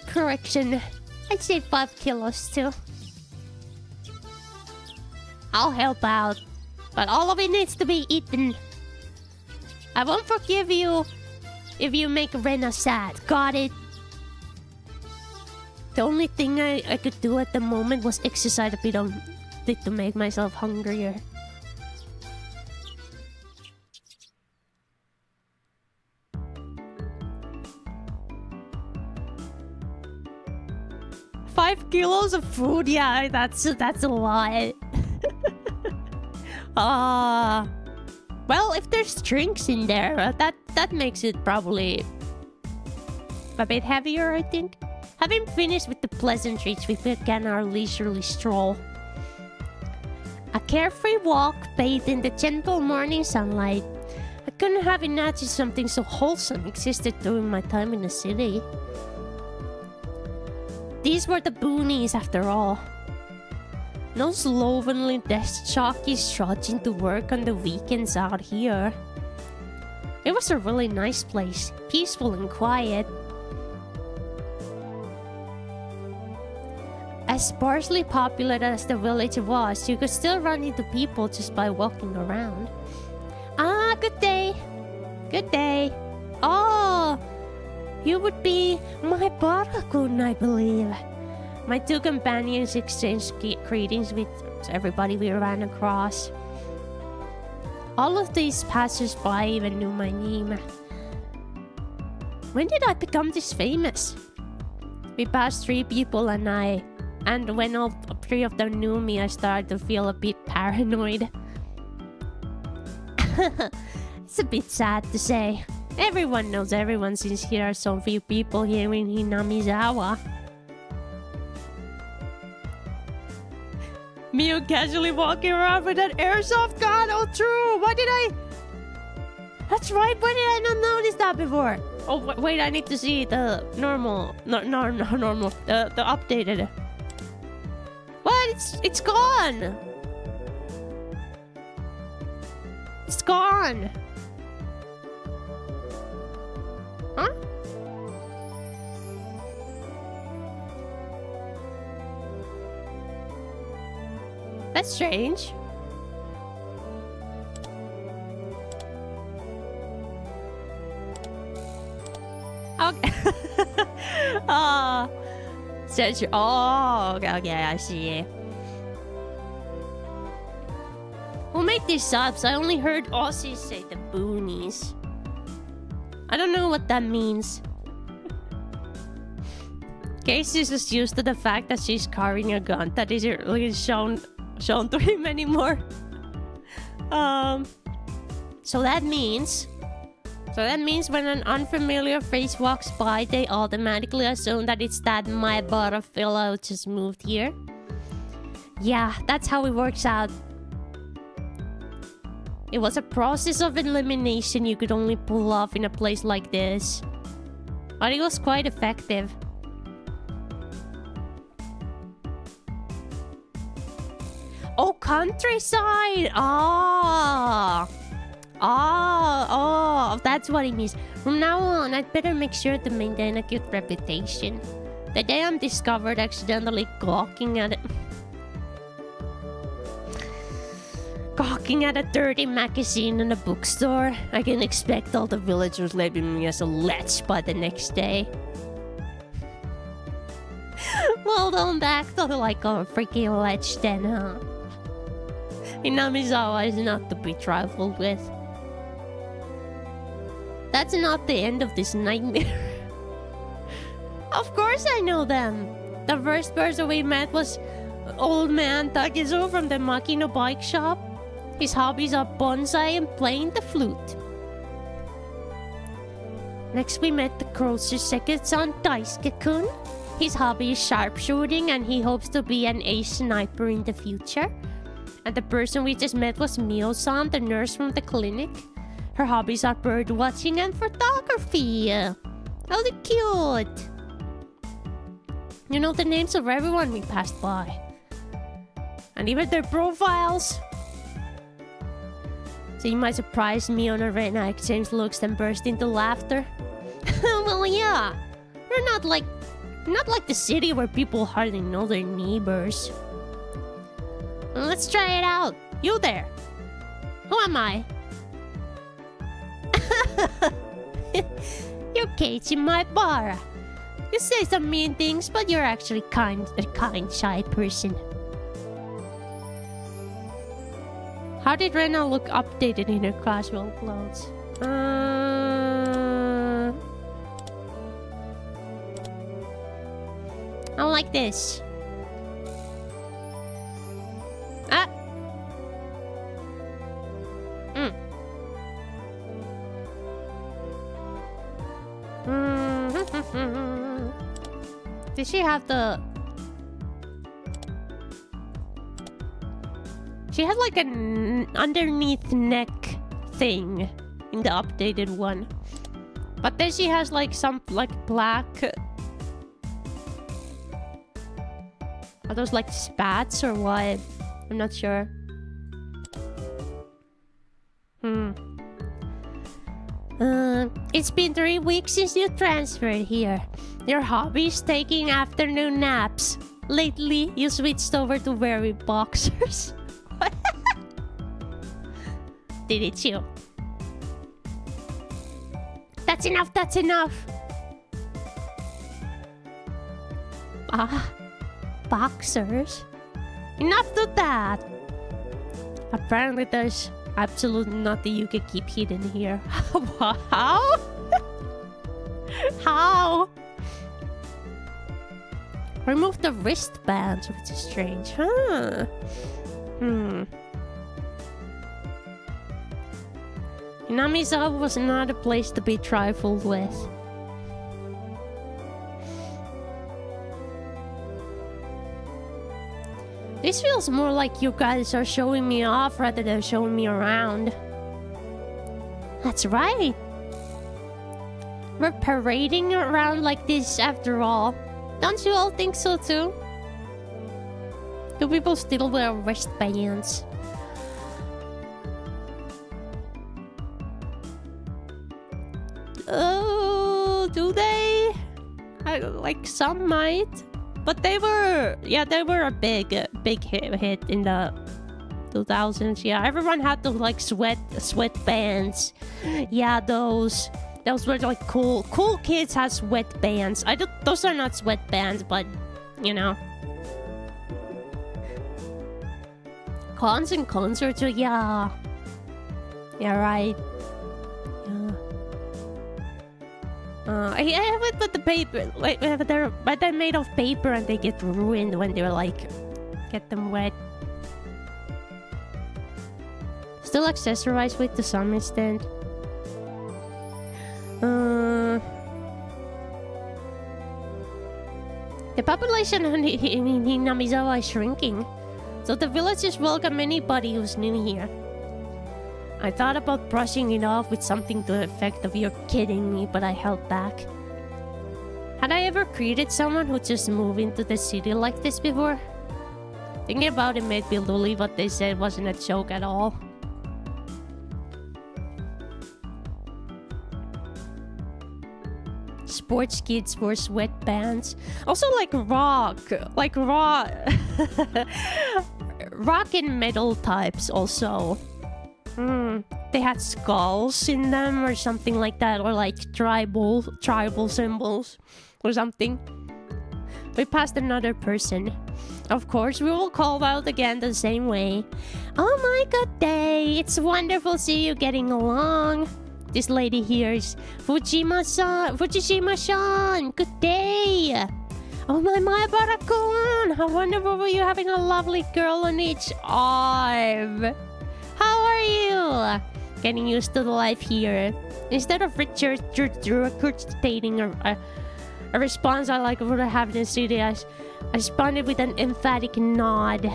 Correction, I'd say 5 kilos too. I'll help out, but all of it needs to be eaten. I won't forgive you if you make Rena sad. Got it? The only thing I could do at the moment was exercise a bit to make myself hungrier. $5 kilos of food? Yeah, that's a lot. Well, if there's drinks in there, that makes it probably a bit heavier, I think. Having finished with the pleasantries, we began our leisurely stroll. A carefree walk bathed in the gentle morning sunlight. I couldn't have imagined something so wholesome existed during my time in the city. These were the boonies after all. No slovenly desk jockeys trudging to work on the weekends out here. It was a really nice place, peaceful and quiet. As sparsely populated as the village was, you could still run into people just by walking around. Ah, good day. Good day. Oh, you would be my Barakun, I believe. My 2 companions exchanged greetings with everybody we ran across. All of these passers-by even knew my name. When did I become this famous? We passed 3 people and when all 3 of them knew me, I started to feel a bit paranoid. It's a bit sad to say. Everyone knows everyone since here are so few people here in Hinamizawa. Mio casually walking around with an airsoft gun. Oh, true. Why did I... That's right. Why did I not notice that before? Oh, wait. I need to see the normal... No, normal. The updated. What? It's gone. It's gone. Huh? That's strange. Okay. Search. Oh, okay, I see. Who made these subs? I only heard Aussie say the boonies. I don't know what that means. Casey's just used to the fact that she's carrying a gun that isn't really shown to him anymore. So that means when an unfamiliar face walks by, they automatically assume that it's that my fellow just moved here. Yeah, that's how it works out. It was a process of elimination you could only pull off in a place like this. But it was quite effective. Oh, countryside! Oh, that's what it means. From now on, I'd better make sure to maintain a good reputation. The day I'm discovered accidentally gawking at a dirty magazine in a bookstore, I can expect all the villagers labeling me as a lech by the next day. Well, don't act like a freaking lech then, huh? Hinamizawa is not to be trifled with. That's not the end of this nightmare. Of course I know them. The first person we met was old man Takizo from the Makino bike shop. His hobbies are bonsai and playing the flute. Next we met the grocer's second son Daisuke-kun. His hobby is sharpshooting and he hopes to be an ace sniper in the future. And the person we just met was Mio-san, the nurse from the clinic. Her hobbies are bird watching and photography. Oh, they're cute. You know the names of everyone we passed by. And even their profiles. Seeing my surprised me on Arena exchanged looks and burst into laughter. Well, yeah. We're not like the city where people hardly know their neighbors. Let's try it out. You there. Who am I? You're Keiichi Maibara. You say some mean things, but you're actually a kind, shy person. How did Rena look updated in her casual clothes? I like this. Did she have the... She had like an underneath neck thing in the updated one. But then she has like some like black... Are those like spats or what? I'm not sure. It's been 3 weeks since you transferred here. Your hobby is taking afternoon naps. Lately, you switched over to wearing boxers. Didn't you? That's enough, that's enough. Boxers? Enough of that. Apparently there's absolutely nothing you can keep hidden here. How? How? Remove the wristbands, which is strange. Huh. Hinamizawa was not a place to be trifled with. This feels more like you guys are showing me off rather than showing me around. That's right. We're parading around like this after all. Don't you all think so too? Do people still wear wristbands? Oh, do they? Like some might. But they were a big hit in the 2000s. Yeah, everyone had to like sweatbands. Yeah, those were like cool. Cool kids had sweatbands. Those are not sweatbands, but you know. Cons and concerts. Yeah. Yeah, right. I went with the paper. Like, but they're made of paper and they get ruined when they're like, get them wet. Still accessorized with to some extent. The population in Hinamizawa is shrinking, so the villagers welcome anybody who's new here. I thought about brushing it off with something to the effect of "you're kidding me," but I held back. Had I ever created someone who just moved into the city like this before? Thinking about it made me believe what they said wasn't a joke at all. Sports kids wore sweatbands. Also rock and metal types also. They had skulls in them or something like that, or like tribal symbols or something. We passed another person. Of course, we will call out again the same way. Oh my good day! It's wonderful to see you getting along. This lady here is Fujishima-san. Good day. Oh my Barakuan! How wonderful were you having a lovely girl on each arm. How are you? Getting used to the life here. Instead of regurgitating a response I like would have in the city, I responded with an emphatic nod.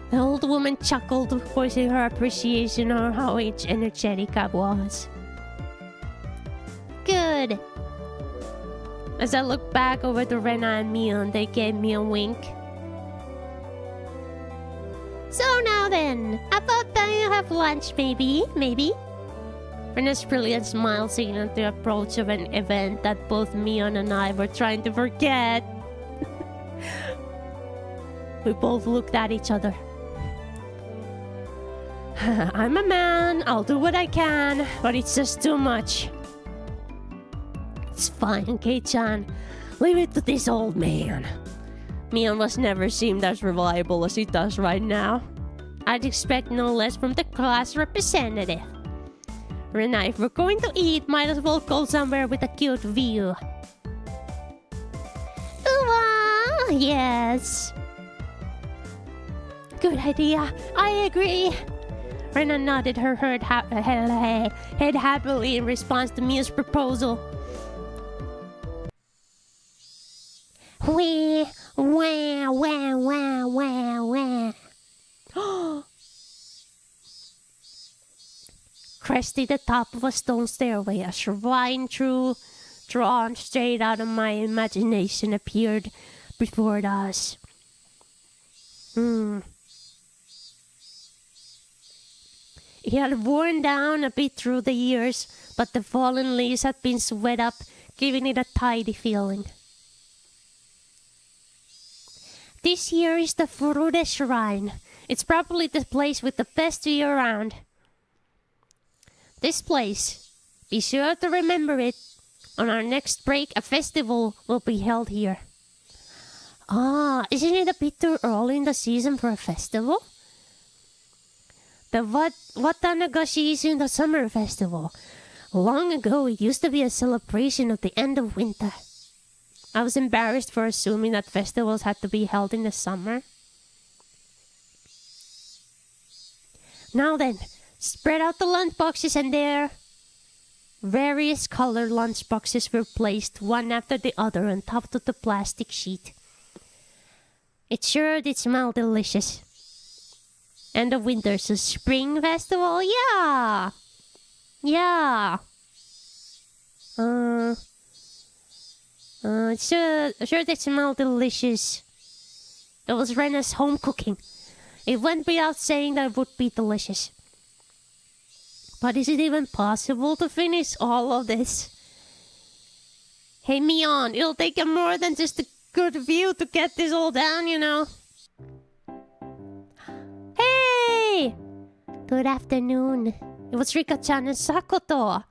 The old woman chuckled, voicing her appreciation on how energetic I was. Good. As I looked back over to Rena and Mion, they gave me a wink. So now then, about time you have lunch, maybe? Rena's brilliant smile signaled the approach of an event that both Mion and I were trying to forget. We both looked at each other. I'm a man, I'll do what I can, but it's just too much. It's fine, Kei-chan. Leave it to this old man. Mion was never seemed as reliable as he does right now. I'd expect no less from the class representative. Rena, if we're going to eat, might as well go somewhere with a cute view. Ooh, yes. Good idea. I agree. Rena nodded her head happily in response to Mion's proposal. Wah, wah, wah, wah, wah, wah. Cresting the top of a stone stairway, a shrine drawn straight out of my imagination appeared before us. It had worn down a bit through the years, but the fallen leaves had been swept up, giving it a tidy feeling. This here is the Furude Shrine. It's probably the place with the best view around. This place. Be sure to remember it. On our next break, a festival will be held here. Isn't it a bit too early in the season for a festival? The Watanagashi is in the summer festival. Long ago, it used to be a celebration of the end of winter. I was embarrassed for assuming that festivals had to be held in the summer. Now then, spread out the lunchboxes, and there various colored lunchboxes were placed one after the other on top of the plastic sheet. It sure did smell delicious. End of winter, so spring festival, yeah! Yeah! Sure they smell delicious. That was Rena's home cooking. It went without saying that it would be delicious. But is it even possible to finish all of this? Hey, Mion, it'll take more than just a good view to get this all down, you know. Hey! Good afternoon. It was Rika-chan and Sakoto.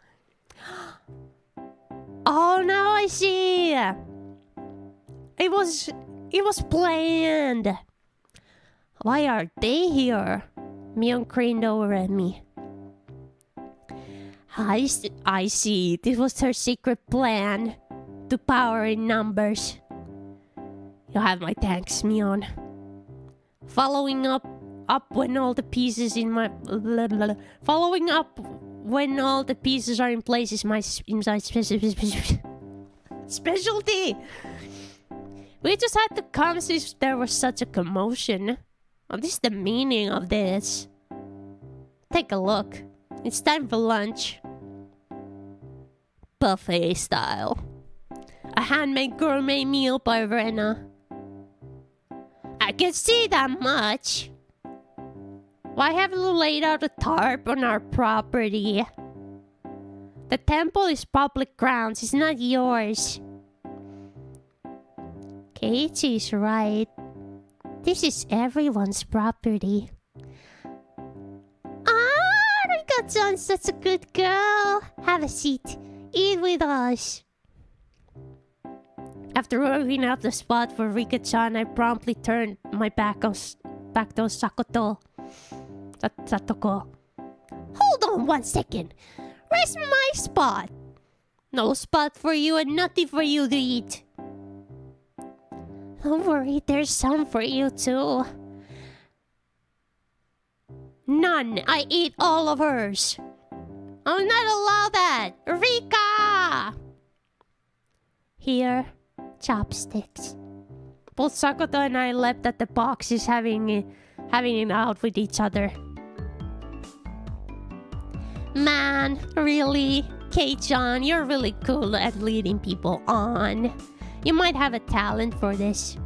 Oh, now I see. It was planned. Why are they here? Mion craned over at me. I see. This was her secret plan. To power in numbers. You have my thanks, Mion. Following up when all the pieces in my... Following up when all the pieces are in place is my specialty. We just had to come since there was such a commotion. What is the meaning of this? Take a look. It's time for lunch. Buffet style. A handmade gourmet meal by Rena. I can see that much. Why haven't you laid out a tarp on our property? The temple is public grounds, it's not yours. Keiichi's right. This is everyone's property. Ah, Rika-chan's such a good girl. Have a seat. Eat with us. After working out the spot for Rika-chan, I promptly turned my back to Satoko. Hold on 1 second. Where's my spot? No spot for you and nothing for you to eat. Don't worry, there's some for you too. None. I ate all of hers. I'll not allow that. Rika! Here, chopsticks. Both Sakoto and I leapt at the boxes, having it out with each other. Man, really? Kei-chan, you're really cool at leading people on. You might have a talent for this.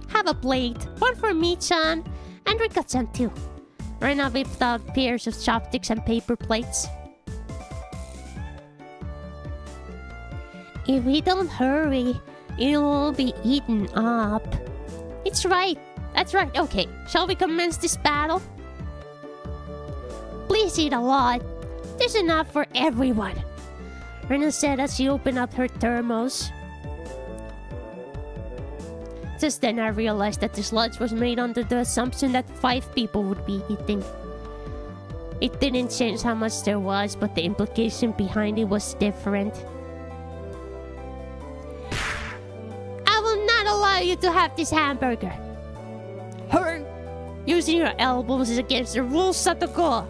Have a plate. One for me-chan, and Rika-chan too. Rena whipped out pairs of chopsticks and paper plates. If we don't hurry, it'll be eaten up. It's right. That's right. Okay, shall we commence this battle? Please eat a lot. There's enough for everyone. Rena said as she opened up her thermos. Just then I realized that this lunch was made under the assumption that 5 people would be eating. It didn't change how much there was, but the implication behind it was different. I will not allow you to have this hamburger. Her! Using your elbows is against the rules, Satoko.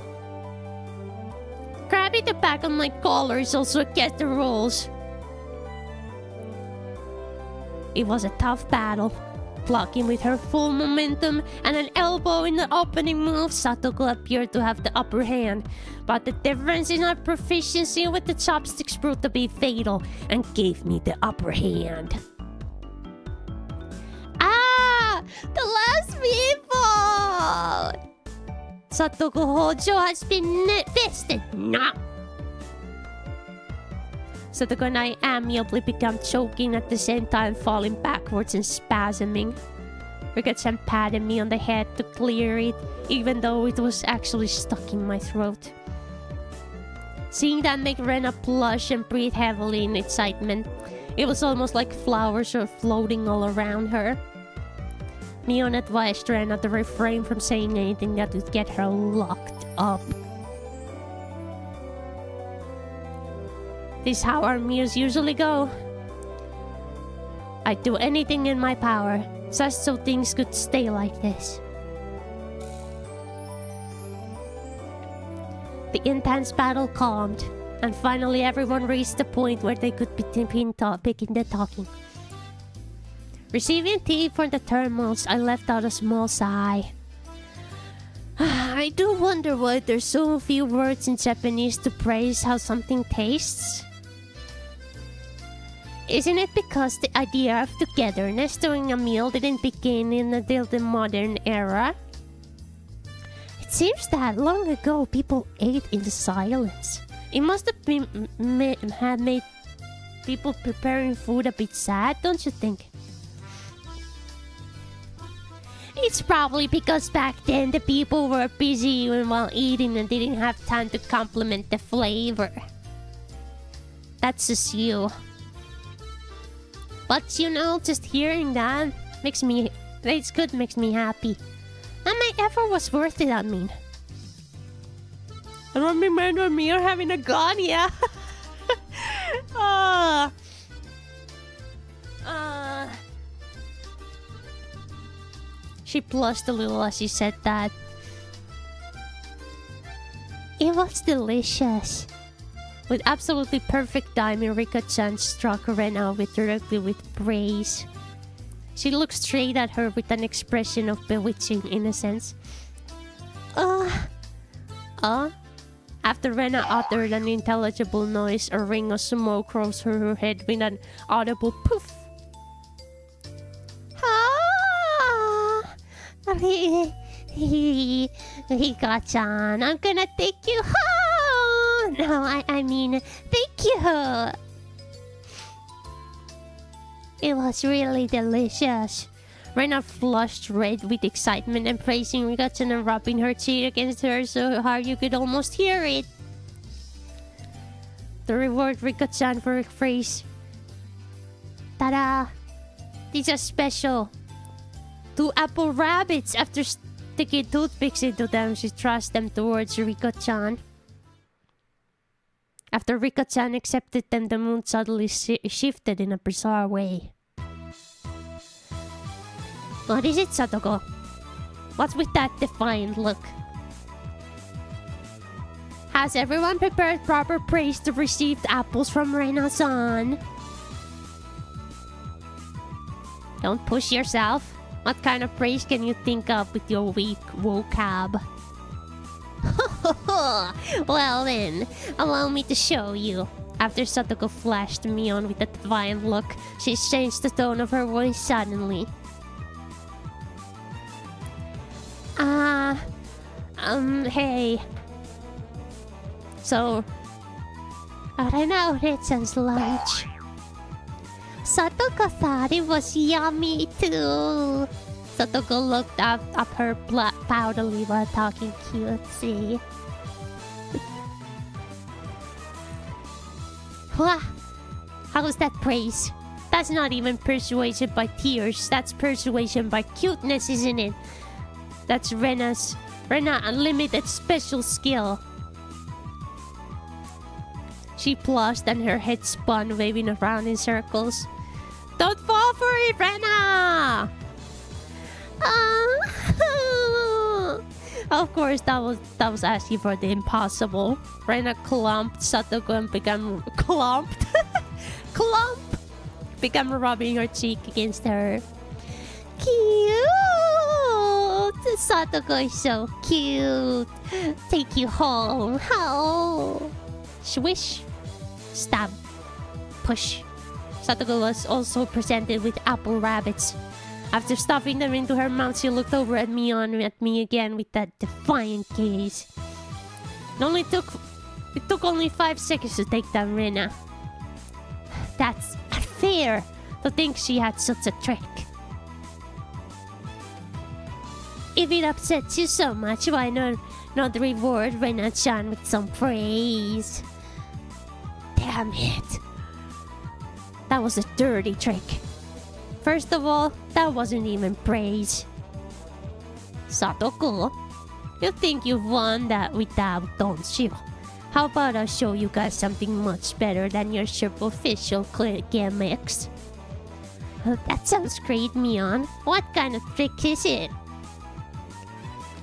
Grabbing the back of my collar is also against the rules. It was a tough battle. Blocking with her full momentum and an elbow in the opening move, Satoko appeared to have the upper hand. But the difference in her proficiency with the chopsticks proved to be fatal and gave me the upper hand. Ah! The last people! Satoko Hojo has been fisted. Nah! Satoko and I amiably began choking at the same time, falling backwards and spasming. Rika-chan patted me on the head to clear it, even though it was actually stuck in my throat. Seeing that made Rena blush and breathe heavily in excitement. It was almost like flowers were floating all around her. Mion advised Rena to refrain from saying anything that would get her locked up. This is how our meals usually go. I'd do anything in my power just so things could stay like this. The intense battle calmed, and finally everyone reached the point where they could begin the talking. Receiving tea for the thermals, I left out a small sigh. I do wonder why there's so few words in Japanese to praise how something tastes. Isn't it because the idea of togetherness during a meal didn't begin until the modern era? It seems that long ago people ate in silence. It must have been had made people preparing food a bit sad, don't you think? It's probably because back then the people were busy while eating and didn't have time to complement the flavor. That's just you. But you know, just hearing that makes me happy. And my effort was worth it, I mean. I don't remember me or having a gun, yeah. She blushed a little as she said that. It was delicious. With absolutely perfect timing, Rika-chan struck Rena directly with praise. She looked straight at her with an expression of bewitching innocence. After Rena uttered an intelligible noise, a ring of smoke rose through her head with an audible poof. Rika-chan, I'm gonna take you home! No, I mean, thank you! It was really delicious. Rena flushed red with excitement and praising Rika-chan and rubbing her cheek against her so hard you could almost hear it. To reward Rika-chan for her praise. Ta-da! These are special. 2 apple rabbits. After sticking toothpicks into them, she thrust them towards Rika-chan. After Rika-chan accepted them, the mood suddenly shifted in a bizarre way. What is it, Satoko? What's with that defiant look? Has everyone prepared proper praise to receive the apples from Rena-san? Don't push yourself. What kind of praise can you think of with your weak vocab? Well then, allow me to show you. After Satoko flashed me on with a defiant look, she changed the tone of her voice suddenly. Hey. So, Rena Ore-chan's lunch. Satoko thought it was yummy too. Satoko looked up her proudly while talking cutesy. How's that praise? That's not even persuasion by tears. That's persuasion by cuteness, isn't it? That's Rena unlimited special skill. She blushed and her head spun, waving around in circles. Don't fall for it, Rena! Of course, that was asking for the impossible. Rena clumped Satoko and began began rubbing her cheek against her. Cute! Satoko is so cute. Take you home. Oh. Swish. Stab. Push. Satoko was also presented with apple rabbits. After stuffing them into her mouth, she looked over at me again with that defiant gaze. It took only 5 seconds to take down Rena. That's unfair to think she had such a trick. If it upsets you so much, why not reward Rena-chan with some praise? Damn it. That was a dirty trick. First of all, that wasn't even praise. Satoko, you think you've won that with that, don't you? How about I show you guys something much better than your superficial gimmicks? That sounds great, Mion. What kind of trick is it?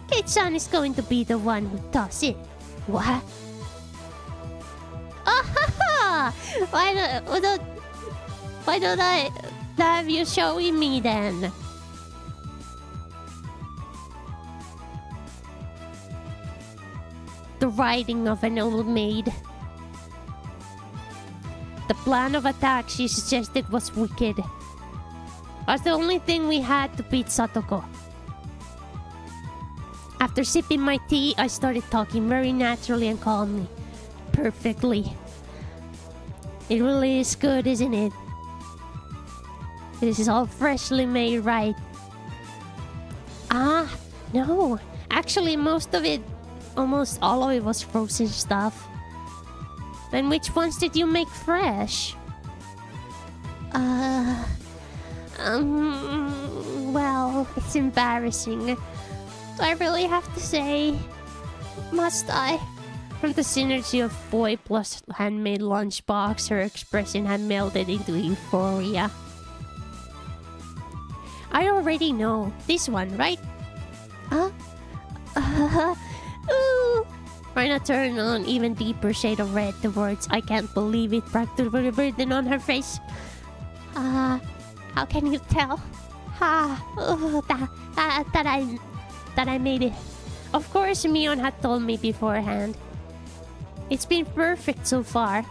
Kate-san is going to be the one who does it. What? Ah, why don't I have you showing me then? The writing of an old maid. The plan of attack she suggested was wicked. Was the only thing we had to beat Satoko. After sipping my tea, I started talking very naturally and calmly. Perfectly. It really is good, isn't it? This is all freshly made, right? Ah, no. Actually, almost all of it was frozen stuff. Then which ones did you make fresh? Well, it's embarrassing. Do I really have to say? Must I? From the synergy of boy plus handmade lunchbox, her expression had melted into euphoria. I already know. This one, right? Huh? Ooh. Rhina turned on even deeper shade of red. The words "I can't believe it" practically written on her face. How can you tell? That I made it. Of course, Mion had told me beforehand. It's been perfect so far.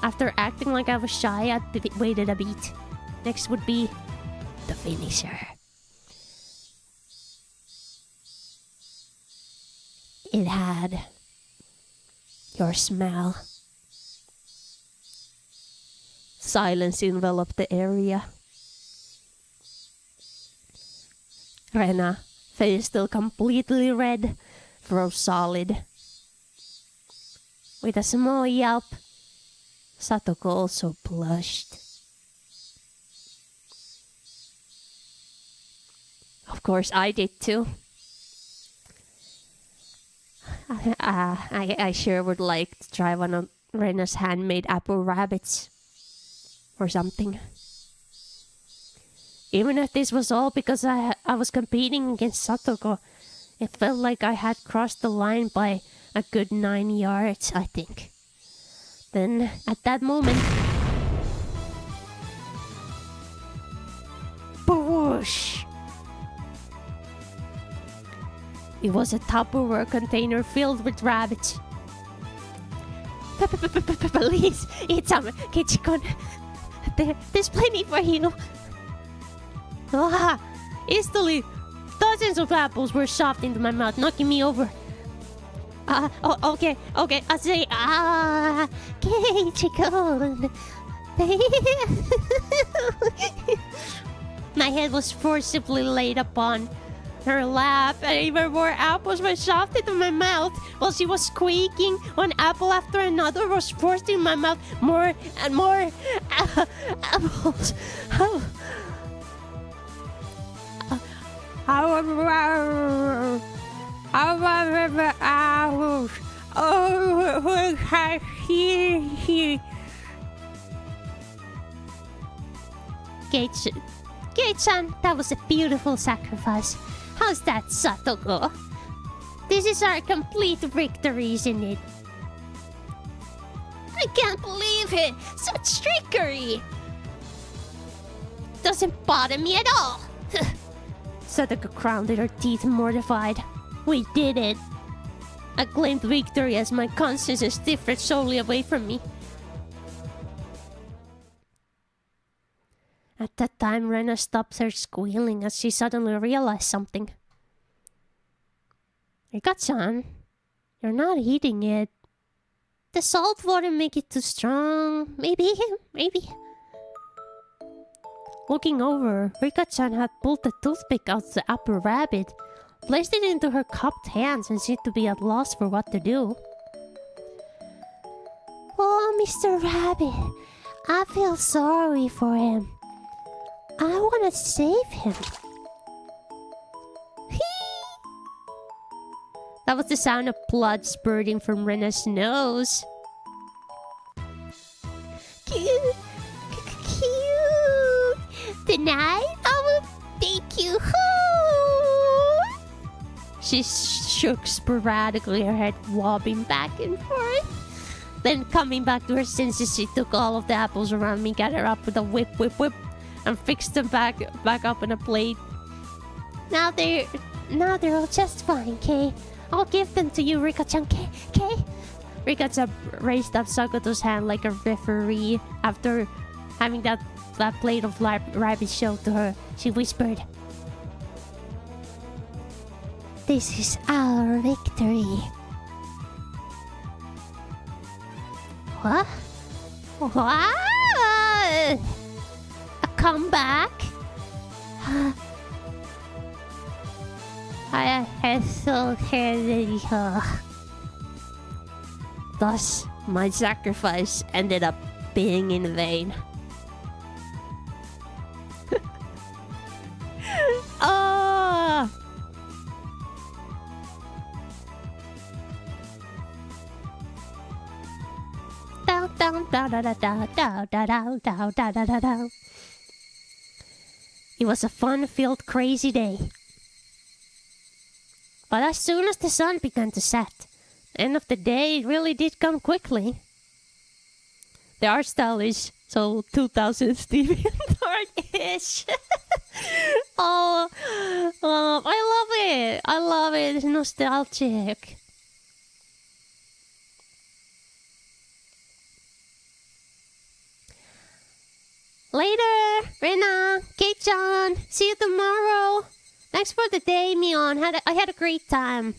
After acting like I was shy, I waited a bit. Next would be the finisher. It had your smell. Silence enveloped the area. Rena, face still completely red, froze solid. With a small yelp, Satoko also blushed. Of course, I did too. I sure would like to try one of Rena's handmade apple rabbits. Or something. Even if this was all because I was competing against Satoko, it felt like I had crossed the line by a good 9 yards, I think. Then, at that moment... Boosh! It was a Tupperware container filled with rabbits. Please, eat some, Kichikon. There's plenty for you. Instantly, dozens of apples were shoved into my mouth, knocking me over. Okay, I say, Kichikon. My head was forcibly laid upon her lap, and even more apples were shoved into my mouth while she was squeaking. One apple after another was forced in my mouth. More and more apples. Gate-san, that was a beautiful sacrifice. How's that, Satoko? This is our complete victory, isn't it? I can't believe it! Such trickery! Doesn't bother me at all! Satoko grounded her teeth, mortified. We did it! I claimed victory as my conscience drifted solely away from me. At that time, Rena stopped her squealing as she suddenly realized something. Rika-chan, you're not eating it. The salt wouldn't make it too strong. Maybe. Looking over, Rika-chan had pulled the toothpick out of the upper rabbit, placed it into her cupped hands, and seemed to be at loss for what to do. Oh, Mr. Rabbit, I feel sorry for him. I want to save him. That was the sound of blood spurting from Rena's nose. Cute. Cute. Tonight, I will take you home. She shook sporadically, her head wobbling back and forth. Then, coming back to her senses, she took all of the apples around me, got her up with a whip, and fixed them back up on a plate. Now they're all just fine, Kay. I'll give them to you, Rika-chan, Kay. Rika-chan raised up Sakoto's hand like a referee. After having that plate of rabbit shown to her, she whispered, "This is our victory." What? What? A comeback? I had so heavy. Thus, my sacrifice ended up being in vain. Oh! It was a fun-filled, crazy day. But as soon as the sun began to set, the end of the day really did come quickly. The art style is so 2000s TV dark-ish. Oh, I love it. I love it. It's nostalgic. Later, Rena, Kate-chan. See you tomorrow. Thanks for the day, Mion. I had a great time.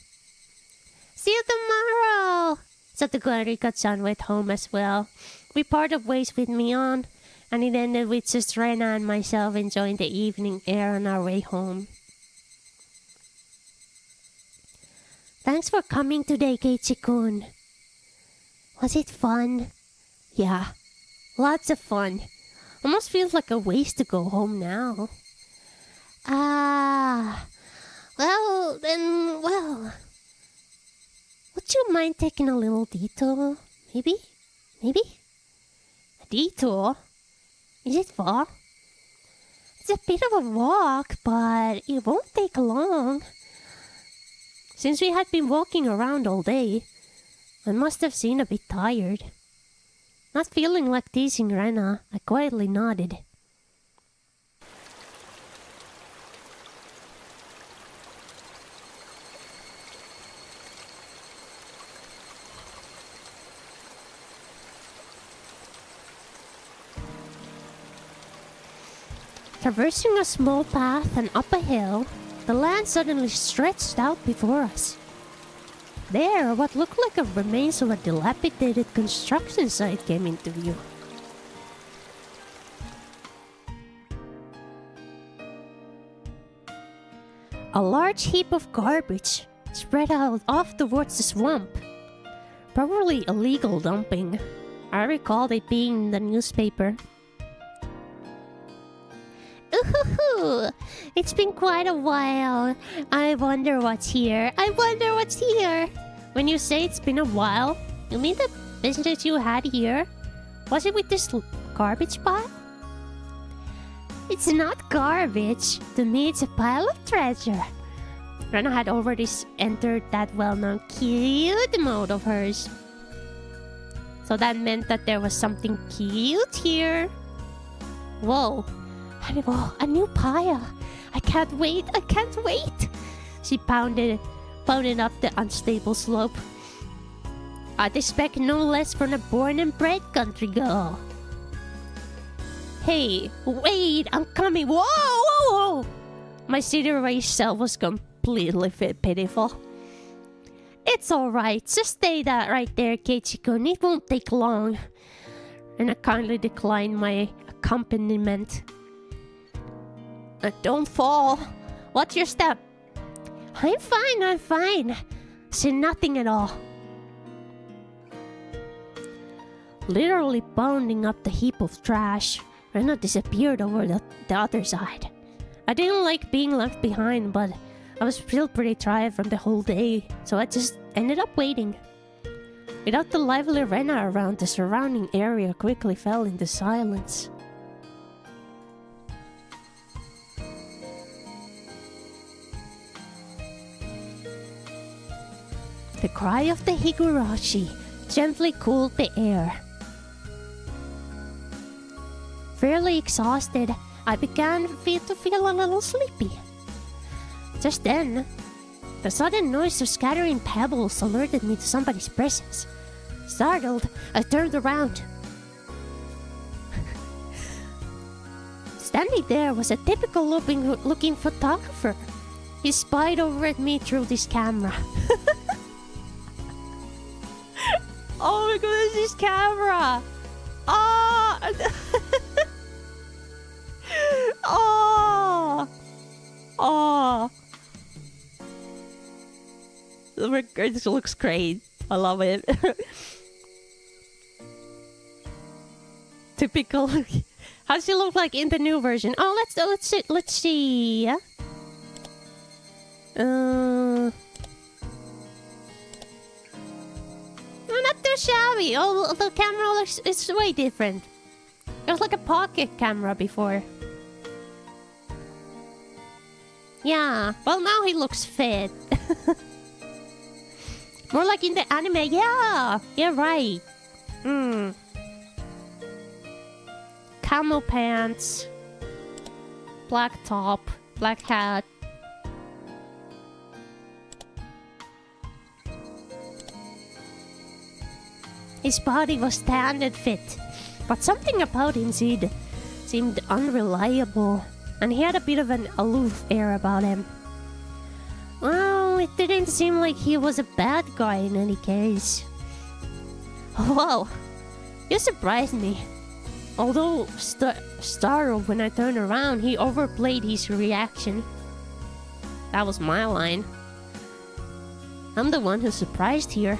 See you tomorrow. Satoku and Rika-chan went home as well. We parted ways with Mion, and it ended with just Rena and myself enjoying the evening air on our way home. Thanks for coming today, Keiichi-kun. Was it fun? Yeah, lots of fun. Almost feels like a waste to go home now. Well. Would you mind taking a little detour? Maybe? A detour? Is it far? It's a bit of a walk, but it won't take long. Since we had been walking around all day, I must have seemed a bit tired. Not feeling like teasing Rena, I quietly nodded. Traversing a small path and up a hill, the land suddenly stretched out before us. There, what looked like the remains of a dilapidated construction site came into view. A large heap of garbage spread out off towards the swamp. Probably illegal dumping. I recalled it being in the newspaper. Ooh, it's been quite a while. I wonder what's here. When you say it's been a while, you mean the business you had here? Was it with this garbage pile? It's not garbage. To me, it's a pile of treasure. Rena had already entered that well-known cute mode of hers. So that meant that there was something cute here. Whoa, a new pile. I can't wait. She pounded up the unstable slope. I'd expect no less from a born and bred country girl. Hey, wait, I'm coming. Whoa. My city-raised self was completely pitiful. It's alright, just stay that right there, Keiichi-kun. It won't take long. And I kindly declined my accompaniment. Don't fall. Watch your step. I'm fine. See nothing at all. Literally bounding up the heap of trash, Rena disappeared over the other side. I didn't like being left behind, but I was still pretty tired from the whole day, so I just ended up waiting. Without the lively Rena around, the surrounding area quickly fell into silence. The cry of the Higurashi gently cooled the air. Fairly exhausted, I began to feel a little sleepy. Just then, the sudden noise of scattering pebbles alerted me to somebody's presence. Startled, I turned around. Standing there was a typical looking photographer. He spied over at me through this camera. Oh my goodness, this camera! Oh! Oh! Oh! This looks great. I love it. Typical. How does he look like in the new version? Oh, let's see. Not too shabby. Oh, the camera looks, it's way different. It was like a pocket camera before. Yeah. Well, now he looks fit. More like in the anime. Yeah. Yeah, right. Camo pants. Black top. Black hat. His body was tanned and fit, but something about him seemed unreliable, and he had a bit of an aloof air about him. Well, it didn't seem like he was a bad guy in any case. Whoa, you surprised me. Although startled when I turned around, he overplayed his reaction. That was my line. I'm the one who's surprised here.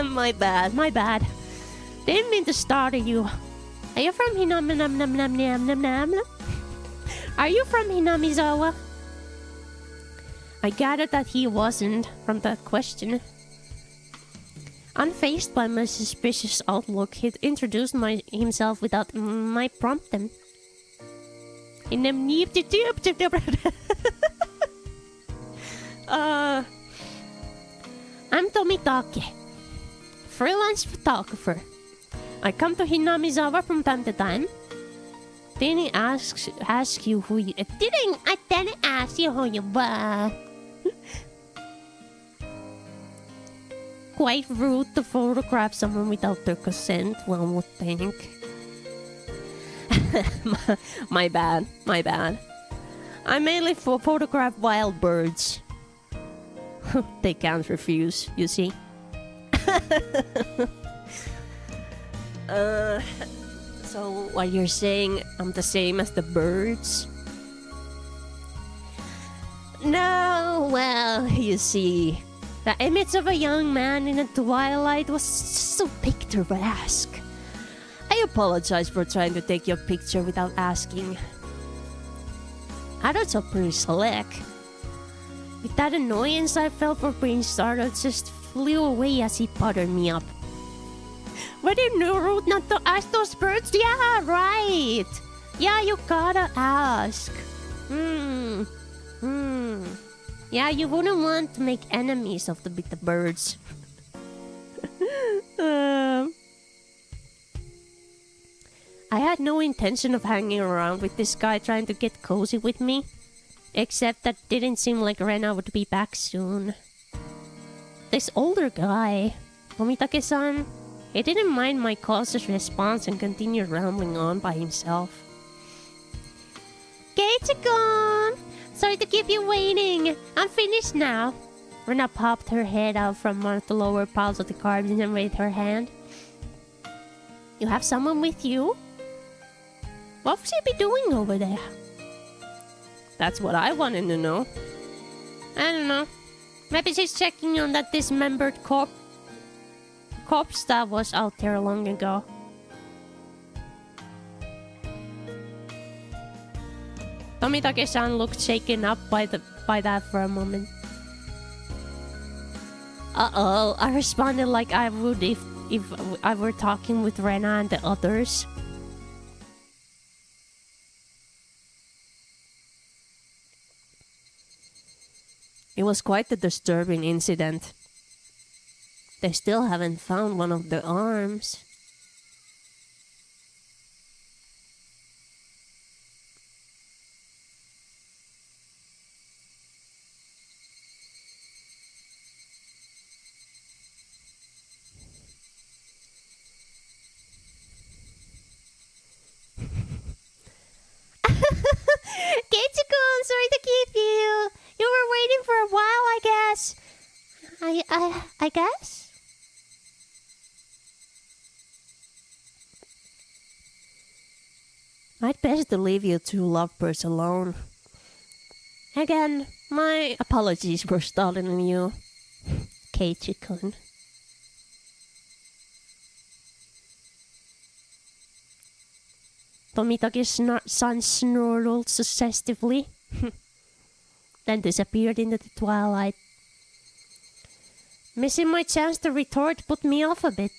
My bad. Didn't mean to startle you. Are you from Are you from Hinamizawa? I gathered that he wasn't from that question. Unfazed by my suspicious outlook, he introduced himself without my prompting. I'm Tomitake, freelance photographer. I come to Hinamizawa from time to time. Didn't ask you who you... I didn't ask you who you were. Quite rude to photograph someone without their consent, one would think. my bad. I mainly photograph wild birds. They can't refuse, you see. So what you're saying, I'm the same as the birds? No, well, you see, the image of a young man in the twilight was so picturesque. I apologize for trying to take your picture without asking. Adults are pretty slick. With that annoyance I felt for being startled just flew away as he buttered me up. Were they no rude not to ask those birds? Yeah, right. Yeah, you gotta ask. Yeah, you wouldn't want to make enemies of the birds. I had no intention of hanging around with this guy trying to get cozy with me. Except that didn't seem like Rena would be back soon. This older guy, Tomitake-san, he didn't mind my cautious response and continued rambling on by himself. Gates are gone! Sorry to keep you waiting. I'm finished now. Rena popped her head out from one of the lower piles of the carvings and raised her hand. You have someone with you? What would she be doing over there? That's what I wanted to know. I don't know. Maybe she's checking on that dismembered corpse that was out there long ago. Tomitake-san looked shaken up by that for a moment. Uh-oh, I responded like I would if I were talking with Rena and the others. It was quite a disturbing incident. They still haven't found one of the arms. Keiichi-kun, sorry to keep you. You were waiting for a while, I guess. I guess? I'd best to leave you two lovebirds alone. Again, my apologies for stalling you, Keiichi-kun. Tomitake-san snarled suggestively, then disappeared into the twilight. Missing my chance to retort put me off a bit.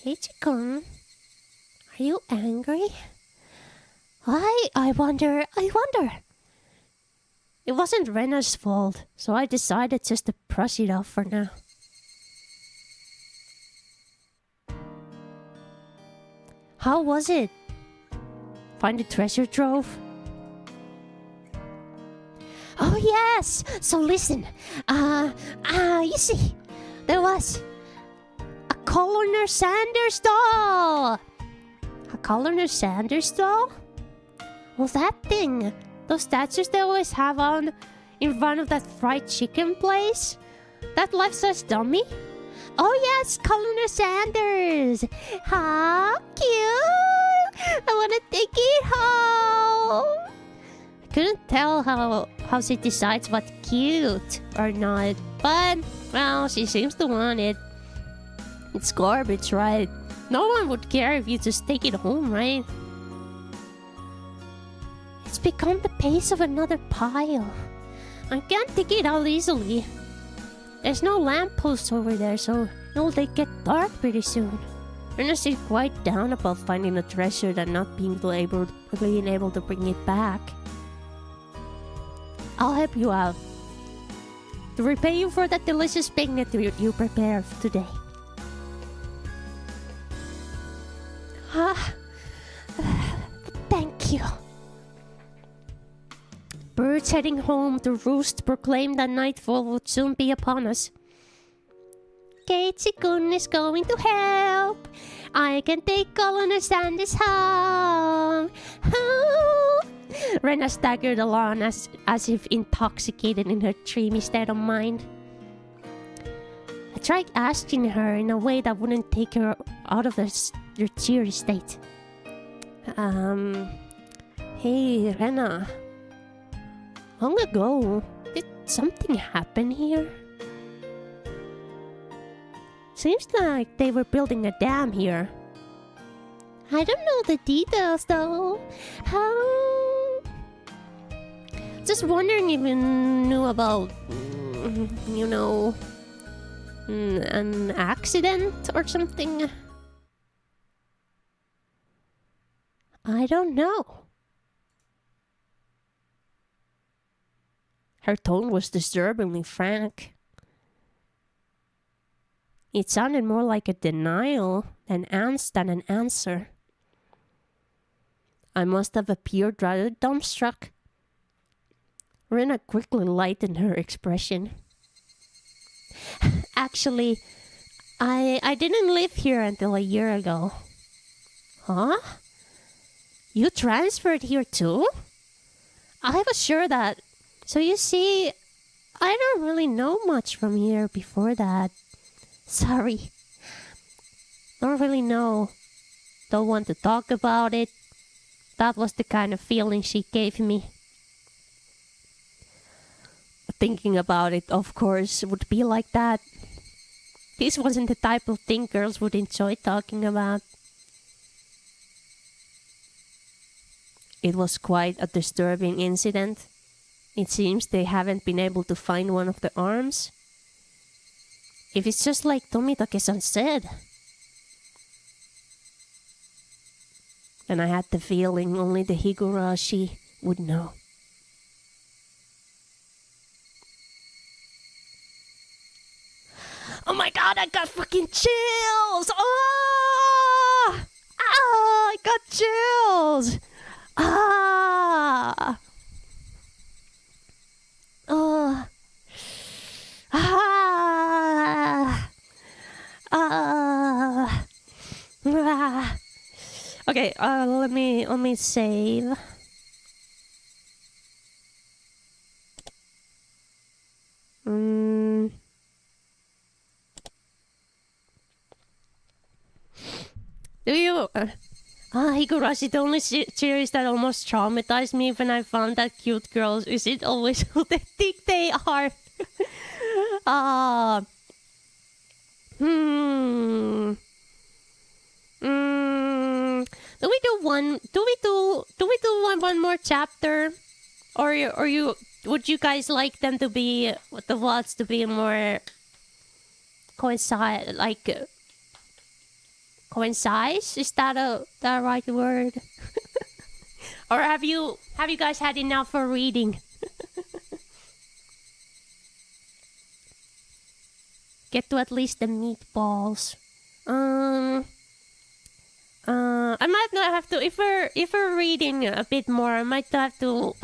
Keiichi-kun, are you angry? I wonder. It wasn't Rena's fault, so I decided just to brush it off for now. How was it? Find the treasure trove? Oh yes! So listen, you see, there was a Colonel Sanders doll! A Colonel Sanders doll? Well, that thing, Those statues they always have on in front of that fried chicken place? That life-size dummy? oh yes, Colonel Sanders! How cute! I wanna take it home! I couldn't tell how she decides what's cute or not, but, well, she seems to want it. It's garbage, right? No one would care if you just take it home, right? It's become the base of another pile. I can't take it out easily. There's no lamppost over there, so it'll get dark pretty soon. Ernest is quite down about finding a treasure and not being able to bring it back. I'll help you out to repay you for that delicious picnic you prepared today. Thank you. Birds heading home to roost proclaimed that nightfall would soon be upon us. Keiichi-kun is going to help. I can take Colonel Sanders home. Rena staggered along as if intoxicated in her dreamy state of mind. I tried asking her in a way that wouldn't take her out of her cheery state. Hey, Rena. Long ago, did something happen here? Seems like they were building a dam here. I don't know the details though. Just wondering if you knew about, an accident or something. I don't know. Her tone was disturbingly frank. It sounded more like a denial than an answer. I must have appeared rather dumbstruck. Rena quickly lightened her expression. Actually, I didn't live here until a year ago. Huh? You transferred here too? I was sure that... So you see, I don't really know much from here before that. Sorry. Don't really know. Don't want to talk about it. That was the kind of feeling she gave me. Thinking about it, of course, would be like that. This wasn't the type of thing girls would enjoy talking about. it was quite a disturbing incident. It seems they haven't been able to find one of the arms. If it's just like Tomitake-san said, then I had the feeling only the Higurashi would know. Oh my god, I got fucking chills! Oh! Ah! I got chills! Ah! Oh! Ah! Ah! Ah! Okay, let me save. Do you? Higurashi, the only series that almost traumatized me when I found that cute girls is it always who they think they are. Do we do one? Do we do one more chapter, or you? Would you guys like them to be the words to be more coincide? Like coincide? Is that the right word? Or have you guys had enough for reading? Get to at least the meatballs. I might not have to if we're reading a bit more. I might have to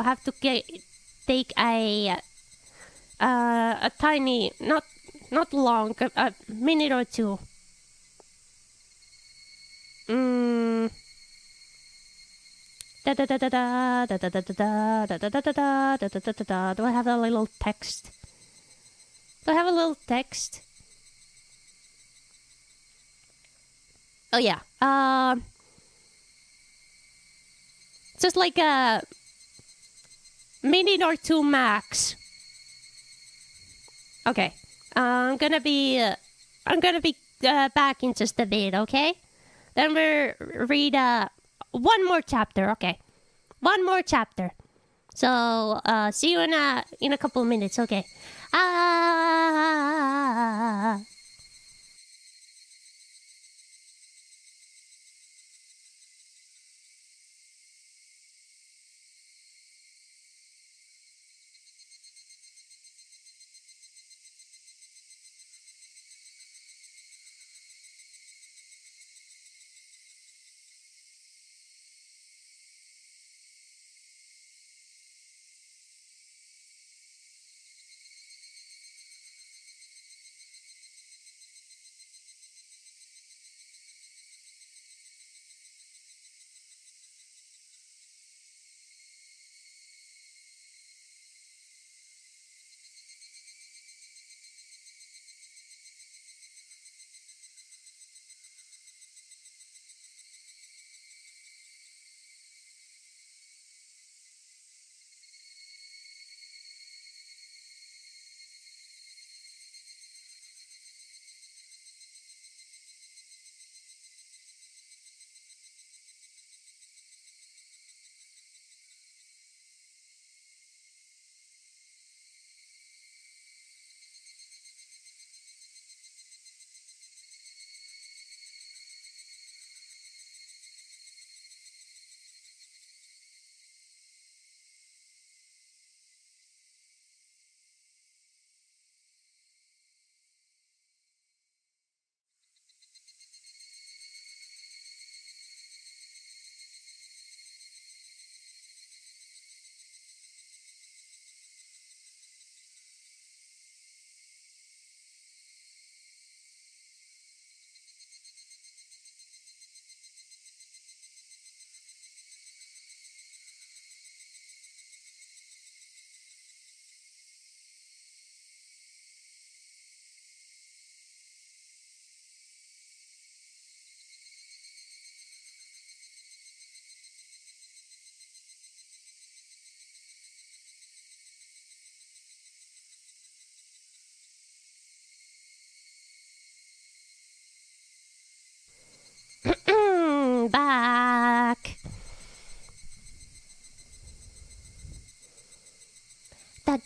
take a tiny, not long, a minute or two. Do I have a little text? Do I have a little text? Oh yeah. Just like a minute or two max. Okay. I'm gonna be back in just a bit. Okay. Then we'll read one more chapter. Okay. One more chapter. So see you in a couple of minutes. Okay.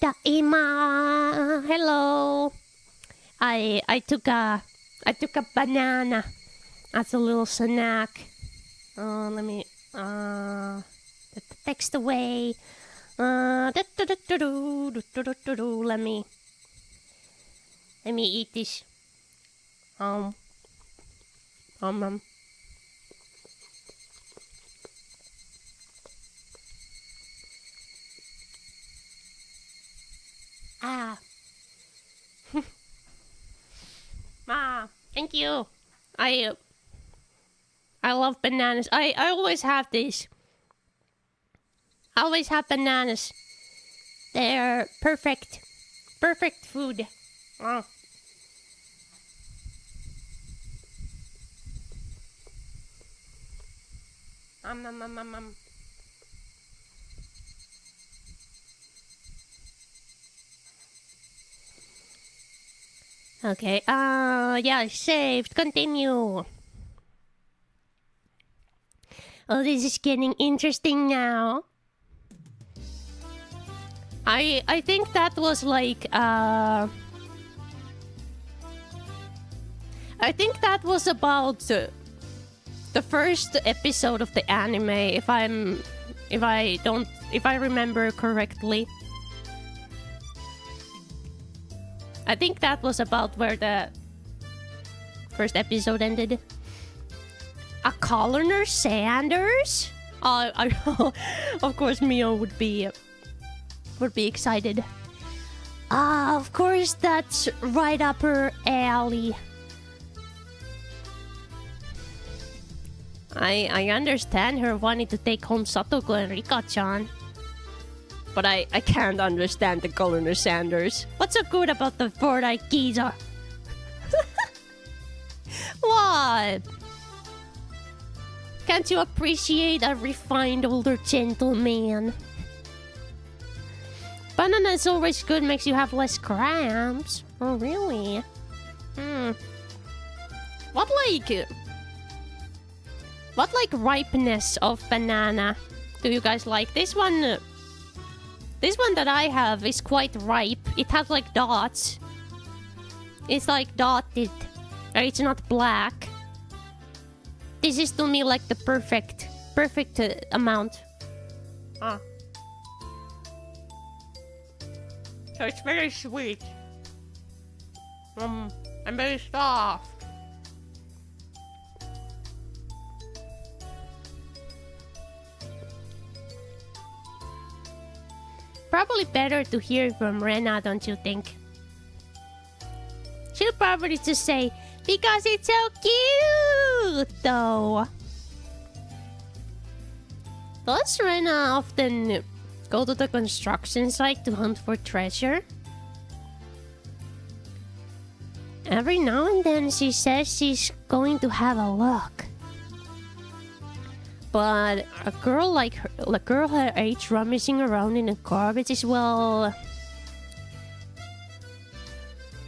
Tadaima. Hello. I took a banana as a little snack. Let me put the text away. Let me eat this. Um. Ah. Thank you. I love bananas. I always have these. I always have bananas. They're perfect. Perfect food. Oh. Okay, yeah, saved. Continue. Oh, this is getting interesting now. I think that was like, I think that was about the first episode of the anime, if I remember correctly. I think that was about where the first episode ended. A Colonel Sanders? Of course, Mio would be excited. Of course, that's right up her alley. I understand her wanting to take home Satoko and Rika-chan. But I can't understand the Colonel Sanders. What's so good about the four-eyed geezer? What? Can't you appreciate a refined older gentleman? Banana is always good, makes you have less cramps. Oh, really? What ripeness of banana do you guys like? This one that I have is quite ripe. It has like dots. It's like dotted. It's not black. This is to me like the perfect amount. So it's very sweet. And very soft. Probably better to hear from Rena, don't you think? She'll probably just say, because it's so cute, though. Does Rena often go to the construction site to hunt for treasure? Every now and then she says she's going to have a look. But a girl her age rummaging around in the garbage is, well...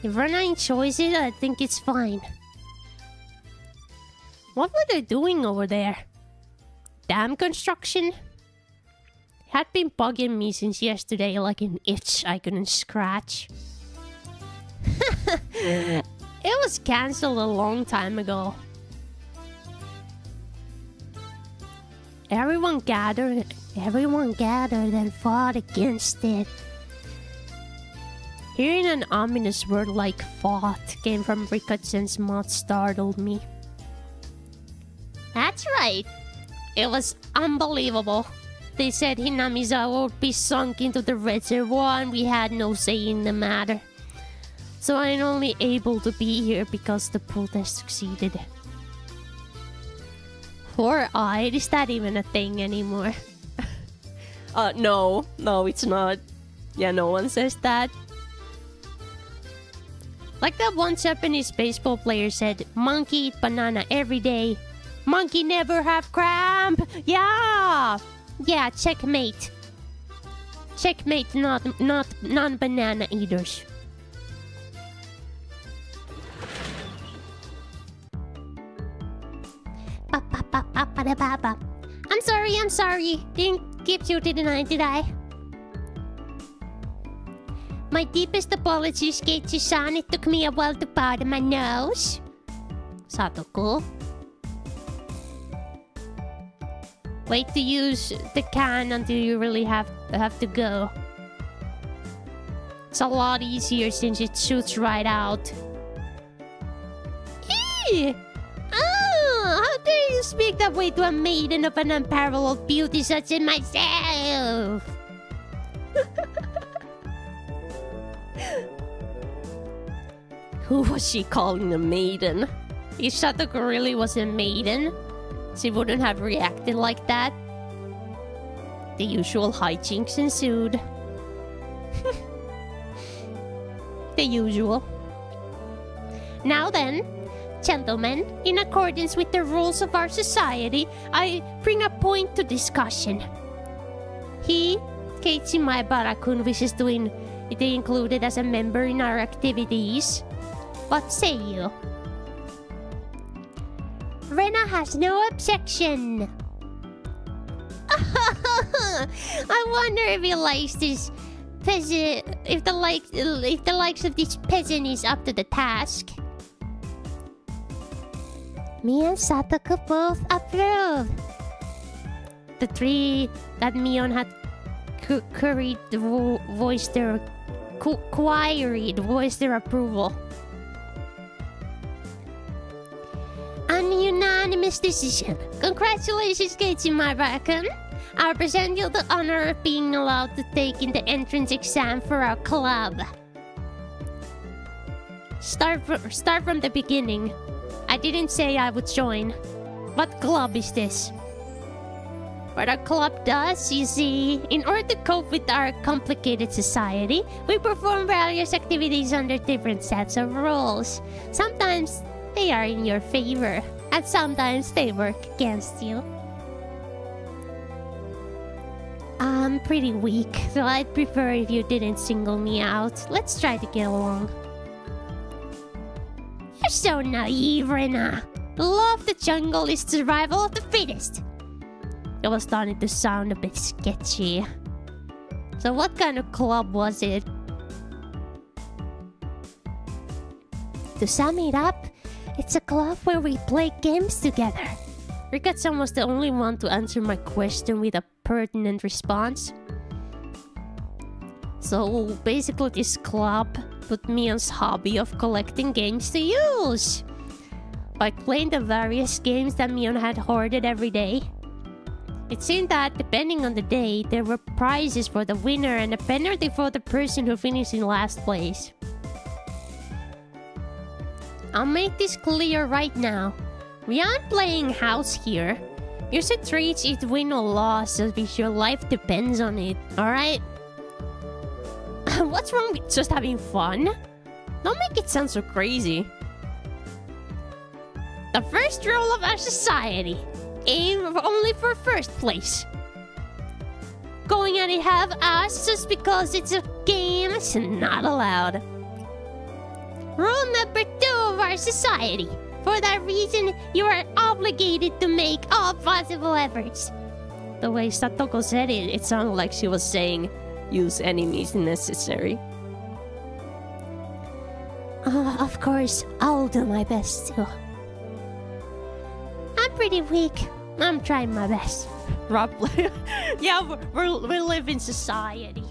If Rena enjoys it, I think it's fine. What were they doing over there? Dam construction? It had been bugging me since yesterday like an itch I couldn't scratch. It was cancelled a long time ago. Everyone gathered and fought against it. Hearing an ominous word like fought came from Rika-chan's mouth startled me. That's right. It was unbelievable. They said Hinamizawa would be sunk into the reservoir and we had no say in the matter. So I'm only able to be here because the protest succeeded. Four-eyed? Is that even a thing anymore? No, it's not. Yeah, no one says that. Like that one Japanese baseball player said, monkey eat banana every day. Monkey never have cramp. Yeah, checkmate. Checkmate, not non-banana eaters. I'm sorry. Didn't keep you, didn't I? My deepest apologies, Keiichi-san. It took me a while to powder my nose. Satoko. Wait to use the can until you really have to go. It's a lot easier since it shoots right out. Eee! Oh, how dare you speak that way to a maiden of an unparalleled beauty such as myself? Who was she calling a maiden? If Satoko really was a maiden, she wouldn't have reacted like that. The usual hijinks ensued. The usual. Now then, gentlemen, in accordance with the rules of our society, I bring a point to discussion. He, Keiichi Maebara-kun, wishes to be included as a member in our activities. What say you? Rena has no objection. I wonder if he likes this peasant. If the likes of this peasant is up to the task. Me and Satoko both approve. The three that Mion had voiced their approval. An unanimous decision. Congratulations, Keiichi Maebara-kun. I present you the honor of being allowed to take in the entrance exam for our club. Start from the beginning. I didn't say I would join. What club is this? What our club does, you see, in order to cope with our complicated society, we perform various activities under different sets of rules. Sometimes they are in your favor, and sometimes they work against you. I'm pretty weak, so I'd prefer if you didn't single me out. Let's try to get along. You're so naive, Rena. The law of the jungle is survival of the fittest. It was starting to sound a bit sketchy. So what kind of club was it? To sum it up, it's a club where we play games together. Rikatsan was the only one to answer my question with a pertinent response. So basically this club put Mion's hobby of collecting games to use. By playing the various games that Mion had hoarded every day. It seemed that, depending on the day, there were prizes for the winner and a penalty for the person who finished in last place. I'll make this clear right now. We aren't playing house here. Use a treat each win or loss as if your life depends on it, alright? What's wrong with just having fun? Don't make it sound so crazy. The first rule of our society. Aim only for first place. Going at it half-assed just because it's a game is not allowed. Rule number 2 of our society. For that reason, you are obligated to make all possible efforts. The way Satoko said it, it sounded like she was saying, use any means necessary. Of course, I'll do my best too. I'm pretty weak. I'm trying my best. Probably. Yeah, we live in society.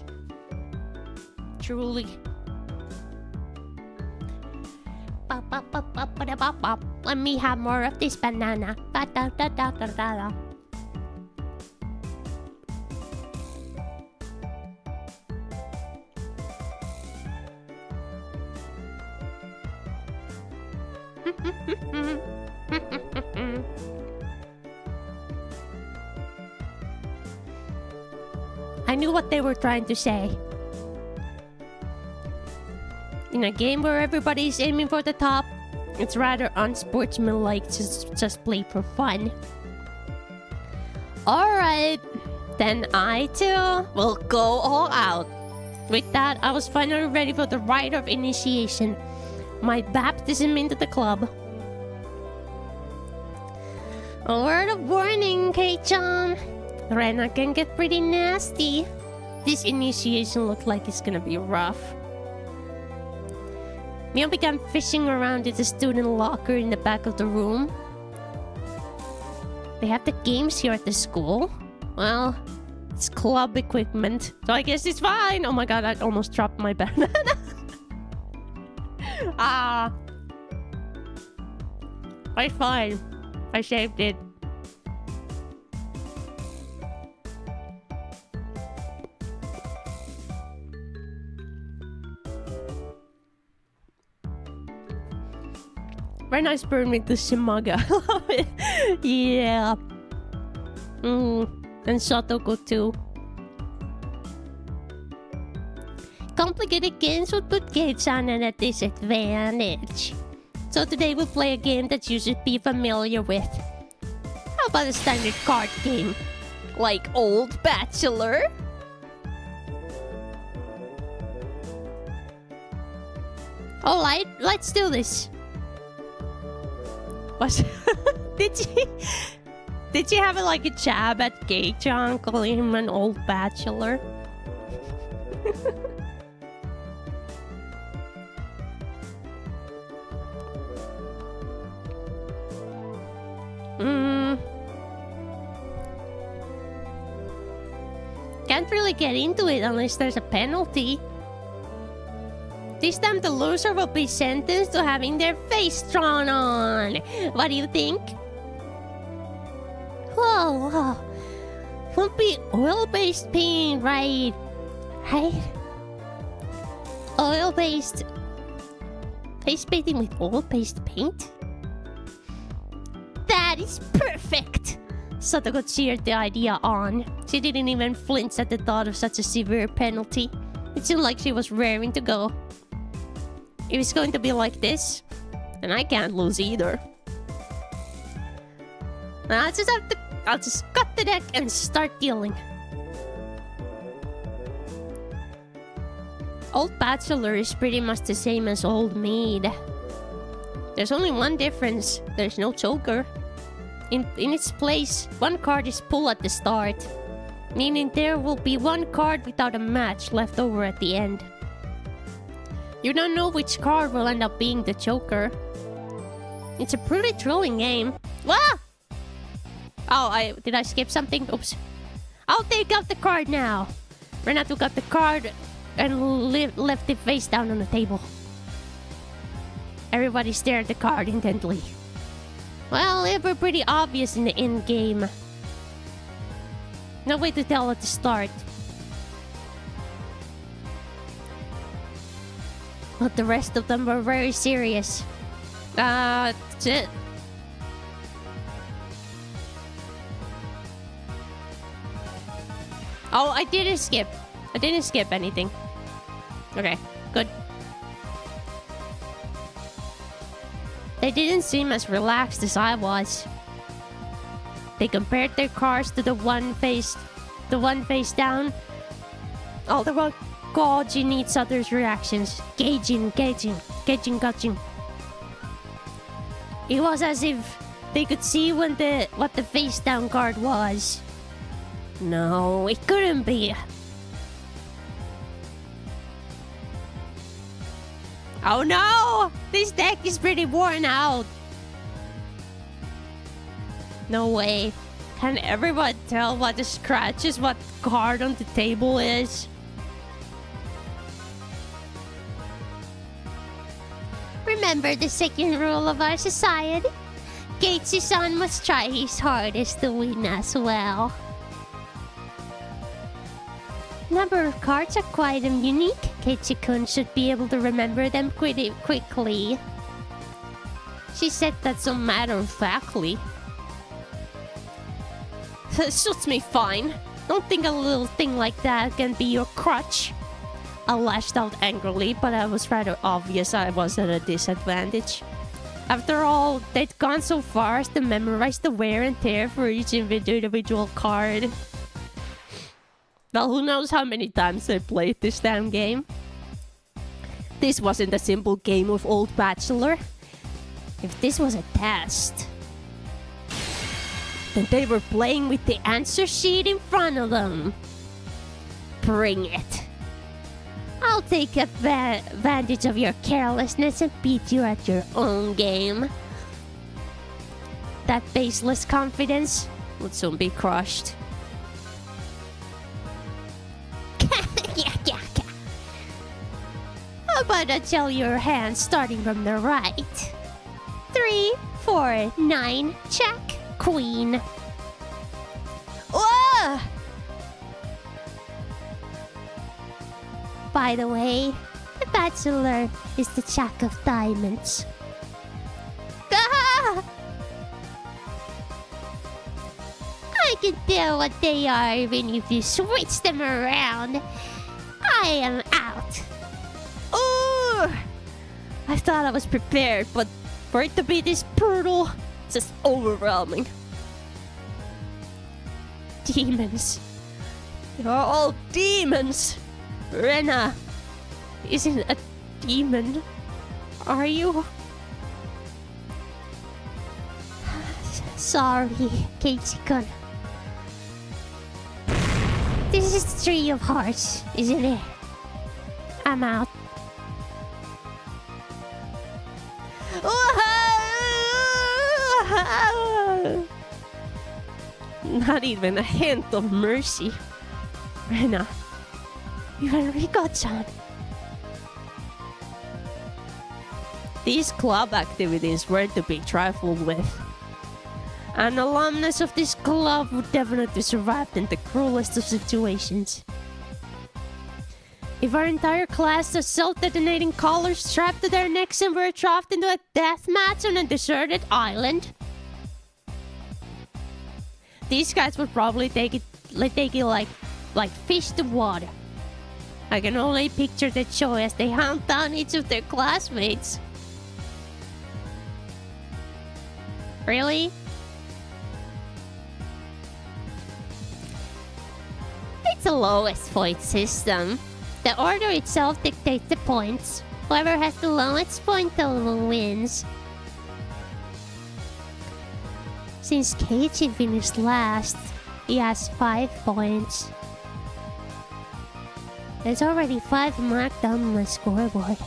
Truly. Let me have more of this banana. I knew what they were trying to say. In a game where everybody is aiming for the top, it's rather unsportsmanlike to just play for fun. Alright, then I too will go all out. With that, I was finally ready for the rite of initiation. My baptism into the club. A word of warning, Kei-chan. Rena can get pretty nasty. This initiation looks like it's gonna be rough. Mio began fishing around in the student locker in the back of the room. They have the games here at the school. Well, it's club equipment, so I guess it's fine. Oh my god, I almost dropped my banana. Ah. It's fine. I saved it. Very nice burn with the Shimaga. I love it. Yeah. And Shotoko too. Complicated games would put Gage-san at a disadvantage. So today we'll play a game that you should be familiar with. How about a standard card game? Like Old Bachelor? Alright, let's do this. What? Did you have like a jab at Gage-chan, calling him an old bachelor? Can't really get into it unless there's a penalty. This time the loser will be sentenced to having their face drawn on. What do you think? Oh, won't be oil-based paint, right? Right? Oil-based... face painting with oil-based paint? That is perfect! Satoko cheered the idea on. She didn't even flinch at the thought of such a severe penalty. It seemed like she was raring to go. If it's going to be like this, then I can't lose either. I'll just cut the deck and start dealing. Old Bachelor is pretty much the same as Old Maid. There's only one difference. There's no choker. In its place, one card is pulled at the start, meaning there will be one card without a match left over at the end. You don't know which card will end up being the choker. It's a pretty thrilling game. Ah! Oh, did I skip something? Oops. I'll take out the card now. Rena took out the card and left it face down on the table. Everybody stared at the card intently. Well, it were pretty obvious in the end game. No way to tell at the start. But the rest of them were very serious. That's it. Oh, I didn't skip. I didn't skip anything. Okay, good. They didn't seem as relaxed as I was. They compared their cards to the one face down. Oh, they were gauging each other's reactions. Gauging. It was as if they could see what the face down card was. No, it couldn't be. Oh no! This deck is pretty worn out. No way. Can everyone tell what the scratch is, what card on the table is? Remember the second rule of our society? Geichi-san must try his hardest to win as well. Number of cards are quite unique. Keiichi-kun should be able to remember them quickly. She said that so matter-of-factly. Suits me fine. Don't think a little thing like that can be your crutch. I lashed out angrily, but it was rather obvious I was at a disadvantage. After all, they'd gone so far as to memorize the wear and tear for each individual card. Well, who knows how many times they played this damn game? This wasn't a simple game of Old Bachelor. If this was a test, then they were playing with the answer sheet in front of them. Bring it. I'll take advantage of your carelessness and beat you at your own game. That baseless confidence would soon be crushed. How about I tell your hand starting from the right? 3, 4, 9, check, queen. Whoa! By the way, the bachelor is the jack of diamonds. Ah! I can tell what they are even if you switch them around. I am out. Ooh! I thought I was prepared, but for it to be this brutal, it's just overwhelming. Demons. They are all demons. Rena isn't a demon, are you? Sorry, Keiichi-kun. This is the Tree of Hearts, isn't it? I'm out. Not even a hint of mercy. Rena, even Rika-chan. These club activities weren't to be trifled with. An alumnus of this club would definitely survive in the cruelest of situations. If our entire class of self-detonating collars strapped to their necks and were trapped into a death match on a deserted island, these guys would probably take it like fish to water. I can only picture the joy as they hunt down each of their classmates. Really? It's a lowest point system. The order itself dictates the points. Whoever has the lowest point total wins. Since Keiichi finished last, he has 5 points. There's already 5 marked down on my scoreboard.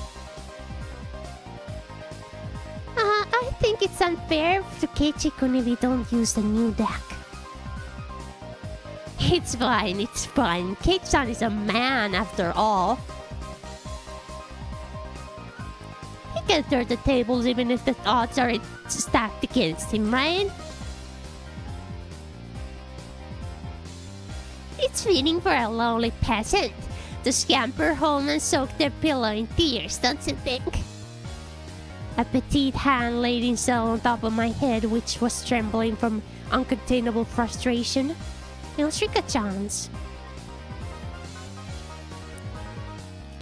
I think it's unfair to Keiichi-kun if we don't use the new deck. It's fine, it's fine. Keiichi-san is a man after all. He can turn the tables even if the odds are stacked against him, right? It's fitting for a lonely peasant to scamper home and soak their pillow in tears, don't you think? A petite hand laid itself on top of my head, which was trembling from uncontainable frustration. It was Rika-chan's.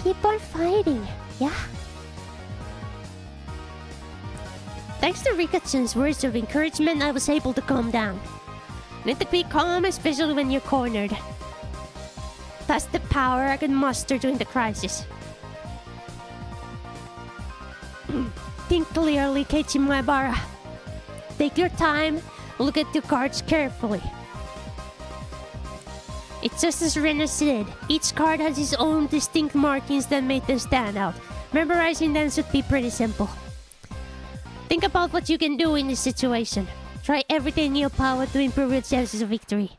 Keep on fighting, yeah? Thanks to Rika-chan's words of encouragement, I was able to calm down. Need to be calm, especially when you're cornered. That's the power I can muster during the crisis. Think clearly, Keiichi Maebara. Take your time, look at your cards carefully. It's just as Rena said, each card has its own distinct markings that make them stand out. Memorizing them should be pretty simple. Think about what you can do in this situation. Try everything in your power to improve your chances of victory.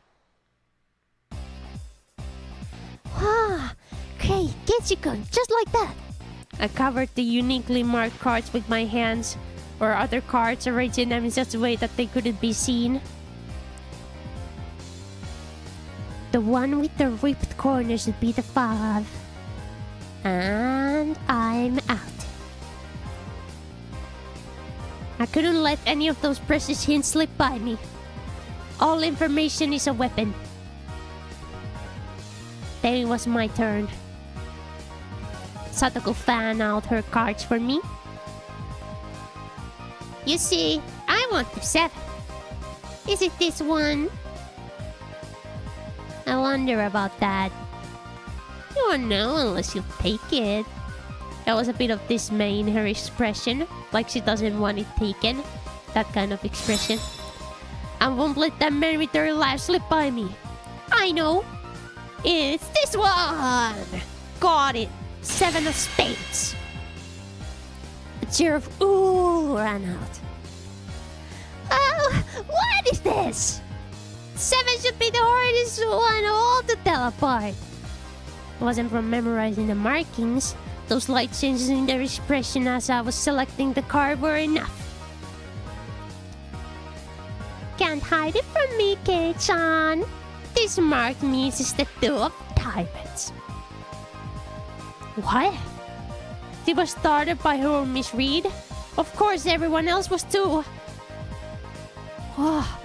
Ah, great, Keiichi-kun, just like that. I covered the uniquely marked cards with my hands, or other cards, arranging them in such a way that they couldn't be seen. The one with the ripped corners should be the 5. And I'm out. I couldn't let any of those precious hints slip by me. All information is a weapon. Then it was my turn. Sadako fan out her cards for me. You see, I want the 7. Is it this one? I wonder about that. You won't know unless you take it. There was a bit of dismay in her expression, like she doesn't want it taken. That kind of expression. I won't let that man with their life slip by me. I know. It's this one. Got it. 7 of spades. A chair of ooh ran out. Oh, what is this? 7 should be the hardest one of all to tell apart. It wasn't from memorizing the markings. Those light changes in their expression as I was selecting the card were enough. Can't hide it from me, Kei-chan. This mark means it's the 2 of diamonds. What? It was started by her misread? Of course, everyone else was too. Oh,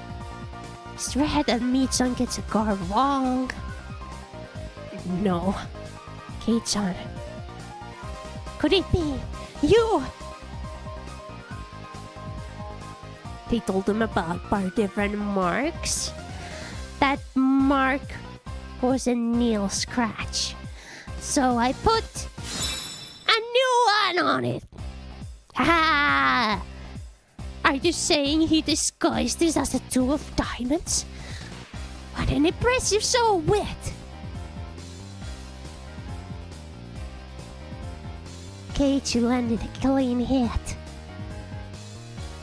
it's rare that Mi-chan gets a card wrong. No. Kei-chan. Could it be you? They told him about our different marks. That mark was a nail scratch. So I put a new one on it. Ha! Are you saying he disguised this as a 2 of diamonds? What an impressive soul wit! Keiichi landed a clean hit.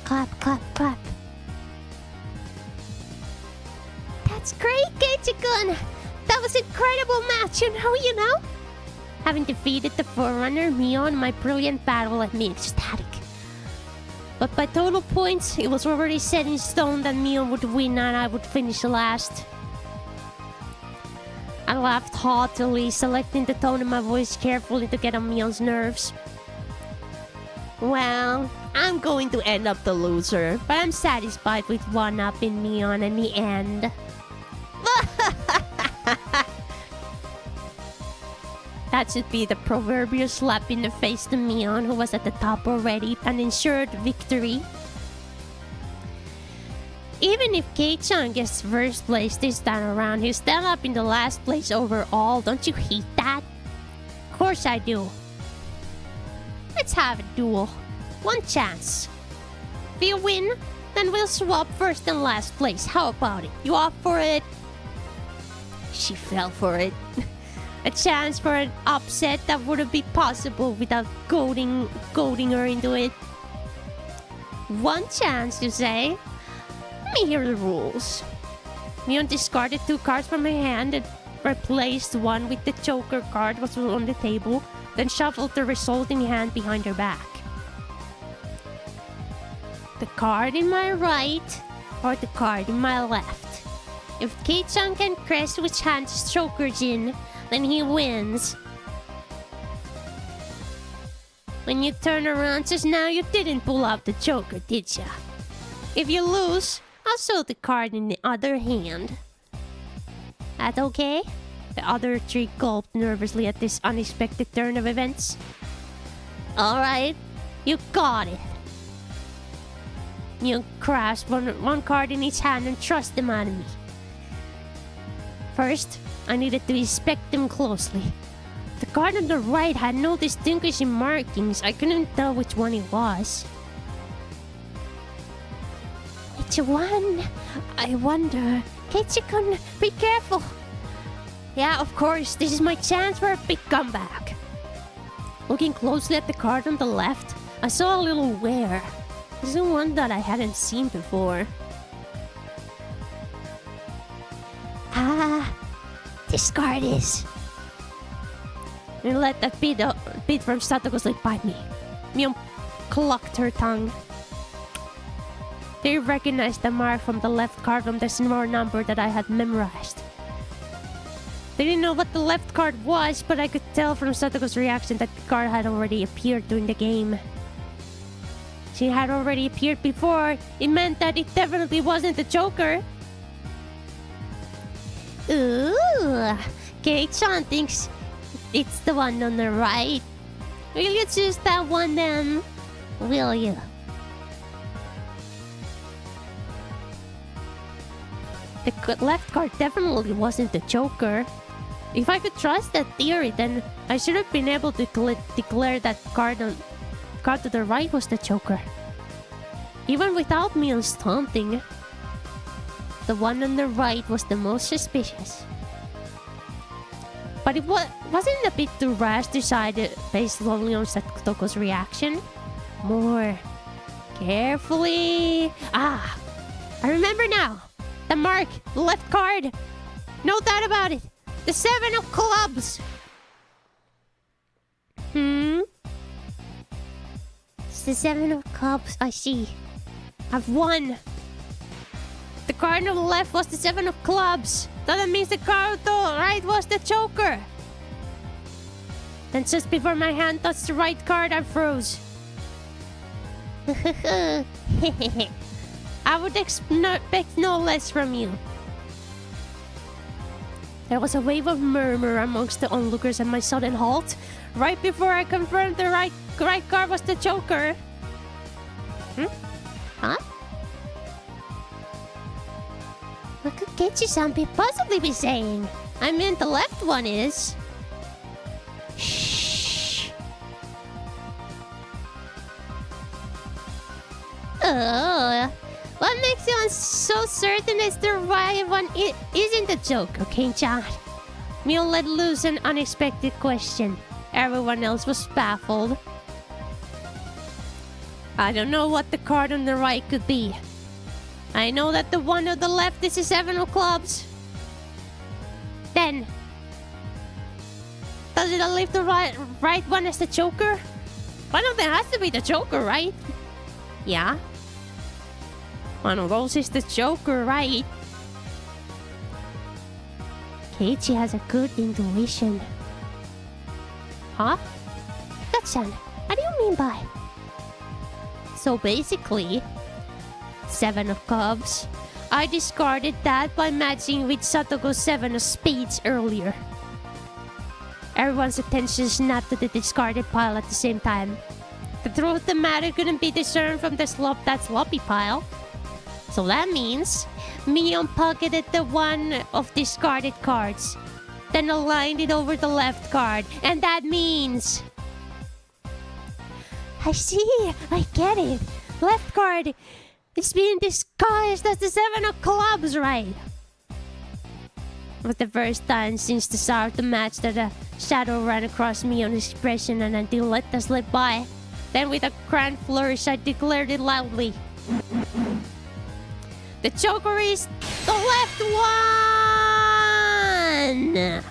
Clap, clap, clap. That's great, Keiichi-kun! That was an incredible match, you know? Having defeated the Forerunner, Mio, in my brilliant battle left me ecstatic. But by total points, it was already set in stone that Mio would win and I would finish last. I laughed haughtily, selecting the tone of my voice carefully to get on Mio's nerves. Well, I'm going to end up the loser, but I'm satisfied with one-upping Mion in the end. That should be the proverbial slap in the face to Mion, who was at the top already, and ensured victory. Even if Kei-chan gets first place this time around, he'll stand up in the last place overall. Don't you hate that? Of course I do. Let's have a duel. One chance. If you win, then we'll swap first and last place. How about it? You up for it? She fell for it. A chance for an upset that wouldn't be possible without goading her into it. One chance, you say? Let me hear the rules. Mion discarded 2 cards from her hand and replaced one with the Joker card was on the table, then shuffled the resulting hand behind her back. The card in my right or the card in my left. If Kei-chan can guess which hand the Joker's in, then he wins. When you turn around just now, you didn't pull out the Joker, did ya? If you lose, I'll show the card in the other hand. That okay? The other 3 gulped nervously at this unexpected turn of events. Alright, you got it. You grasp one card in each hand and thrust them at me. First, I needed to inspect them closely. The card on the right had no distinguishing markings. I couldn't tell which one it was. Which one? I wonder. Keiichi-kun, be careful. Yeah, of course. This is my chance for a big comeback. Looking closely at the card on the left, I saw a little wear. This is one that I hadn't seen before. This card is. And let that bit from Satoko's lip bite me. Mion clucked her tongue. They recognized the mark from the left card from the small number that I had memorized. They didn't know what the left card was, but I could tell from Satoko's reaction that the card had already appeared during the game. She had already appeared before. It meant that it definitely wasn't the Joker. Ooh, Kei-chan thinks it's the one on the right. Will you choose that one then? Will you? The left card definitely wasn't the Joker. If I could trust that theory, then I should have been able to declare that card to the right was the Joker. Even without me on taunting, the one on the right was the most suspicious. But it wasn't a bit too rash to decide based only on Satoko's reaction. More carefully. Ah, I remember now. The mark, the left card. No doubt about it. The 7 of clubs. It's the 7 of clubs. I see. I've won. The card on the left was the 7 of clubs. That means the card on the right was the joker. Then just before my hand touched the right card, I froze. I would expect no less from you. There was a wave of murmur amongst the onlookers at my sudden halt, right before I confirmed the right card was the joker. Huh? What could Kechi-san possibly be saying? I meant the left one is. Shh. Oh, what makes you so certain as the right one isn't a joke, okay-chan? Mio let loose an unexpected question. Everyone else was baffled. I don't know what the card on the right could be. I know that the one on the left is a 7 of clubs. Then, does it leave the right one as the joker? One of them has to be the joker, right? Yeah. One of those is the joker, right? Keiichi has a good intuition. Huh? Gatchan, what do you mean by? So basically, 7 of clubs. I discarded that by matching with Satoko's 7 of spades earlier. Everyone's attention snapped to the discarded pile at the same time. The truth of the matter couldn't be discerned from that sloppy pile. So that means Mion pocketed the one of discarded cards, then aligned it over the left card, and that means... I see, I get it. Left card, it's being disguised as the 7 of clubs, right? For the first time since the start of the match that a shadow ran across Mion's expression and I didn't let that slip by. Then with a grand flourish, I declared it loudly. The joker is the left one!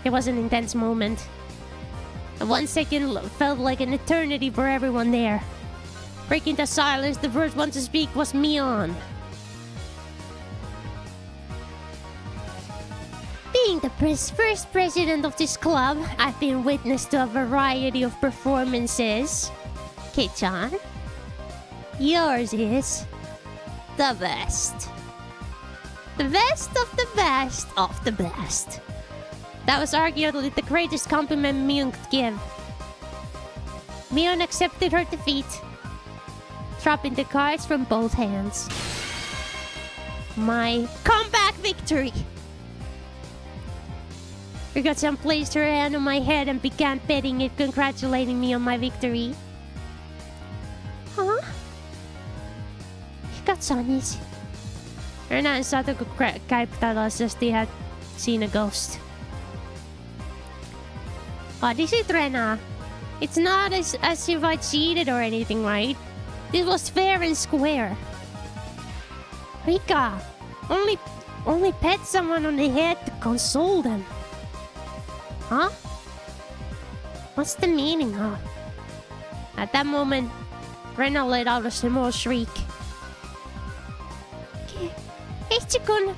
It was an intense moment. 1 second felt like an eternity for everyone there. Breaking the silence, the first one to speak was Mion. Being the first president of this club, I've been witness to a variety of performances. Kei-chan, yours is the best. The best of the best of the best. That was arguably the greatest compliment Mion could give. Mion accepted her defeat, dropping the cards from both hands. My comeback victory! Gatchan placed her hand on my head and began petting it, congratulating me on my victory. Huh? Gatchan is... Erna and Satoko gaped at us as they had seen a ghost. What is it, Rena? It's not as if I cheated or anything, right? This was fair and square. Rika, only pet someone on the head to console them. Huh? What's the meaning, huh? At that moment, Rena let out a small shriek. Ichikun,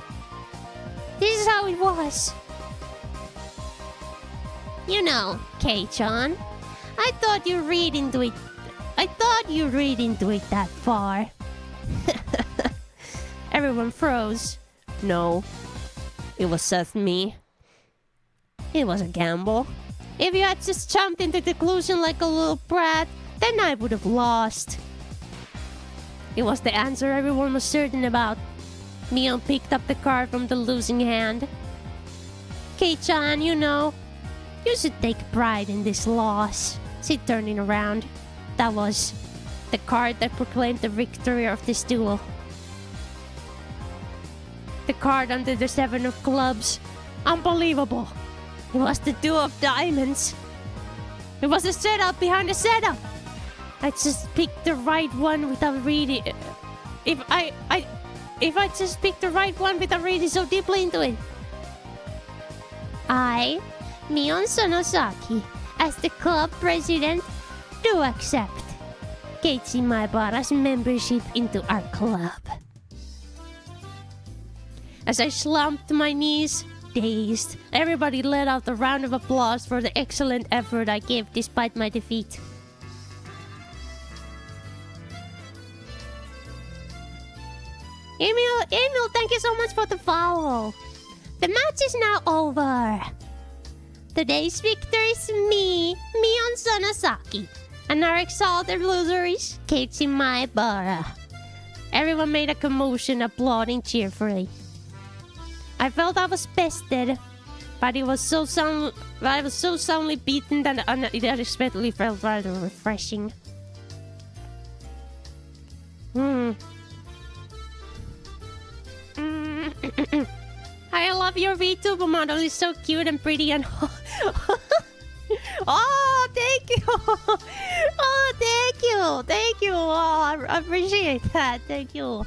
this is how it was. You know, Kei-chan, I thought you read into it that far. Everyone froze. No, it was just me. It was a gamble. If you had just jumped into the conclusion like a little brat, then I would have lost. It was the answer everyone was certain about. Mion picked up the card from the losing hand. Kei-chan, you know, you should take pride in this loss. See, turning around. That was the card that proclaimed the victory of this duel. The card under the 7 of clubs. Unbelievable. It was the two of diamonds. It was a setup behind a setup. I just picked the right one without reading. If I just picked the right one without reading so deeply into it. I, Mion Sonosaki, as the club president, do accept Keiichi Maebara's membership into our club. As I slumped to my knees, dazed, everybody let out a round of applause for the excellent effort I gave despite my defeat. Emil, thank you so much for the follow. The match is now over. Today's victor is me, Mion Sonosaki, and our exalted loser is Keiichi Maebara. Everyone made a commotion, applauding cheerfully. I felt I was bested, but I was so soundly beaten that it unexpectedly felt rather refreshing. I love your VTuber model. It's so cute and pretty and oh, thank you. Oh, thank you. Thank you. Oh, I appreciate that. Thank you.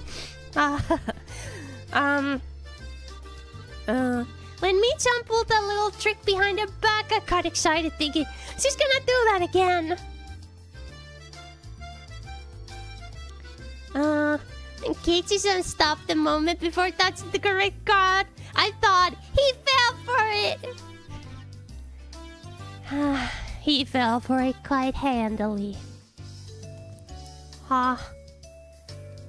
When Michan pulled that little trick behind her back, I got excited thinking, she's gonna do that again. And Keiichi-san stopped the moment before touching the correct card. I thought he fell for it. He fell for it quite handily.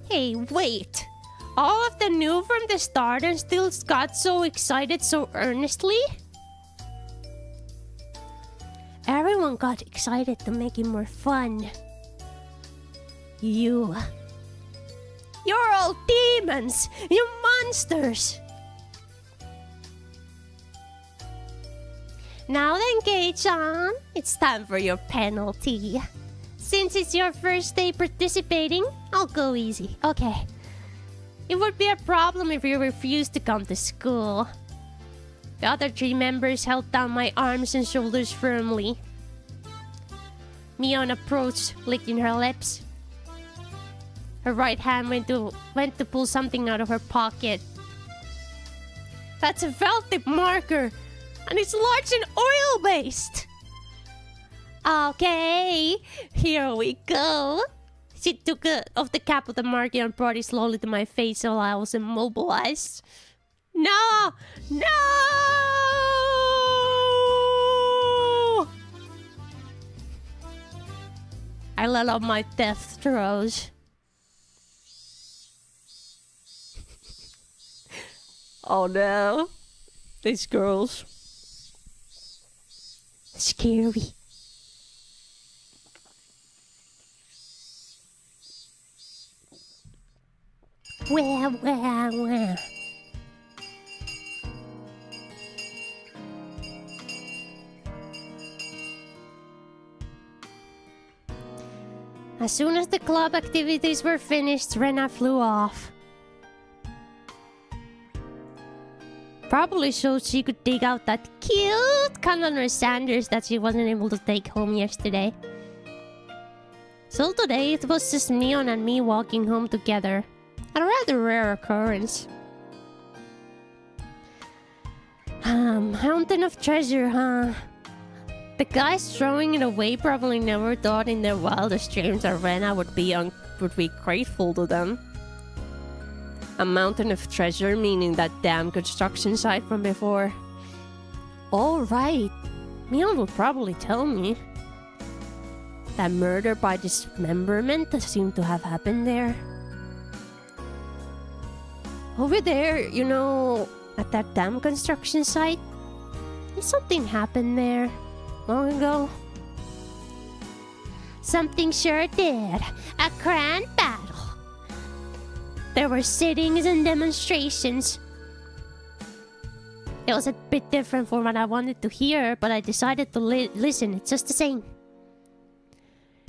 Hey, wait. All of them knew from the start and still got so excited so earnestly? Everyone got excited to make it more fun. You're all demons! You monsters! Now then, Kei-chan, it's time for your penalty. Since it's your first day participating, I'll go easy. Okay. It would be a problem if you refused to come to school. The other 3 members held down my arms and shoulders firmly. Mion approached, licking her lips. Her right hand went to pull something out of her pocket. That's a felt tip marker, and it's large and oil-based. Okay, here we go. She took off the cap of the marker and brought it slowly to my face while I was immobilized. No! No! I let out my death throes. Oh no. These girls. Scary. Well. As soon as the club activities were finished, Rena flew off. Probably so she could dig out that cute Colonel Sanders that she wasn't able to take home yesterday. So today it was just Mion and me walking home together. A rather rare occurrence. Mountain of treasure, huh? The guys throwing it away probably never thought in their wildest dreams that Rena would be grateful to them. A mountain of treasure, meaning that damn construction site from before. All right, Mion will probably tell me. That murder by dismemberment seemed to have happened there. Over there, you know, at that damn construction site, something happened there long ago. Something sure did. A grand battle. There were sittings and demonstrations. It was a bit different from what I wanted to hear, but I decided to listen. It's just the same.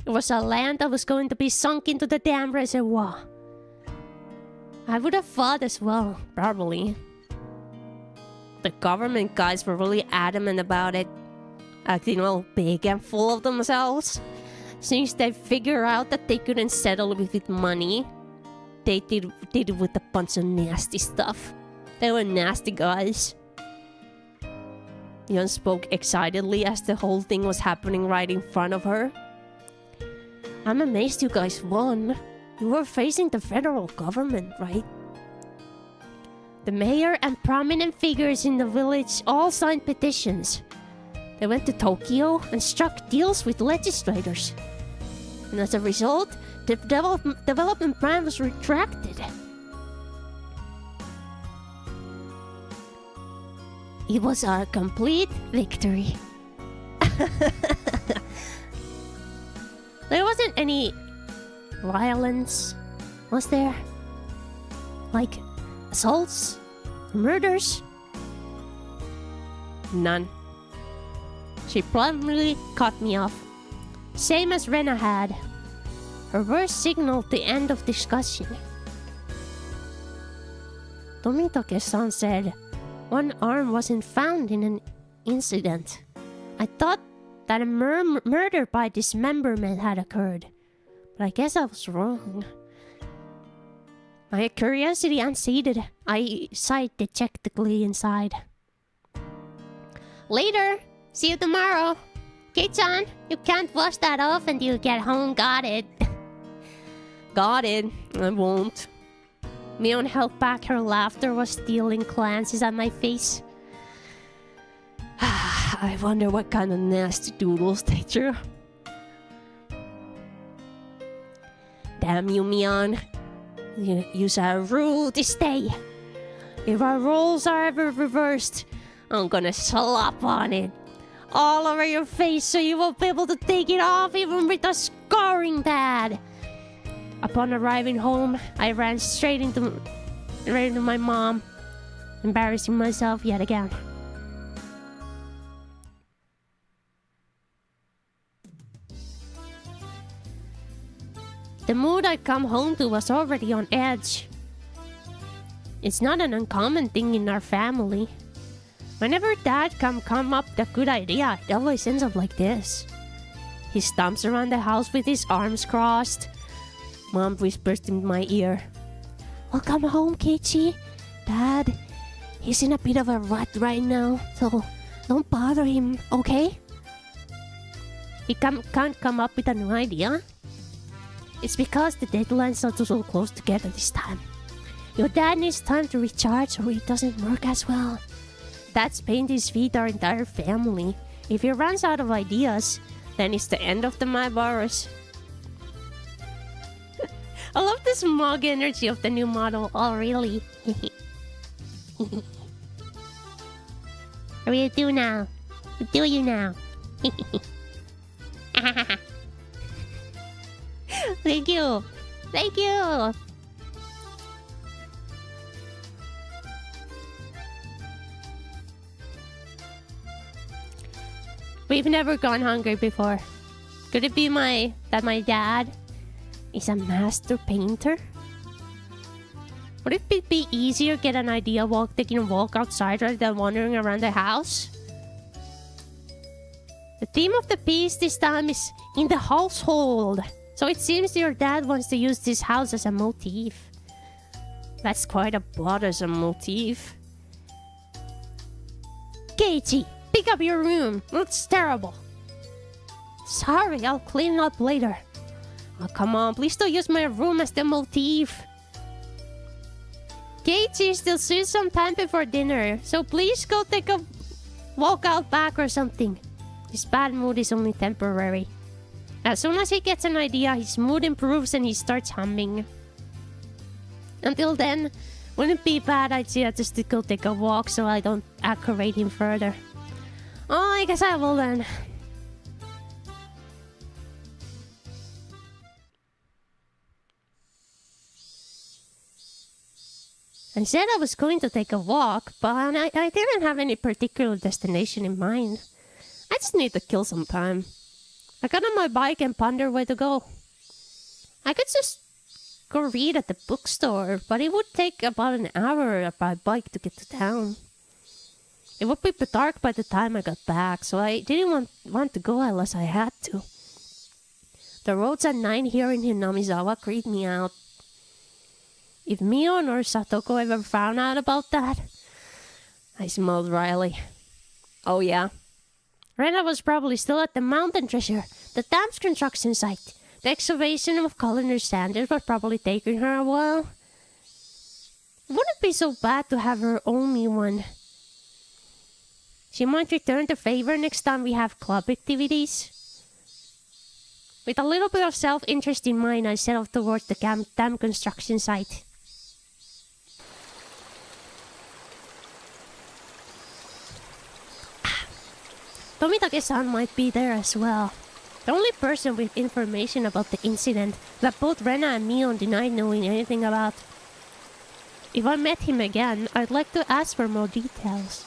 It was a land that was going to be sunk into the damn reservoir. I would have fought as well, probably. The government guys were really adamant about it, acting all big and full of themselves. Since they figured out that they couldn't settle with it money, they did it with a bunch of nasty stuff. They were nasty guys. Yon spoke excitedly as the whole thing was happening right in front of her. I'm amazed you guys won. You were facing the federal government, right? The mayor and prominent figures in the village all signed petitions. They went to Tokyo and struck deals with legislators. And as a result, the development plan was retracted. It was our complete victory. There wasn't any violence, was there? Like assaults? Murders? None. She promptly cut me off. Same as Rena had. Her words signaled the end of discussion. Tomitoke-san said one arm wasn't found in an incident. I thought that a murder by dismemberment had occurred, but I guess I was wrong. My curiosity unseated, I sighed dejectedly inside. Later! See you tomorrow! Kei-chan, you can't wash that off until you get home, got it? Got it, I won't. Mion held back her laughter while stealing glances at my face. I wonder what kind of nasty doodles they drew. Damn you, Mion. You shall rule this day. If our roles are ever reversed, I'm gonna slap on it all over your face so you won't be able to take it off even with a scoring pad. Upon arriving home, I ran straight into my mom, embarrassing myself yet again. The mood I'd come home to was already on edge. It's not an uncommon thing in our family. Whenever Dad come up with a good idea, it always ends up like this. He stomps around the house with his arms crossed. Mom whispers in my ear, "Welcome home, Keiichi. Dad, he's in a bit of a rut right now, so don't bother him, okay?" He can't come up with a new idea. It's because the deadlines are so close together this time. Your dad needs time to recharge or it doesn't work as well. That's pained his feet our entire family. If he runs out of ideas, then it's the end of the Mybaras. I love the smug energy of the new model. Oh, really? What do you do now? What do you now? Thank you. Thank you. We've never gone hungry before. Could it be that my dad is a master painter? Would it be easier to get an idea taking a walk outside rather than wandering around the house? The theme of the piece this time is in the household. So it seems your dad wants to use this house as a motif. That's quite a bothersome motif. Keiichi, pick up your room. That's terrible. Sorry, I'll clean it up later. Oh, come on, please don't use my room as the motif. Keiichi still sees some time before dinner, so please go take a walk out back or something. His bad mood is only temporary. As soon as he gets an idea, his mood improves and he starts humming. Until then, wouldn't it be a bad idea just to go take a walk so I don't aggravate him further? Oh, I guess I will then. I said I was going to take a walk, but I didn't have any particular destination in mind. I just need to kill some time. I got on my bike and pondered where to go. I could just go read at the bookstore, but it would take about an hour by bike to get to town. It would be dark by the time I got back, so I didn't want to go unless I had to. The roads at night here in Hinamizawa creep me out. If Mion or Satoko ever found out about that... I smiled wryly. Oh yeah? Rena was probably still at the mountain treasure, the dam's construction site. The excavation of Colonel Sanders was probably taking her a while. It wouldn't be so bad to have her own me one. She might return the favor next time we have club activities. With a little bit of self-interest in mind, I set off towards the dam construction site. Tomitake-san might be there as well. The only person with information about the incident that both Rena and Mion denied knowing anything about. If I met him again, I'd like to ask for more details.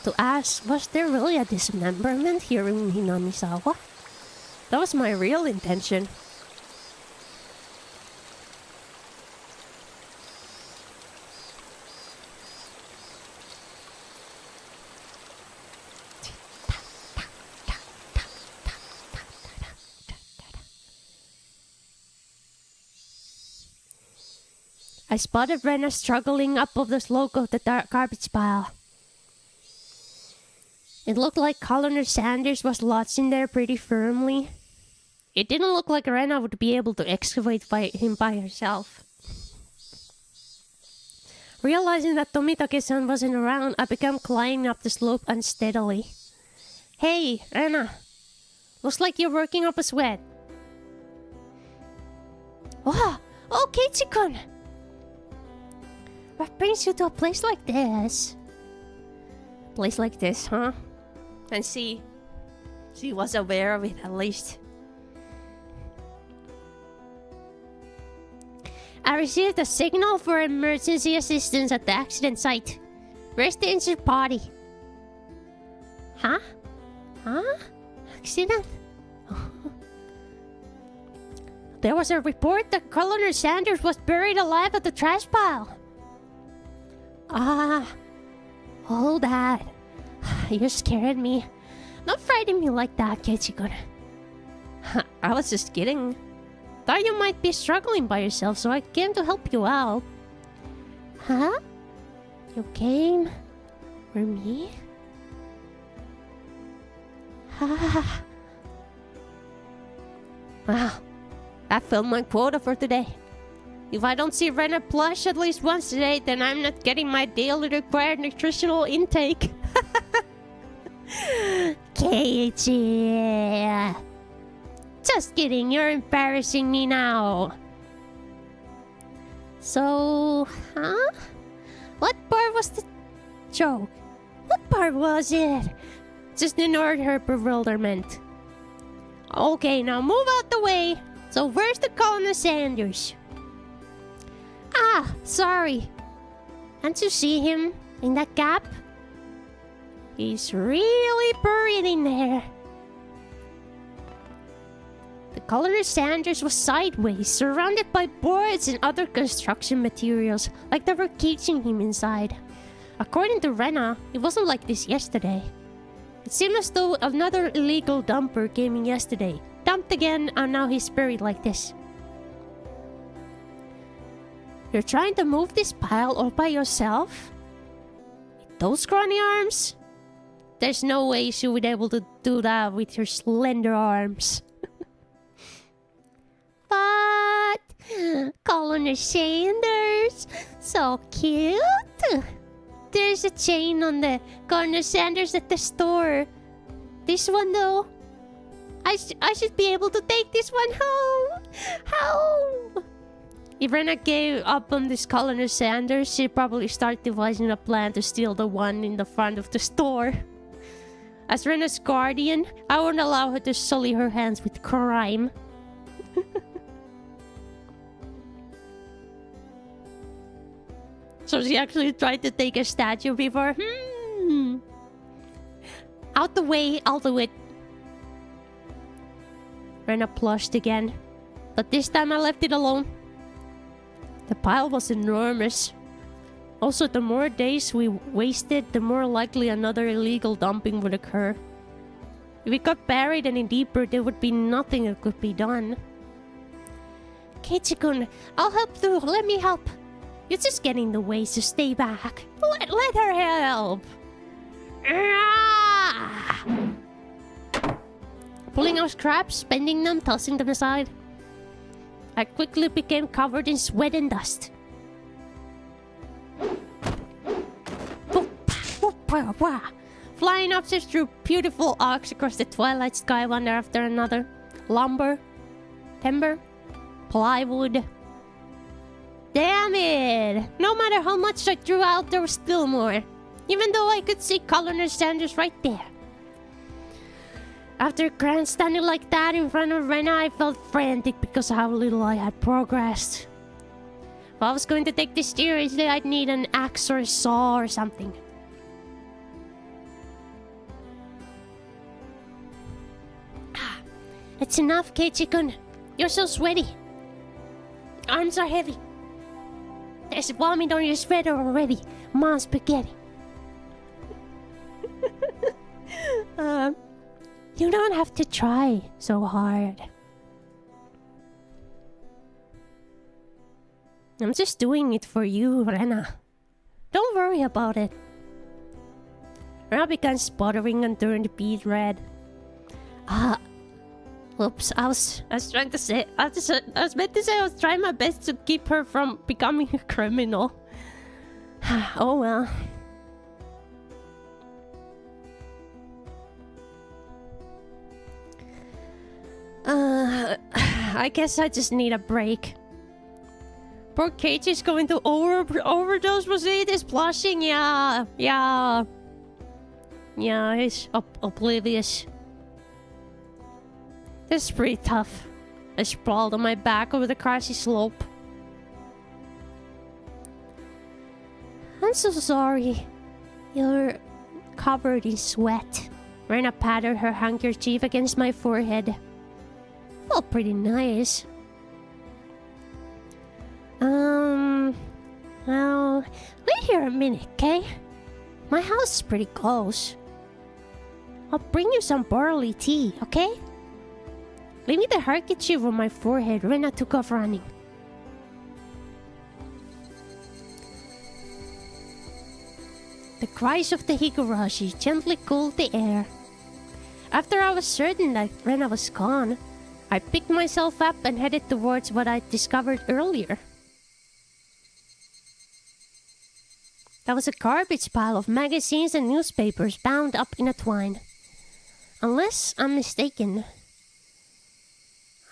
To ask, was there really a dismemberment here in Hinamizawa? That was my real intention. I spotted Rena struggling up the slope of the dark garbage pile. It looked like Colonel Sanders was lodged in there pretty firmly. It didn't look like Rena would be able to excavate him by herself. Realizing that Tomitake-san wasn't around, I began climbing up the slope unsteadily. Hey, Rena. Looks like you're working up a sweat. Wow! Oh, Keiichi-kun! What brings you to a place like this? Place like this, huh? And she was aware of it at least. I received a signal for emergency assistance at the accident site. Where's the injured body? Huh? Accident? There was a report that Colonel Sanders was buried alive at the trash pile. Hold that. You scared me. Don't frighten me like that, Keiichi-kun. I was just kidding. Thought you might be struggling by yourself, so I came to help you out. Huh? You came for me? Wow, that filled my quota for today. If I don't see Rena plush at least once today, then I'm not getting my daily required nutritional intake. Keiichi. Just kidding, you're embarrassing me now. So, huh? What part was the joke? What part was it? Just ignored her bewilderment. Okay, now move out the way. So where's the Colonel Sanders? Sorry. Can't you see him in that gap? He's really buried in there. The Colonel Sanders was sideways, surrounded by boards and other construction materials, like they were caging him inside. According to Rena, it wasn't like this yesterday. It seemed as though another illegal dumper came in yesterday, dumped again, and now he's buried like this. You're trying to move this pile all by yourself? With those scrawny arms? There's no way she would be able to do that with her slender arms. But Colonel Sanders, so cute. There's a chain on the Colonel Sanders at the store. This one though, I should be able to take this one home. Home. If Rena gave up on this Colonel Sanders, she'd probably start devising a plan to steal the one in the front of the store. As Rena's guardian, I won't allow her to sully her hands with crime. So she actually tried to take a statue before. Out the way, I'll do it. Rena plushed again, but this time I left it alone. The pile was enormous. Also, the more days we wasted, the more likely another illegal dumping would occur. If we got buried any deeper, there would be nothing that could be done. Keiichi-kun, I'll help through. Let me help. You're just getting in the way, so stay back. Let her help! Ah! Pulling out scraps, bending them, tossing them aside. I quickly became covered in sweat and dust. Flying upstairs through beautiful arcs across the twilight sky, one after another. Lumber, timber, plywood. Damn it! No matter how much I threw out, there was still more. Even though I could see colonel Sanders right there. After grandstanding like that in front of Rena, I felt frantic because of how little I had progressed. If I was going to take this seriously, I'd need an axe or a saw or something. It's enough, Keiichi-kun. You're so sweaty. Arms are heavy. There's vomit on your sweater already. Mom's spaghetti. You don't have to try so hard. I'm just doing it for you, Rena. Don't worry about it. Rena began sputtering and turned beet red. Oops, I was trying to say... I was meant to say I was trying my best to keep her from becoming a criminal. Oh well. I guess I just need a break. Poor Keiichi's going to overdose. Was he? He's blushing. Yeah, he's oblivious. This is pretty tough. I sprawled on my back over the grassy slope. I'm so sorry. You're covered in sweat. Rena patted her handkerchief against my forehead. Felt pretty nice. Well, wait here a minute, okay? My house is pretty close. I'll bring you some barley tea, okay? Leaving the handkerchief on my forehead, Rena took off running. The cries of the Higurashi gently cooled the air. After I was certain that Rena was gone, I picked myself up and headed towards what I discovered earlier. That was a garbage pile of magazines and newspapers bound up in a twine. Unless I'm mistaken,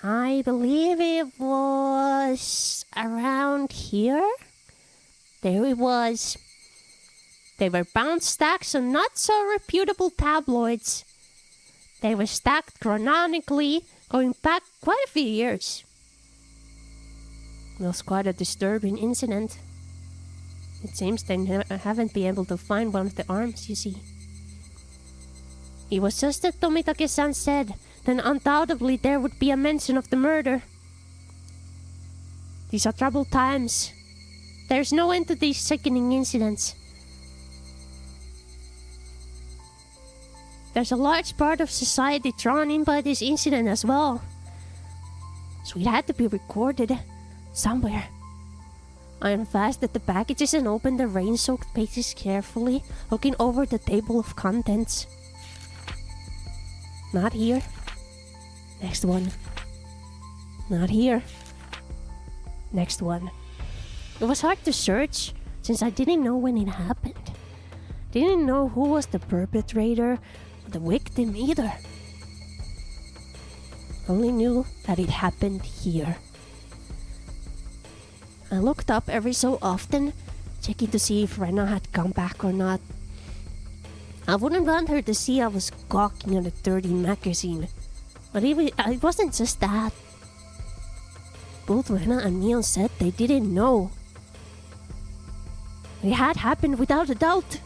I believe it was around here. There it was. They were bound stacks of not so reputable tabloids. They were stacked chronologically, going back quite a few years. It was quite a disturbing incident. It seems they haven't been able to find one of the arms, you see. It was just as Tomitake-san said, then undoubtedly there would be a mention of the murder. These are troubled times. There's no end to these sickening incidents. There's a large part of society drawn in by this incident as well. So it had to be recorded somewhere. I unfastened the packages and opened the rain-soaked pages carefully, looking over the table of contents. Not here. Next one. Not here. Next one. It was hard to search, since I didn't know when it happened. Didn't know who was the perpetrator or the victim either. Only knew that it happened here. I looked up every so often, checking to see if Rena had come back or not. I wouldn't want her to see I was gawking at a dirty magazine. But it wasn't just that. Both Rena and Neon said they didn't know. It had happened without a doubt.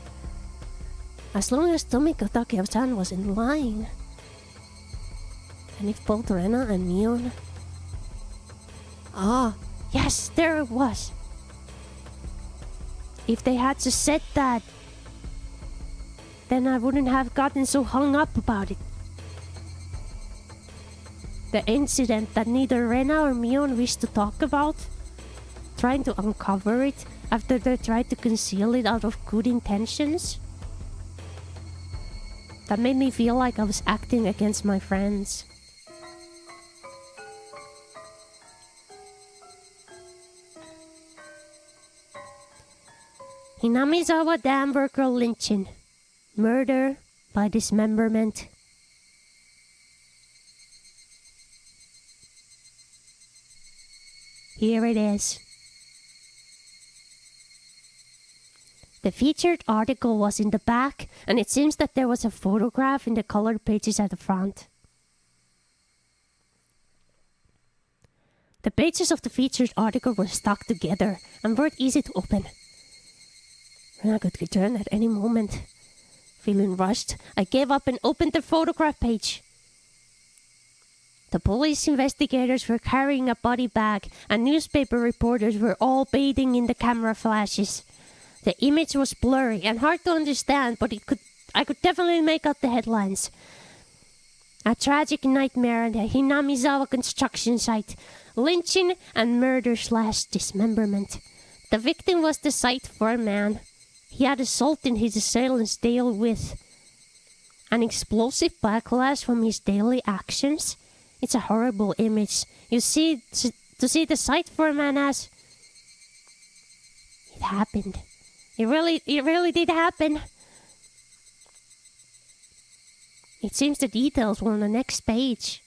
As long as Tomitake-san wasn't lying. And if both Rena and Neon... Ah, yes, there it was. If they had just said that, then I wouldn't have gotten so hung up about it. The incident that neither Rena or Mion wished to talk about, trying to uncover it after they tried to conceal it out of good intentions. That made me feel like I was acting against my friends. Hinamizawa dam worker lynching. Murder by dismemberment. Here it is. The featured article was in the back, and it seems that there was a photograph in the colored pages at the front. The pages of the featured article were stuck together and weren't easy to open. I could return at any moment. Feeling rushed, I gave up and opened the photograph page. The police investigators were carrying a body bag, and newspaper reporters were all bathing in the camera flashes. The image was blurry and hard to understand, but I could definitely make out the headlines. A tragic nightmare at the Hinamizawa construction site. Lynching and murder/dismemberment. The victim was the site foreman. He had assaulted his assailants daily with an explosive backlash from his daily actions. It's a horrible image. You see, to see the site foreman as... It happened. It really did happen. It seems the details were on the next page.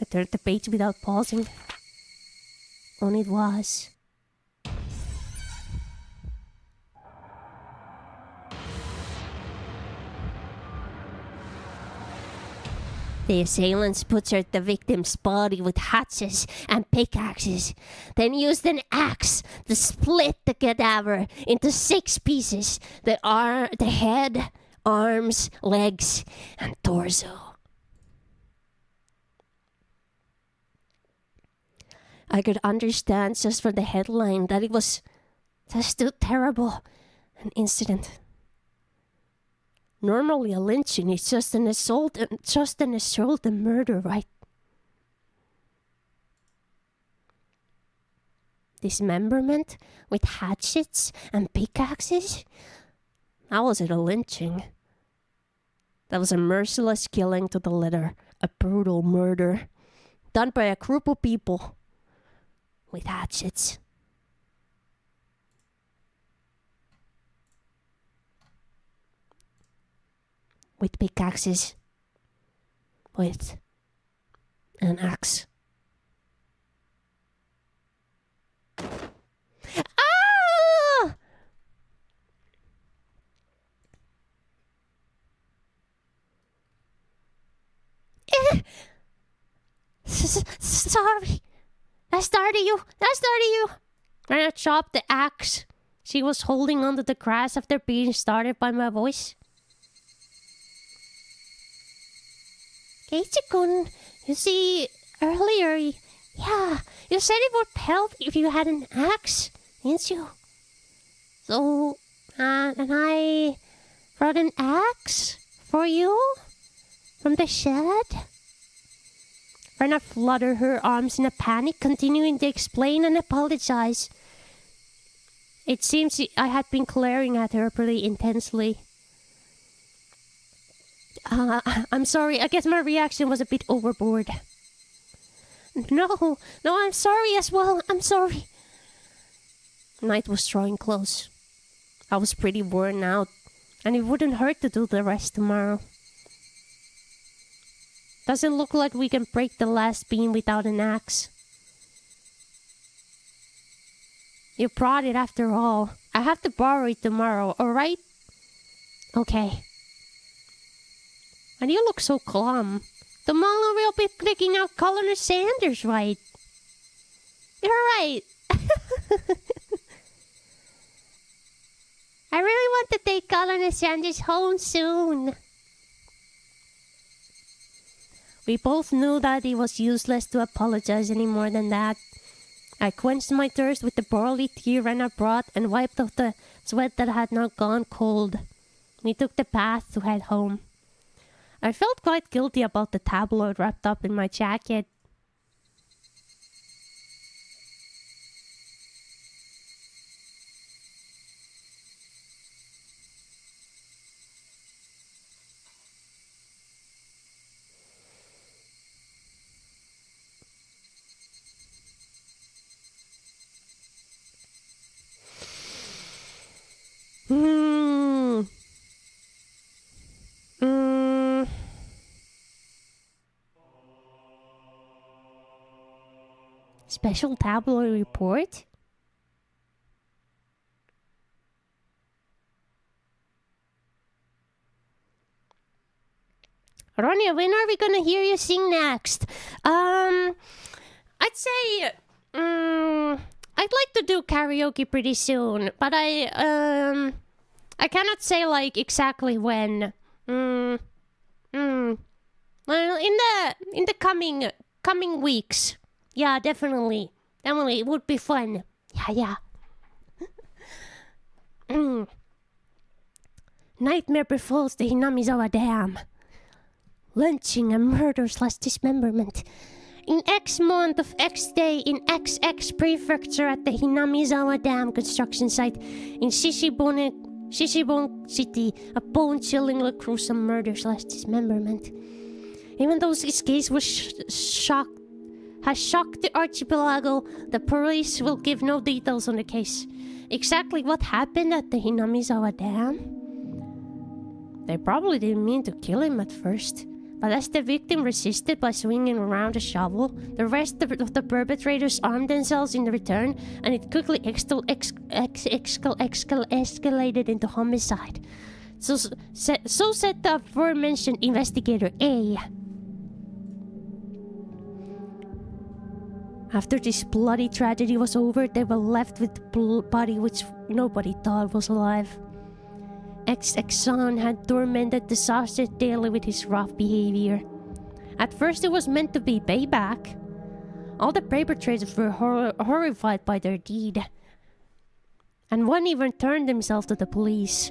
I turned the page without pausing. On it was. The assailants butchered the victim's body with hatchets and pickaxes, then used an axe to split the cadaver into 6 pieces: the head, arms, legs, and torso. I could understand just from the headline that it was just too terrible an incident. Normally a lynching is just an assault and murder, right? Dismemberment with hatchets and pickaxes? How was it a lynching? That was a merciless killing to the letter, a brutal murder, done by a group of people with hatchets. With pickaxes. With an axe. Ah! Sorry. I started you. Rana chopped the axe she was holding onto the grass after being startled by my voice. Keiichi-kun, you see, earlier, you said it would help if you had an axe, didn't you? So, and I brought an axe for you from the shed. Rana fluttered her arms in a panic, continuing to explain and apologize. It seems I had been glaring at her pretty intensely. I'm sorry. I guess my reaction was a bit overboard. No, I'm sorry as well. I'm sorry. Night was drawing close. I was pretty worn out, and it wouldn't hurt to do the rest tomorrow. Doesn't look like we can break the last beam without an axe. You brought it after all. I have to borrow it tomorrow, alright? Okay. And you look so calm. Tomorrow we'll be picking out Colonel Sanders, right? You're right. I really want to take Colonel Sanders home soon. We both knew that it was useless to apologize any more than that. I quenched my thirst with the barley tea Rena brought and wiped off the sweat that had not gone cold. We took the path to head home. I felt quite guilty about the tabloid wrapped up in my jacket. Special tabloid report? Ronja, when are we gonna hear you sing next? I'd say, I'd like to do karaoke pretty soon, but I cannot say like exactly when. Well, in the coming weeks. Yeah, definitely. Definitely, it would be fun. Yeah. Nightmare befalls the Hinamizawa Dam. Lynching and murder/dismemberment. In X month of X day in XX prefecture at the Hinamizawa Dam construction site in Shishibone City, a bone-chilling, gruesome murder/dismemberment. Even though this case was has shocked the archipelago, the police will give no details on the case. Exactly what happened at the Hinamizawa Dam? They probably didn't mean to kill him at first, but as the victim resisted by swinging around a shovel, the rest of the perpetrators armed themselves in return, and it quickly escalated into homicide. So said the aforementioned investigator A. After this bloody tragedy was over, they were left with the body which nobody thought was alive. XX son had tormented the sausage daily with his rough behavior. At first it was meant to be payback. All the perpetrators were horrified by their deed, and one even turned himself to the police.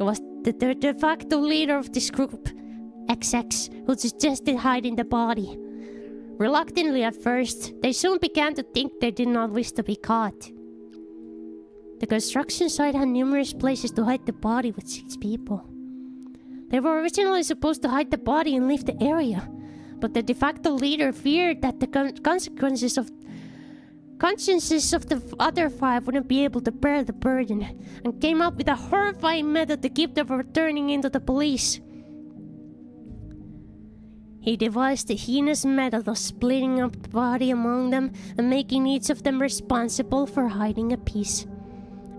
It was the de facto leader of this group, XX, who suggested hiding the body. Reluctantly at first, they soon began to think they did not wish to be caught. The construction site had numerous places to hide the body with 6 people. They were originally supposed to hide the body and leave the area, but the de facto leader feared that the consciences of the other 5 wouldn't be able to bear the burden, and came up with a horrifying method to keep them from turning into the police. He devised the heinous method of splitting up the body among them and making each of them responsible for hiding a piece.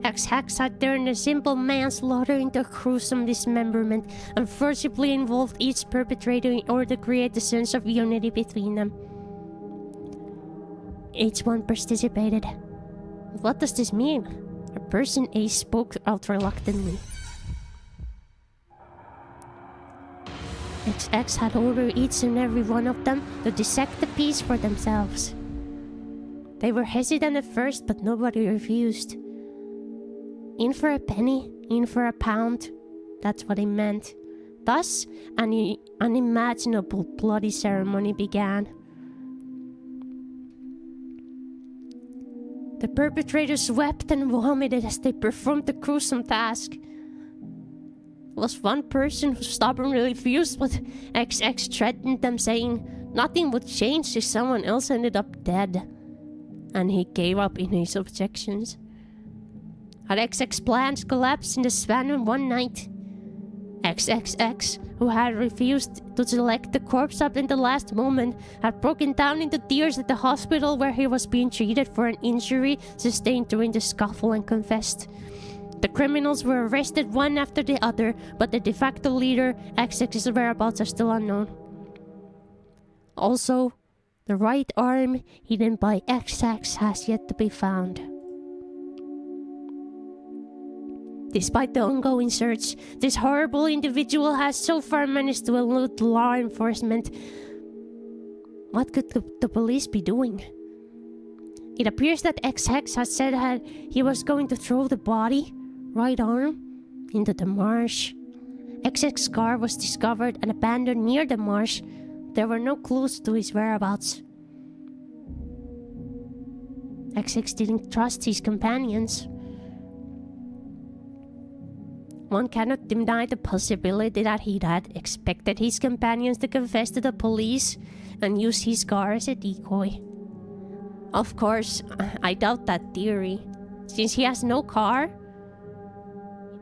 XX had turned a simple manslaughter into a gruesome dismemberment and forcibly involved each perpetrator in order to create a sense of unity between them. Each one participated. What does this mean? A person A spoke out reluctantly. XX had ordered each and every one of them to dissect the piece for themselves. They were hesitant at first, but nobody refused. In for a penny, in for a pound. That's what it meant. Thus, an unimaginable bloody ceremony began. The perpetrators wept and vomited as they performed the gruesome task. There was one person who stubbornly refused, but XX threatened them, saying nothing would change if someone else ended up dead. And he gave up in his objections. Had XX plans collapsed in the span of one night. XXX, who had refused to select the corpse up in the last moment, had broken down into tears at the hospital where he was being treated for an injury sustained during the scuffle and confessed. The criminals were arrested one after the other, but the de facto leader, XX's whereabouts are still unknown. Also, the right arm hidden by XX has yet to be found. Despite the ongoing search, this horrible individual has so far managed to elude law enforcement. What could the police be doing? It appears that XX has said that he was going to throw the body, right arm, into the marsh. XX's car was discovered and abandoned near the marsh. There were no clues to his whereabouts. XX didn't trust his companions. One cannot deny the possibility that he had expected his companions to confess to the police and use his car as a decoy. Of course, I doubt that theory. Since he has no car,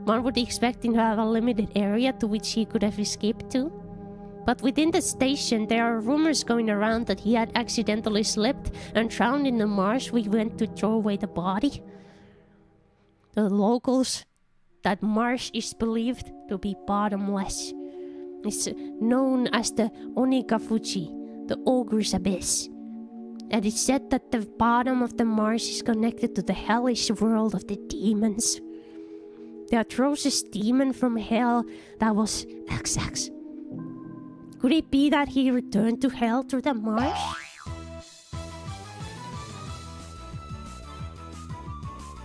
one would expect him to have a limited area to which he could have escaped to. But within the station, there are rumors going around that he had accidentally slipped and drowned in the marsh we went to throw away the body. The locals, that marsh is believed to be bottomless. It's known as the Onikakushi, the Ogre's Abyss. And it's said that the bottom of the marsh is connected to the hellish world of the demons. The atrocious demon from hell that was XX. Could it be that he returned to hell through the marsh?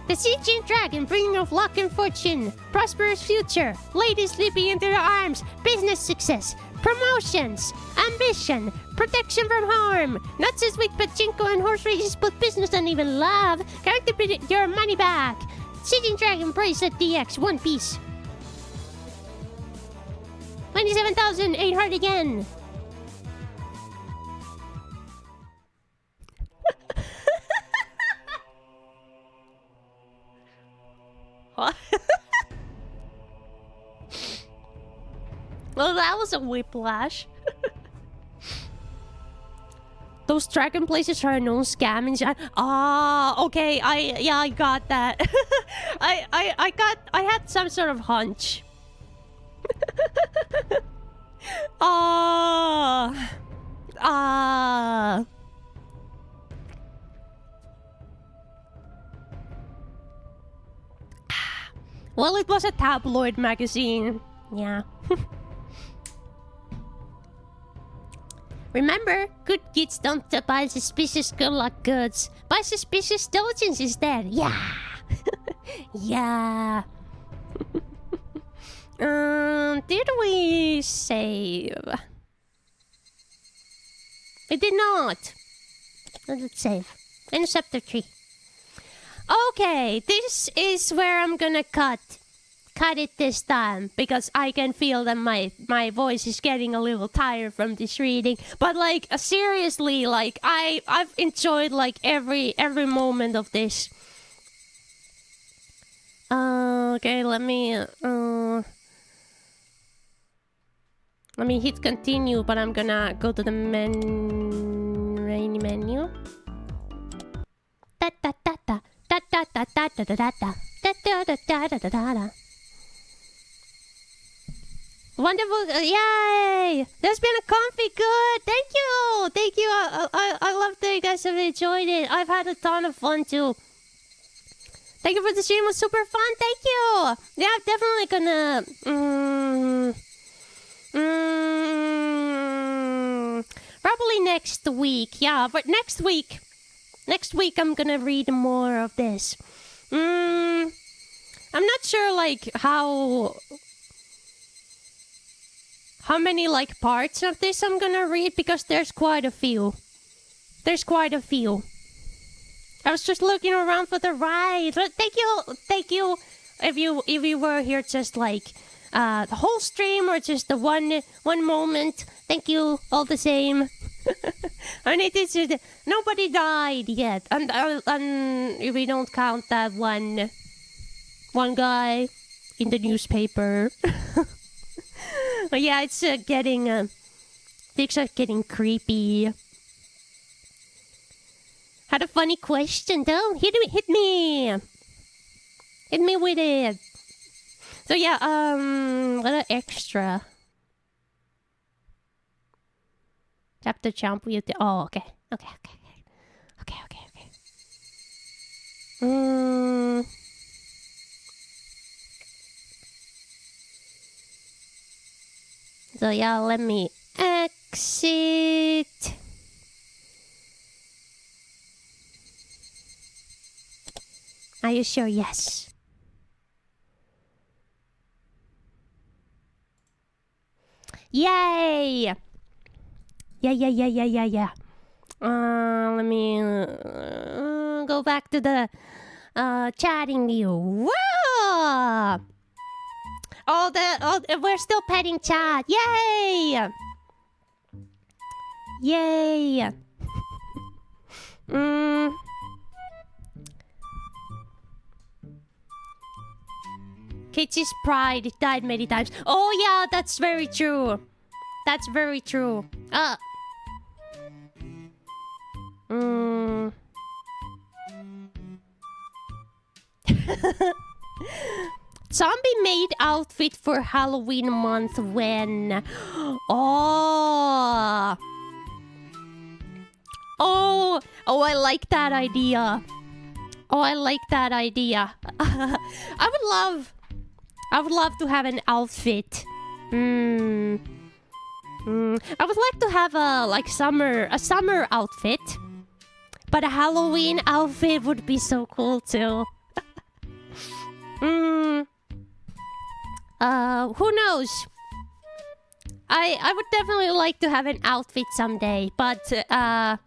The Sieging Dragon, bringer of luck and fortune, prosperous future, ladies sleeping into your arms, business success, promotions, ambition, protection from harm, not just with pachinko and horse races, but business and even love. Character your money back. Sieging Dragon bracelet DX, one piece. 27,800 again. Well, that was a whiplash. Those dragon places are a known scam in Japan. Ah, okay. I got that. I had some sort of hunch. Ah. Well, it was a tabloid magazine. Yeah. Remember, good kids don't buy suspicious good luck goods. Buy suspicious diligence instead. Yeah. Yeah. Did we save? We did not. Let's save. Interceptor tree. Okay, this is where I'm gonna cut it this time, because I can feel that my voice is getting a little tired from this reading. But like seriously, like I've enjoyed like every moment of this. Okay, let me hit continue, but I'm gonna go to the main menu. Wonderful! Yay! That's been a comfy good. Thank you. I love that you guys have enjoyed it. I've had a ton of fun too. Thank you for the stream. It was super fun. Thank you. Yeah, I'm definitely gonna probably next week. Yeah, but next week I'm gonna read more of this. I'm not sure like how many like parts of this I'm gonna read, because there's quite a few. I was just looking around for the ride. Thank you. If you were here just like the whole stream or just the one moment, thank you all the same. And it is nobody died yet, and if we don't count that one guy in the newspaper. But yeah, it's getting things are getting creepy. Had a funny question though. Hit me with it. So yeah, what an extra. Chapter jump with the okay. So yeah, let me exit. Are you sure? Yes. Yay! Yeah. Let me go back to the chatting view. Whoa! We're still petting chat. Yay! Yay! Kitsch's pride died many times. Oh yeah, that's very true. That's very true. Zombie made outfit for Halloween month when... Oh, I like that idea. I would love to have an outfit. I would like to have a summer outfit, but a Halloween outfit would be so cool too. Who knows? I would definitely like to have an outfit someday, but I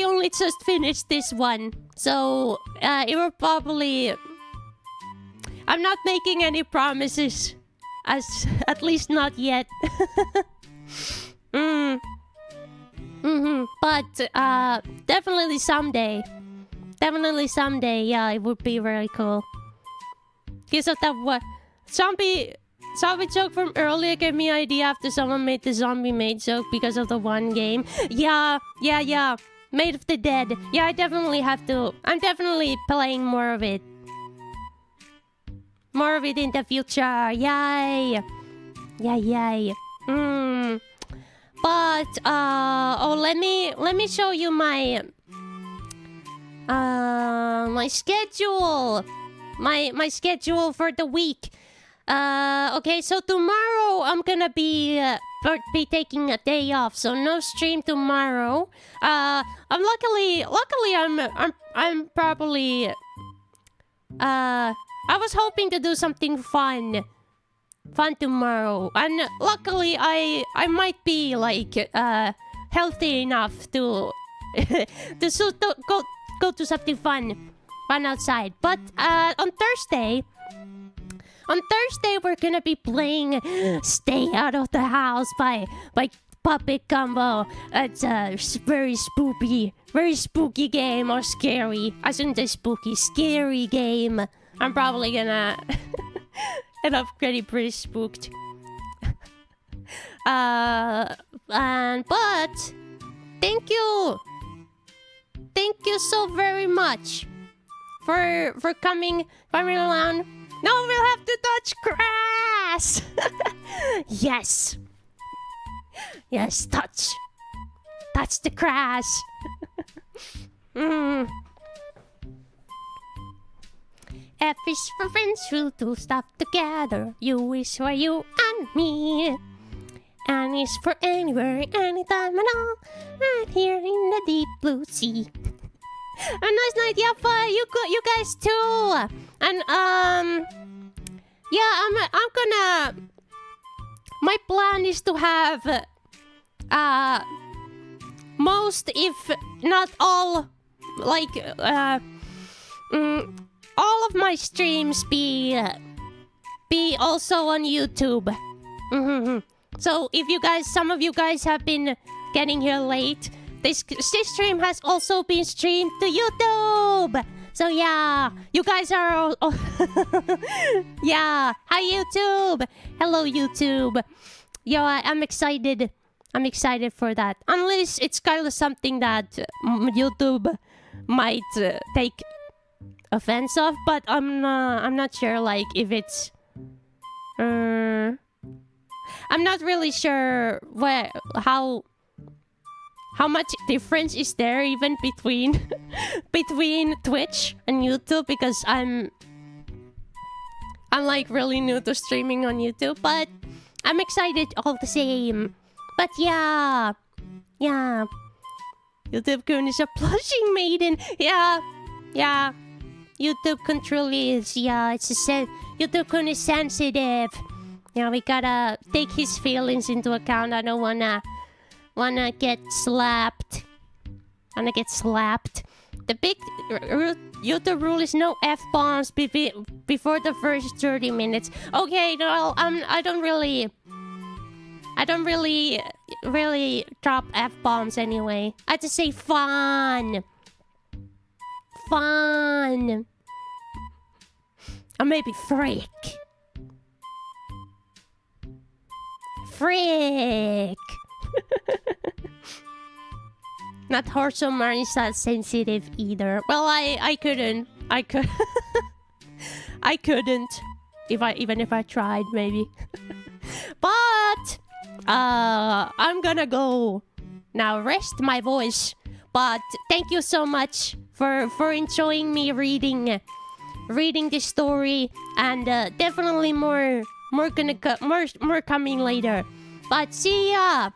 only just finished this one, so it will probably... I'm not making any promises, at least not yet. But definitely someday. Yeah, it would be very cool. Because of that zombie joke from earlier gave me idea after someone made the zombie maid joke because of the one game. Yeah. Maid of the Dead. Yeah, I definitely have to. I'm definitely playing more of it. More of it in the future. Yay. But let me show you my my schedule. My schedule for the week. Okay, so tomorrow I'm gonna be taking a day off, so no stream tomorrow. I'm probably I was hoping to do something fun tomorrow, and luckily I might be like healthy enough to go to something fun outside. But on Thursday we're gonna be playing Stay Out of the House by Puppet Combo. It's a very spooky game, or scary. I shouldn't say spooky, scary game. I'm probably gonna end up getting pretty spooked. But thank you so very much for coming around. No, we'll have to touch grass. Yes, touch the grass. F is for friends who do stuff together. U is for you and me. N is for anywhere, anytime and all. Right here in the deep blue sea. A nice night, yeah, for you guys too. And yeah, I'm gonna. My plan is to have most, if not all, like all of my streams be also on YouTube. So if some of you guys have been getting here late, this stream has also been streamed to YouTube. So yeah, you guys are yeah. Hi YouTube. Hello YouTube. Yeah, I'm excited. For that. Unless it's kind of something that YouTube might take offense of, but I'm not sure, like, if it's I'm not really sure how much difference is there even between Twitch and YouTube, because I'm like really new to streaming on YouTube, but I'm excited all the same. But yeah, YouTube Kun is a blushing maiden. Yeah. YouTube control is. Yeah, YouTube Kun is sensitive. Yeah, we gotta take his feelings into account. I don't wanna get slapped. The big YouTube rule is no F-bombs before the first 30 minutes. Okay, well, I don't really drop F-bombs anyway. I just say fun. Or maybe freak. Not Horsomar is not sensitive either. Well, I couldn't. I couldn't. Even if I tried, maybe. But I'm gonna go now. Rest my voice. But thank you so much for enjoying me reading the story, and definitely more coming later. But see ya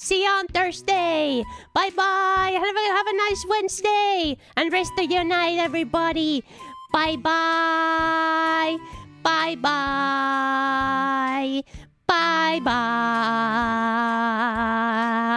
on Thursday. Bye bye. Have a nice Wednesday and rest of your night, everybody. Bye bye. Bye bye. Bye bye.